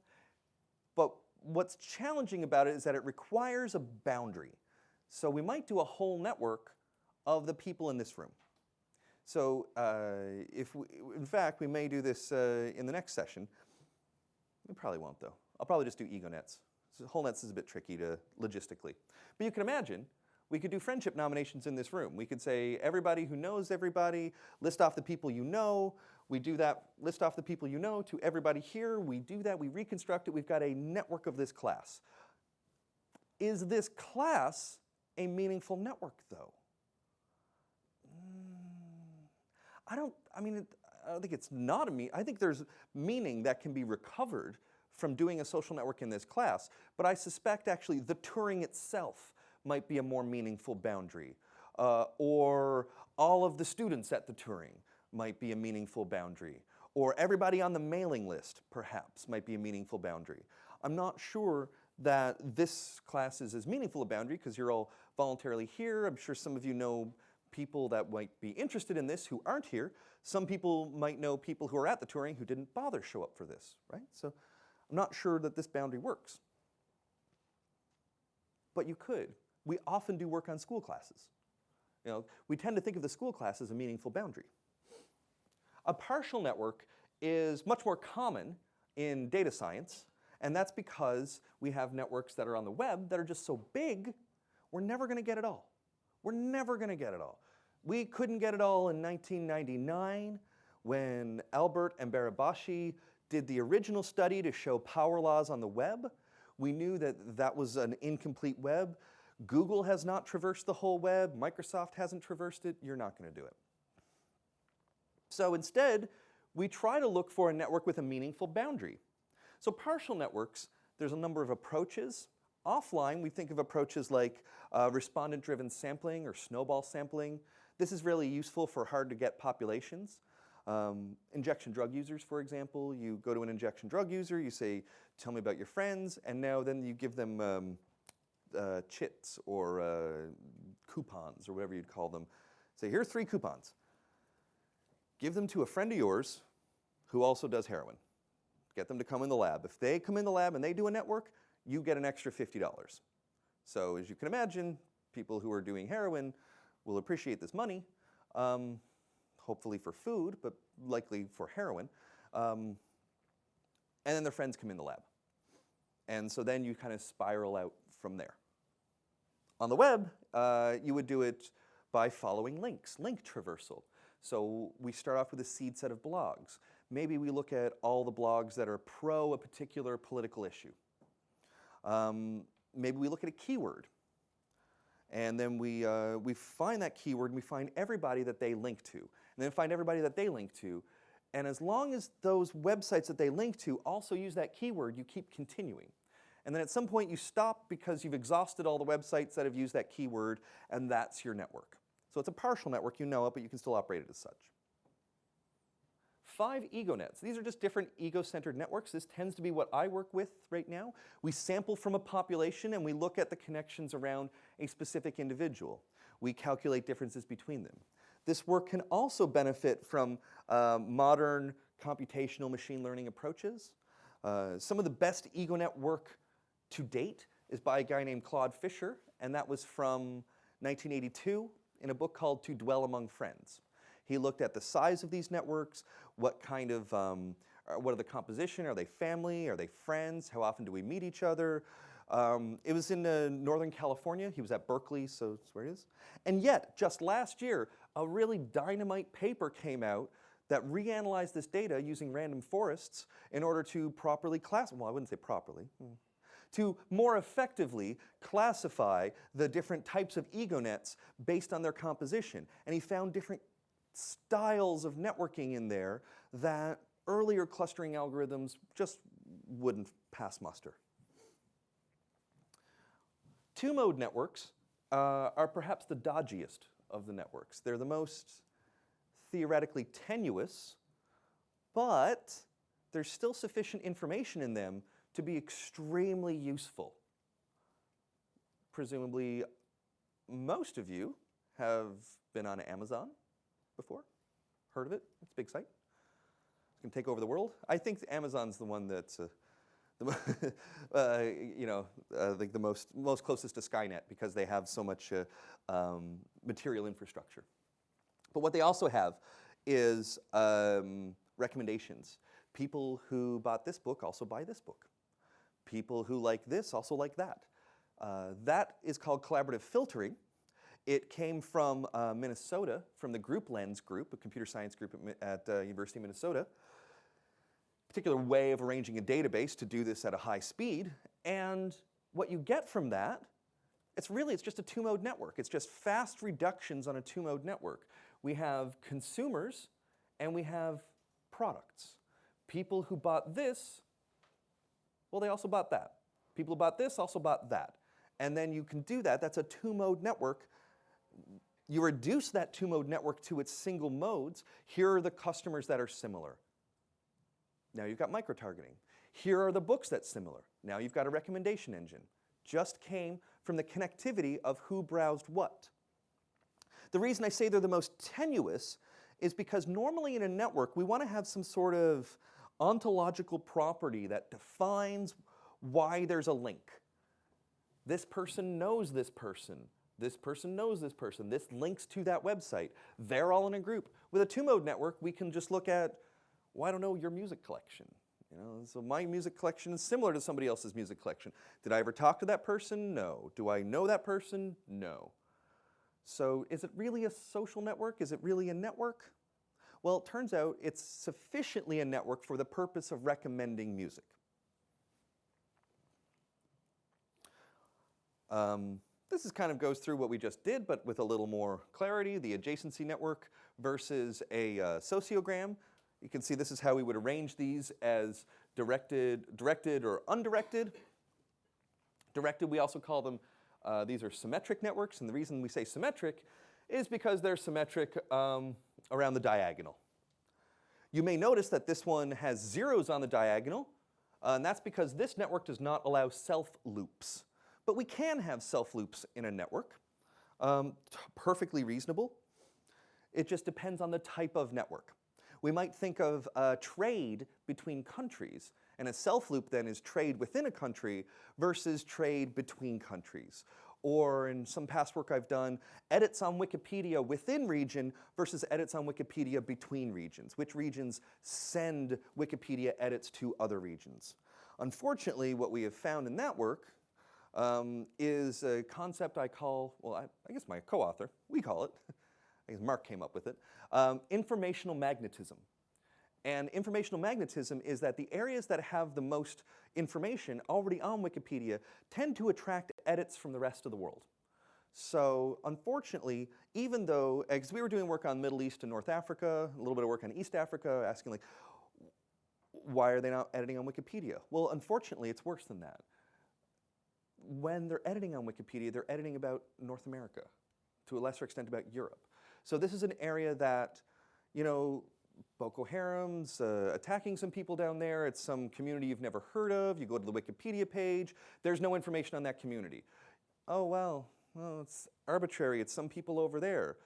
But what's challenging about it is that it requires a boundary. So we might do a whole network of the people in this room. So in fact, we may do this in the next session. We probably won't, though. I'll probably just do ego nets. So whole nets is a bit tricky to logistically. But you can imagine, we could do friendship nominations in this room. We could say, everybody who knows everybody, list off the people you know. We do that, list off the people you know to everybody here. We do that, we reconstruct it. We've got a network of this class. Is this class a meaningful network, though? I don't think it's not I think there's meaning that can be recovered from doing a social network in this class, but I suspect actually the Turing itself might be a more meaningful boundary, or all of the students at the Turing might be a meaningful boundary, or everybody on the mailing list, perhaps, might be a meaningful boundary. I'm not sure that this class is as meaningful a boundary because you're all voluntarily here. I'm sure some of you know people that might be interested in this who aren't here. Some people might know people who are at the Turing who didn't bother show up for this, right? So I'm not sure that this boundary works. But you could. We often do work on school classes. You know, we tend to think of the school class as a meaningful boundary. A partial network is much more common in data science, and that's because we have networks that are on the web that are just so big, we're never going to get it all. We're never going to get it all. We couldn't get it all in 1999 when Albert and Barabashi did the original study to show power laws on the web. We knew that that was an incomplete web. Google has not traversed the whole web. Microsoft hasn't traversed it. You're not going to do it. So instead, we try to look for a network with a meaningful boundary. So partial networks, there's a number of approaches. Offline, we think of approaches like respondent-driven sampling or snowball sampling. This is really useful for hard-to-get populations. Injection drug users, for example, you go to an injection drug user, you say, tell me about your friends, and now then you give them chits or coupons or whatever you'd call them. Say, here's 3 coupons. Give them to a friend of yours who also does heroin. Get them to come in the lab. If they come in the lab and they do a network, you get an extra $50. So as you can imagine, people who are doing heroin will appreciate this money, hopefully for food, but likely for heroin. And then their friends come in the lab. And so then you kind of spiral out from there. On the web, you would do it by following links, link traversal. So we start off with a seed set of blogs. Maybe we look at all the blogs that are pro a particular political issue. Maybe we look at a keyword. And then we find that keyword and we find everybody that they link to. And then find everybody that they link to. And as long as those websites that they link to also use that keyword, you keep continuing. And then at some point you stop because you've exhausted all the websites that have used that keyword, and that's your network. So it's a partial network, you know it, but you can still operate it as such. 5 egonets. These are just different ego-centered networks. This tends to be what I work with right now. We sample from a population and we look at the connections around a specific individual. We calculate differences between them. This work can also benefit from modern computational machine learning approaches. Some of the best egonet work to date is by a guy named Claude Fisher, and that was from 1982 in a book called To Dwell Among Friends. He looked at the size of these networks, what are the composition, are they family, are they friends, how often do we meet each other. It was in Northern California. He was at Berkeley, so that's where he is. And yet, just last year, a really dynamite paper came out that reanalyzed this data using random forests in order to properly classify, well, I wouldn't say properly, to more effectively classify the different types of egonets based on their composition. And he found different styles of networking in there that earlier clustering algorithms just wouldn't pass muster. Two-mode networks are perhaps the dodgiest of the networks. They're the most theoretically tenuous, but there's still sufficient information in them to be extremely useful. Presumably, most of you have been on Amazon before, heard of it. It's a big site. It's going to take over the world. I think Amazon's the one that's the most closest to Skynet because they have so much material infrastructure. But what they also have is recommendations. People who bought this book also buy this book. People who like this also like that. That is called collaborative filtering. It came from Minnesota, from the Group Lens group, a computer science group at University of Minnesota. Particular way of arranging a database to do this at a high speed. And what you get from that, it's just a two-mode network. It's just fast reductions on a two-mode network. We have consumers and we have products. People who bought this, well, they also bought that. People who bought this also bought that. And then you can do that. That's a two-mode network. You reduce that two-mode network to its single modes. Here are the customers that are similar. Now you've got micro-targeting. Here are the books that's similar. Now you've got a recommendation engine. Just came from the connectivity of who browsed what. The reason I say they're the most tenuous is because normally in a network, we want to have some sort of ontological property that defines why there's a link. This person knows this person. This person knows this person. This links to that website. They're all in a group. With a two-mode network, we can just look at, well, I don't know, your music collection. So my music collection is similar to somebody else's music collection. Did I ever talk to that person? No. Do I know that person? No. So is it really a social network? Is it really a network? Well, it turns out it's sufficiently a network for the purpose of recommending music. This goes through what we just did, but with a little more clarity, the adjacency network versus a sociogram. You can see this is how we would arrange these as directed or undirected. Directed, we also call them, these are symmetric networks, and the reason we say symmetric is because they're symmetric around the diagonal. You may notice that this one has zeros on the diagonal, and that's because this network does not allow self-loops. But we can have self-loops in a network, perfectly reasonable. It just depends on the type of network. We might think of trade between countries, and a self-loop then is trade within a country versus trade between countries. or in some past work I've done, edits on Wikipedia within region versus edits on Wikipedia between regions. Which regions send Wikipedia edits to other regions? Unfortunately, what we have found in that work is a concept I call, well, I guess my co-author, we call it, I guess Mark came up with it, informational magnetism. And informational magnetism is that the areas that have the most information already on Wikipedia tend to attract edits from the rest of the world. So unfortunately, even though, because we were doing work on Middle East and North Africa, a little bit of work on East Africa, asking like, why are they not editing on Wikipedia? Well, unfortunately, it's worse than that. When they're editing on Wikipedia, they're editing about North America, to a lesser extent about Europe. So this is an area that, you know, Boko Haram's attacking some people down there. It's some community you've never heard of. You go to the Wikipedia page. There's no information on that community. Oh, well, it's arbitrary. It's some people over there.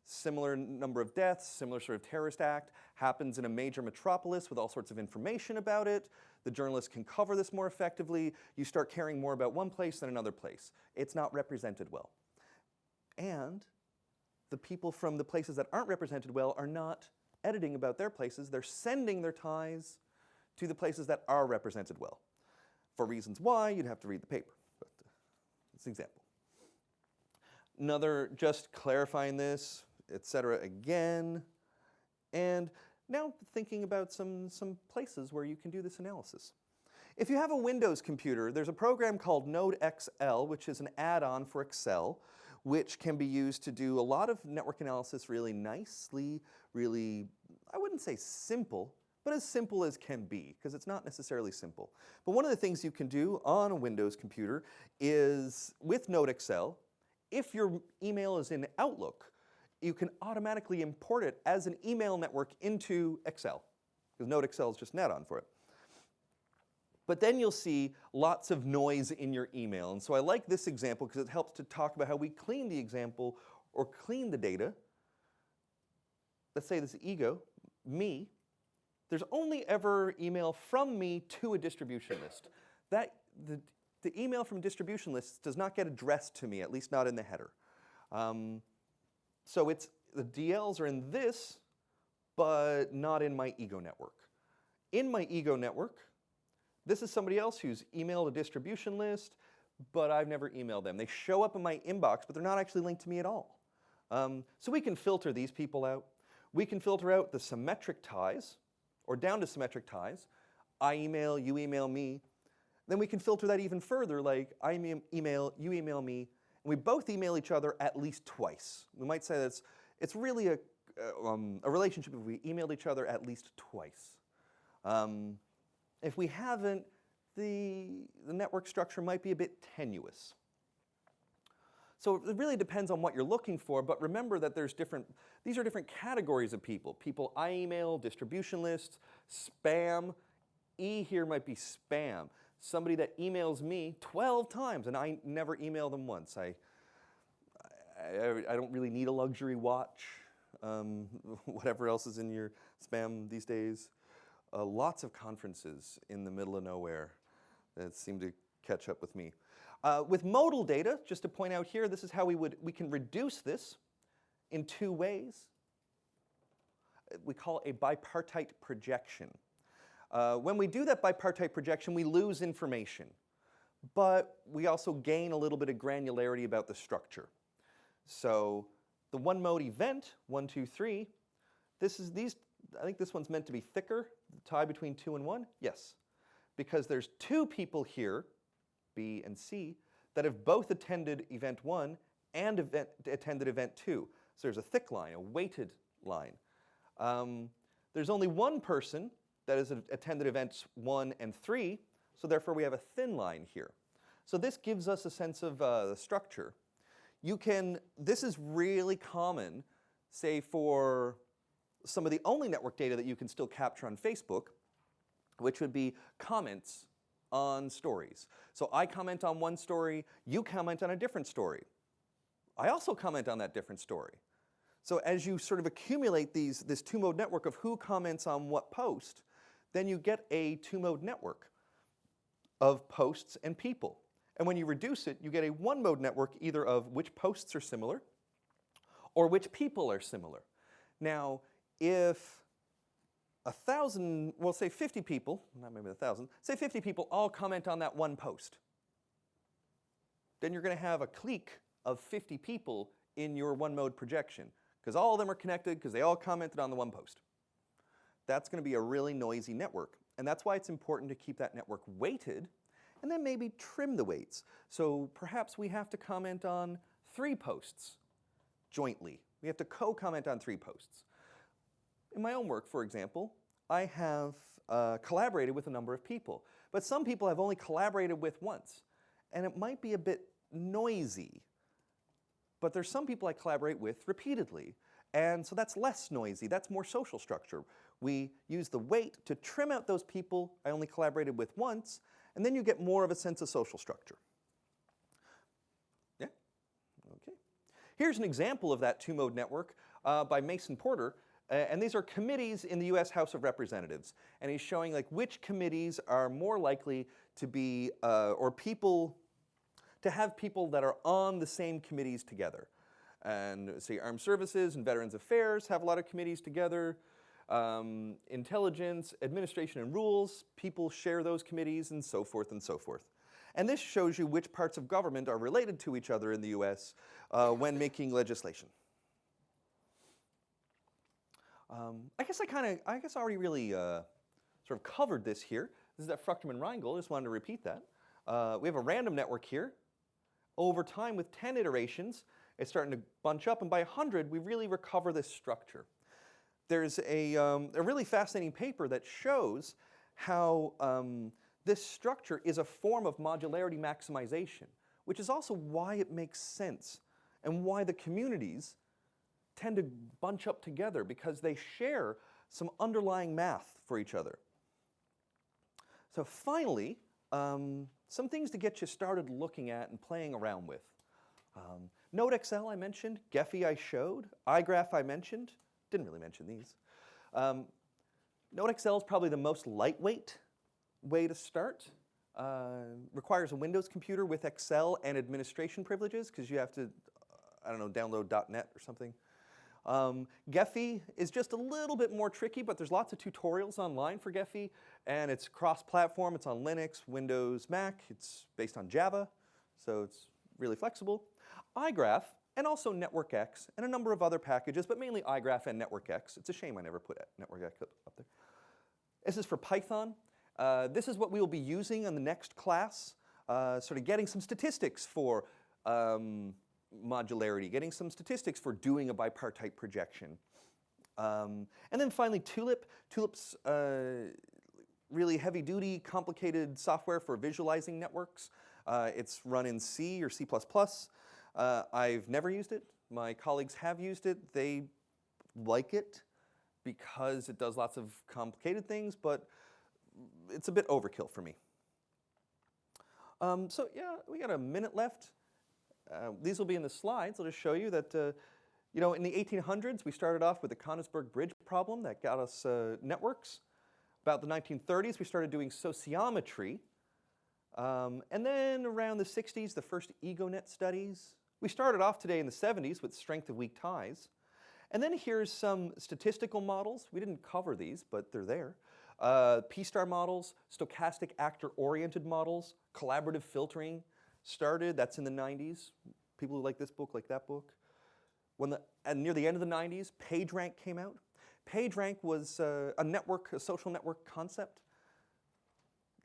Similar number of deaths, similar sort of terrorist act, happens in a major metropolis with all sorts of information about it. The journalists can cover this more effectively. You start caring more about one place than another place. It's not represented well. And the people from the places that aren't represented well are not editing about their places. They're sending their ties to the places that are represented well. For reasons why, you'd have to read the paper. But it's an example. Another, just clarifying this, etc. again. And now thinking about some places where you can do this analysis. If you have a Windows computer, there's a program called NodeXL, which is an add-on for Excel, which can be used to do a lot of network analysis really nicely, really, I wouldn't say simple, but as simple as can be, because it's not necessarily simple. But one of the things you can do on a Windows computer is, with NodeXL, if your email is in Outlook, you can automatically import it as an email network into Excel, because NodeXL is just an add-on for it. But then you'll see lots of noise in your email. And so I like this example because it helps to talk about how we clean the example or clean the data. Let's say this is ego, me. There's only ever email from me to a distribution list. The email from distribution lists does not get addressed to me, at least not in the header. So the DLs are in this, but not in my ego network. In my ego network, this is somebody else who's emailed a distribution list, but I've never emailed them. They show up in my inbox, but they're not actually linked to me at all. So we can filter these people out. We can filter out the symmetric ties, or down to symmetric ties. I email, you email me. Then we can filter that even further, like I email, you email me, and we both email each other at least twice. We might say that it's really a relationship if we emailed each other at least twice. If we haven't, the network structure might be a bit tenuous. So it really depends on what you're looking for, but remember that these are different categories of people. People I email, distribution lists, spam. E here might be spam. Somebody that emails me 12 times and I never email them once. I don't really need a luxury watch, whatever else is in your spam these days. Lots of conferences in the middle of nowhere that seem to catch up with me. With modal data, just to point out here, this is how we can reduce this in two ways. We call a bipartite projection. When we do that bipartite projection, we lose information, but we also gain a little bit of granularity about the structure. So the one mode event, 1, 2, 3, I think this one's meant to be thicker, the tie between 2 and 1, yes. Because there's two people here, B and C, that have both attended event 1 and attended event 2. So there's a thick line, a weighted line. There's only one person that has attended events 1 and 3, so therefore we have a thin line here. So this gives us a sense of the structure. This is really common, say for some of the only network data that you can still capture on Facebook, which would be comments on stories. So I comment on one story, you comment on a different story. I also comment on that different story. So as you sort of accumulate this two-mode network of who comments on what post, then you get a two-mode network of posts and people. And when you reduce it, you get a one-mode network either of which posts are similar or which people are similar. Now, if 1,000, well, say 50 people, not maybe 1,000, say 50 people all comment on that one post, then you're going to have a clique of 50 people in your one-mode projection, because all of them are connected because they all commented on the one post. That's going to be a really noisy network, and that's why it's important to keep that network weighted, and then maybe trim the weights. So perhaps we have to comment on 3 posts jointly. We have to co-comment on 3 posts. In my own work, for example, I have collaborated with a number of people, but some people I've only collaborated with once, and it might be a bit noisy. But there's some people I collaborate with repeatedly, and so that's less noisy, that's more social structure. We use the weight to trim out those people I only collaborated with once, and then you get more of a sense of social structure. Yeah? Okay. Here's an example of that 2-mode network by Mason Porter, and these are committees in the US House of Representatives, and he's showing like which committees are more likely to be, or people, to have people that are on the same committees together. And say Armed Services and Veterans Affairs have a lot of committees together. Intelligence, Administration and Rules, people share those committees, and so forth and so forth. And this shows you which parts of government are related to each other in the US when making legislation. I guess I already really sort of covered this here. This is that Fruchterman-Reingold. I just wanted to repeat that. We have a random network here. Over time, with 10 iterations, it's starting to bunch up, and by 100, we really recover this structure. There's a really fascinating paper that shows how this structure is a form of modularity maximization, which is also why it makes sense and why the communities tend to bunch up together, because they share some underlying math for each other. So finally, some things to get you started looking at and playing around with. NodeXL I mentioned, Gephi I showed, iGraph I mentioned, didn't really mention these. NodeXL is probably the most lightweight way to start. Requires a Windows computer with Excel and administration privileges, because you have to, I don't know, download .NET or something. Gephi is just a little bit more tricky, but there's lots of tutorials online for Gephi, and it's cross-platform. It's on Linux, Windows, Mac. It's based on Java, so it's really flexible. iGraph, and also NetworkX, and a number of other packages, but mainly iGraph and NetworkX. It's a shame I never put NetworkX up there. This is for Python. This is what we will be using in the next class, sort of getting some statistics for modularity, getting some statistics for doing a bipartite projection. And then finally Tulip. Tulip's really heavy-duty, complicated software for visualizing networks. It's run in C or C++. I've never used it. My colleagues have used it. They like it because it does lots of complicated things, but it's a bit overkill for me. So yeah, we got a minute left. These will be in the slides. I'll just show you that, you know, in the 1800s, we started off with the Konigsberg Bridge problem that got us networks. About the 1930s, we started doing sociometry. And then around the 60s, the first EgoNet studies. We started off today in the 70s with strength of weak ties. And then here's some statistical models. We didn't cover these, but they're there. P-star models, stochastic actor-oriented models, collaborative filtering started. That's in the 90s. People who like this book like that book. And near the end of the 90s, PageRank came out. PageRank was a social network concept.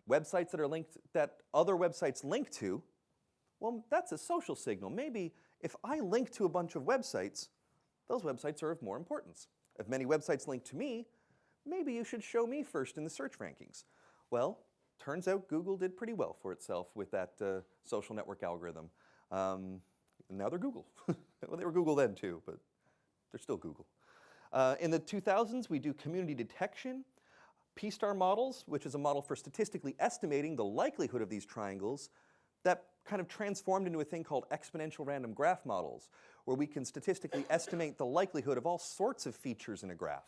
Websites that are linked, that other websites link to, well, that's a social signal. Maybe if I link to a bunch of websites, those websites are of more importance. If many websites link to me, maybe you should show me first in the search rankings. Well, turns out Google did pretty well for itself with that social network algorithm. And now they're Google. Well, they were Google then too, but they're still Google. In the 2000s, we do community detection. P-star models, which is a model for statistically estimating the likelihood of these triangles, that kind of transformed into a thing called exponential random graph models, where we can statistically estimate the likelihood of all sorts of features in a graph.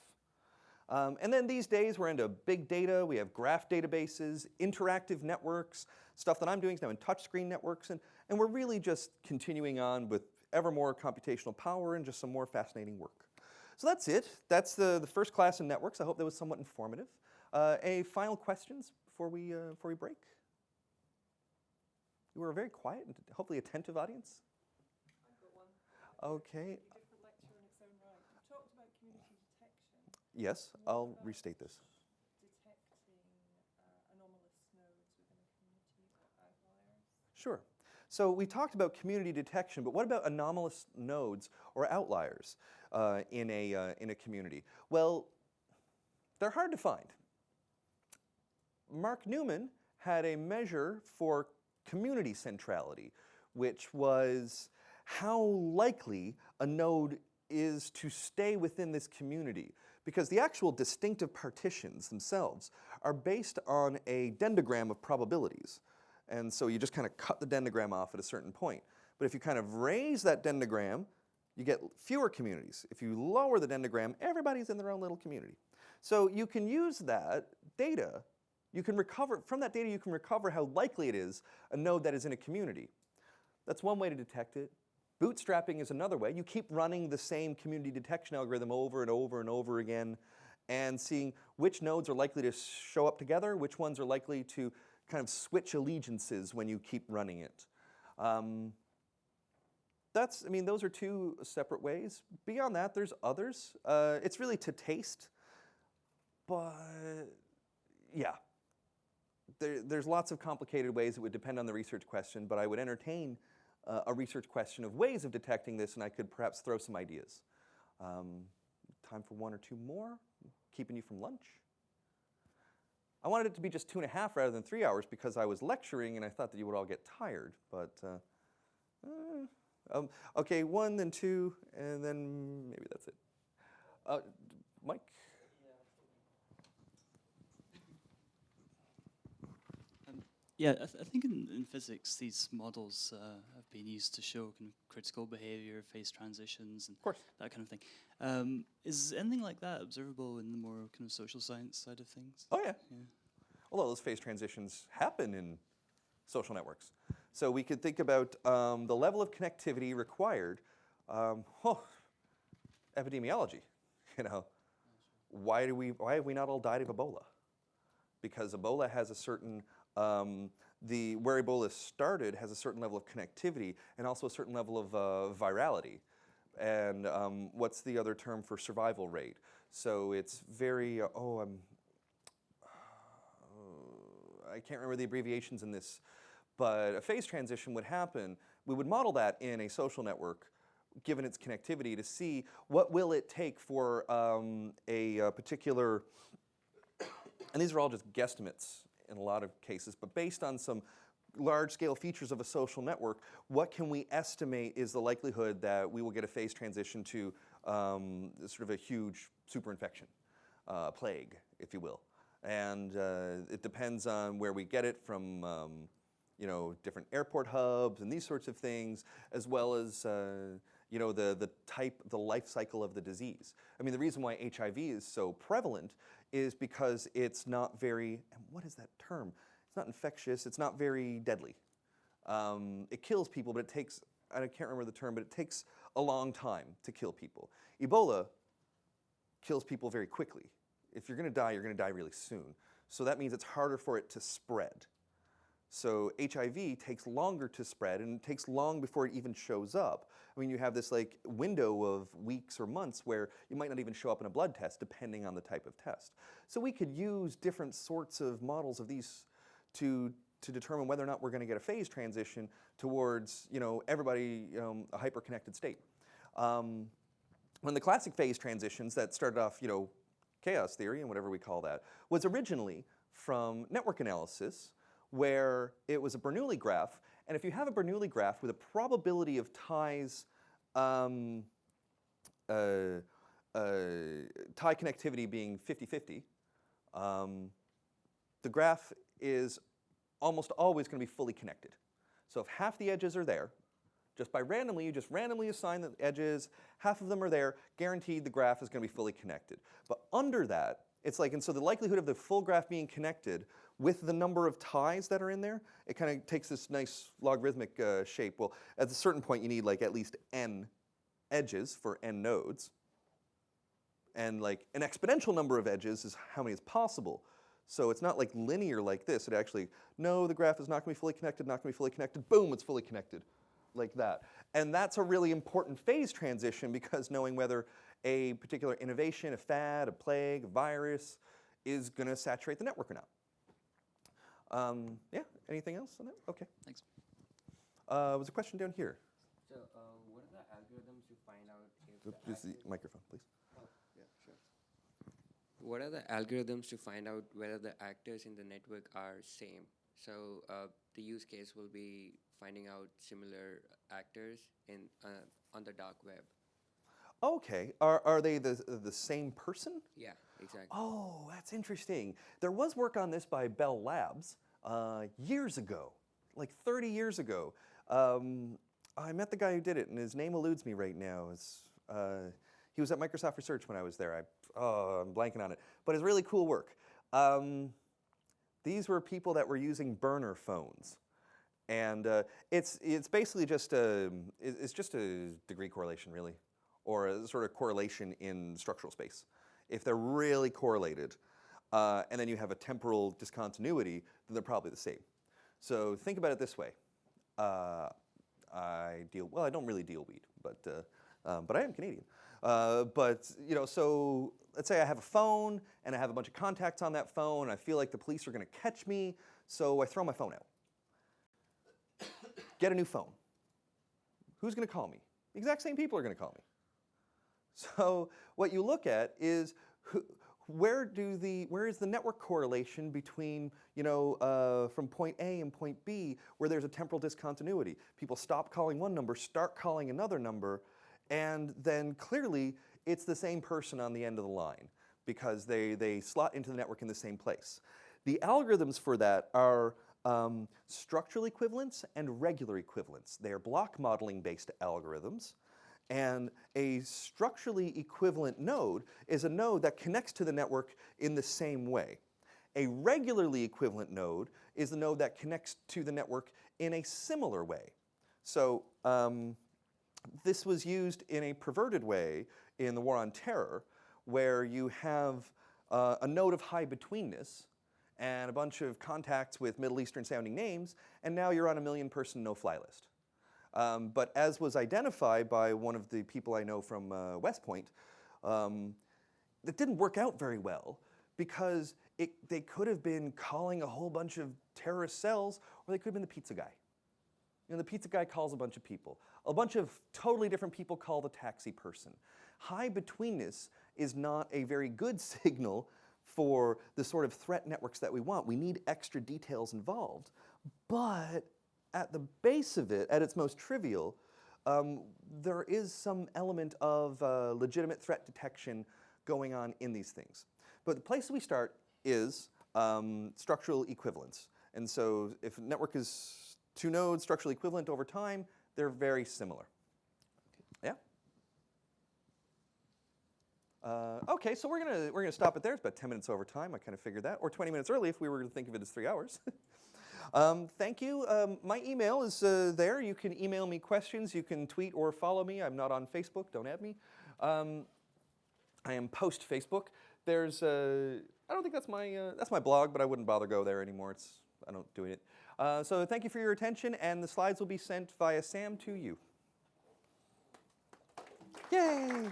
And then these days we're into big data, we have graph databases, interactive networks, stuff that I'm doing is now in touchscreen networks, and we're really just continuing on with ever more computational power and just some more fascinating work. So that's it. That's the first class in networks. I hope that was somewhat informative. Any final questions before we break? You were a very quiet and hopefully attentive audience. I've got one. Okay. Different lecture in its own right. You talked about community detection. Yes, I'll restate this. Detecting anomalous nodes within a community or outliers. Sure. So we talked about community detection, but what about anomalous nodes or outliers in a community? Well, they're hard to find. Mark Newman had a measure for community centrality, which was how likely a node is to stay within this community, because the actual distinctive partitions themselves are based on a dendrogram of probabilities. And so you just kind of cut the dendrogram off at a certain point. But if you kind of raise that dendrogram, you get fewer communities. If you lower the dendrogram, everybody's in their own little community. So you can use that data, you can recover, from that data you can recover how likely it is a node that is in a community. That's one way to detect it. Bootstrapping is another way. You keep running the same community detection algorithm over and over and over again and seeing which nodes are likely to show up together, which ones are likely to kind of switch allegiances when you keep running it. Those are two separate ways. Beyond that, there's others. It's really to taste, but yeah. There's lots of complicated ways. It would depend on the research question, but I would entertain a research question of ways of detecting this, and I could perhaps throw some ideas. Time for one or two more, keeping you from lunch. I wanted it to be just 2.5 rather than 3 hours because I was lecturing and I thought that you would all get tired, but okay, 1, then 2, and then maybe that's it. Mike? Yeah, I think in physics, these models have been used to show kind of critical behavior, phase transitions, and that kind of thing. Is anything like that observable in the more kind of social science side of things? Oh, yeah. Although those phase transitions happen in social networks. So we could think about the level of connectivity required. Epidemiology, Why have we not all died of Ebola? Because Ebola has a certain where Ebola started has a certain level of connectivity and also a certain level of virality. And what's the other term for survival rate? So it's very, I can't remember the abbreviations in this, but a phase transition would happen. We would model that in a social network, given its connectivity, to see what will it take for a particular, and these are all just guesstimates in a lot of cases, but based on some large-scale features of a social network, what can we estimate is the likelihood that we will get a phase transition to sort of a huge superinfection, plague, if you will. And it depends on where we get it from, different airport hubs and these sorts of things, as well as the life cycle of the disease. I mean, the reason why HIV is so prevalent is because it's not very, and what is that term? It's not infectious, it's not very deadly. It kills people, but it takes, I can't remember the term, but it takes a long time to kill people. Ebola kills people very quickly. If you're going to die really soon. So that means it's harder for it to spread. So HIV takes longer to spread, and it takes long before it even shows up. I mean, you have this window of weeks or months where you might not even show up in a blood test, depending on the type of test. So we could use different sorts of models of these to determine whether or not we're going to get a phase transition towards, everybody, a hyper-connected state. When the classic phase transitions that started off, chaos theory and whatever we call that, was originally from network analysis, where it was a Bernoulli graph, and if you have a Bernoulli graph with a probability of ties, tie connectivity being 50-50, the graph is almost always going to be fully connected. So if half the edges are there, Just by randomly, you just randomly assign the edges, half of them are there, guaranteed the graph is going to be fully connected. But under that, it's like, and so the likelihood of the full graph being connected with the number of ties that are in there, it kind of takes this nice logarithmic shape. Well, at a certain point, you need like at least n edges for n nodes. And like an exponential number of edges is how many is possible. So it's not like linear like this. It actually, no, the graph is not going to be fully connected, not going to be fully connected. Boom, it's fully connected, like that. And that's a really important phase transition, because knowing whether a particular innovation, a fad, a plague, a virus is going to saturate the network or not. Yeah, anything else on that? Okay. Thanks. Was a question down here? So, what are the algorithms to find out if Use the microphone, please. yeah, sure. What are the algorithms to find out whether the actors in the network are same? So, the use case will be finding out similar actors in on the dark web. Okay, are they the same person? Yeah, exactly. Oh, that's interesting. There was work on this by Bell Labs years ago, like 30 years ago. I met the guy who did it, and his name eludes me right now. He was at Microsoft Research when I was there. I'm blanking on it, but it's really cool work. These were people that were using burner phones, and it's basically just a degree correlation, really, or a sort of correlation in structural space. If they're really correlated, and then you have a temporal discontinuity, then they're probably the same. So think about it this way. I don't really deal weed, but I am Canadian. But so let's say I have a phone, and I have a bunch of contacts on that phone, and I feel like the police are going to catch me, so I throw my phone out. Get a new phone. Who's going to call me? The exact same people are going to call me. So what you look at is where is the network correlation between from point A and point B where there's a temporal discontinuity. People stop calling one number, start calling another number, and then clearly it's the same person on the end of the line because they slot into the network in the same place. The algorithms for that are structural equivalence and regular equivalence. They are block modeling based algorithms. And a structurally equivalent node is a node that connects to the network in the same way. A regularly equivalent node is the node that connects to the network in a similar way. So this was used in a perverted way in the War on Terror, where you have a node of high betweenness and a bunch of contacts with Middle Eastern sounding names, and now you're on a 1 million person no-fly list. But as was identified by one of the people I know from West Point, it didn't work out very well because they could have been calling a whole bunch of terrorist cells, or they could have been the pizza guy. The pizza guy calls a bunch of people. A bunch of totally different people call the taxi person. High betweenness is not a very good signal for the sort of threat networks that we want. We need extra details involved. But at the base of it, at its most trivial, there is some element of legitimate threat detection going on in these things. But the place we start is structural equivalence. And so if a network is 2 nodes structurally equivalent over time, they're very similar. Yeah? Okay, so we're gonna stop it there. It's about 10 minutes over time. I kind of figured that, or 20 minutes early if we were to think of it as 3 hours. Thank you. My email is there. You can email me questions. You can tweet or follow me. I'm not on Facebook. Don't add me. I am post Facebook. There's I don't think that's my blog, but I wouldn't bother go there anymore. I don't do it. So thank you for your attention, and the slides will be sent via Sam to you. Yay!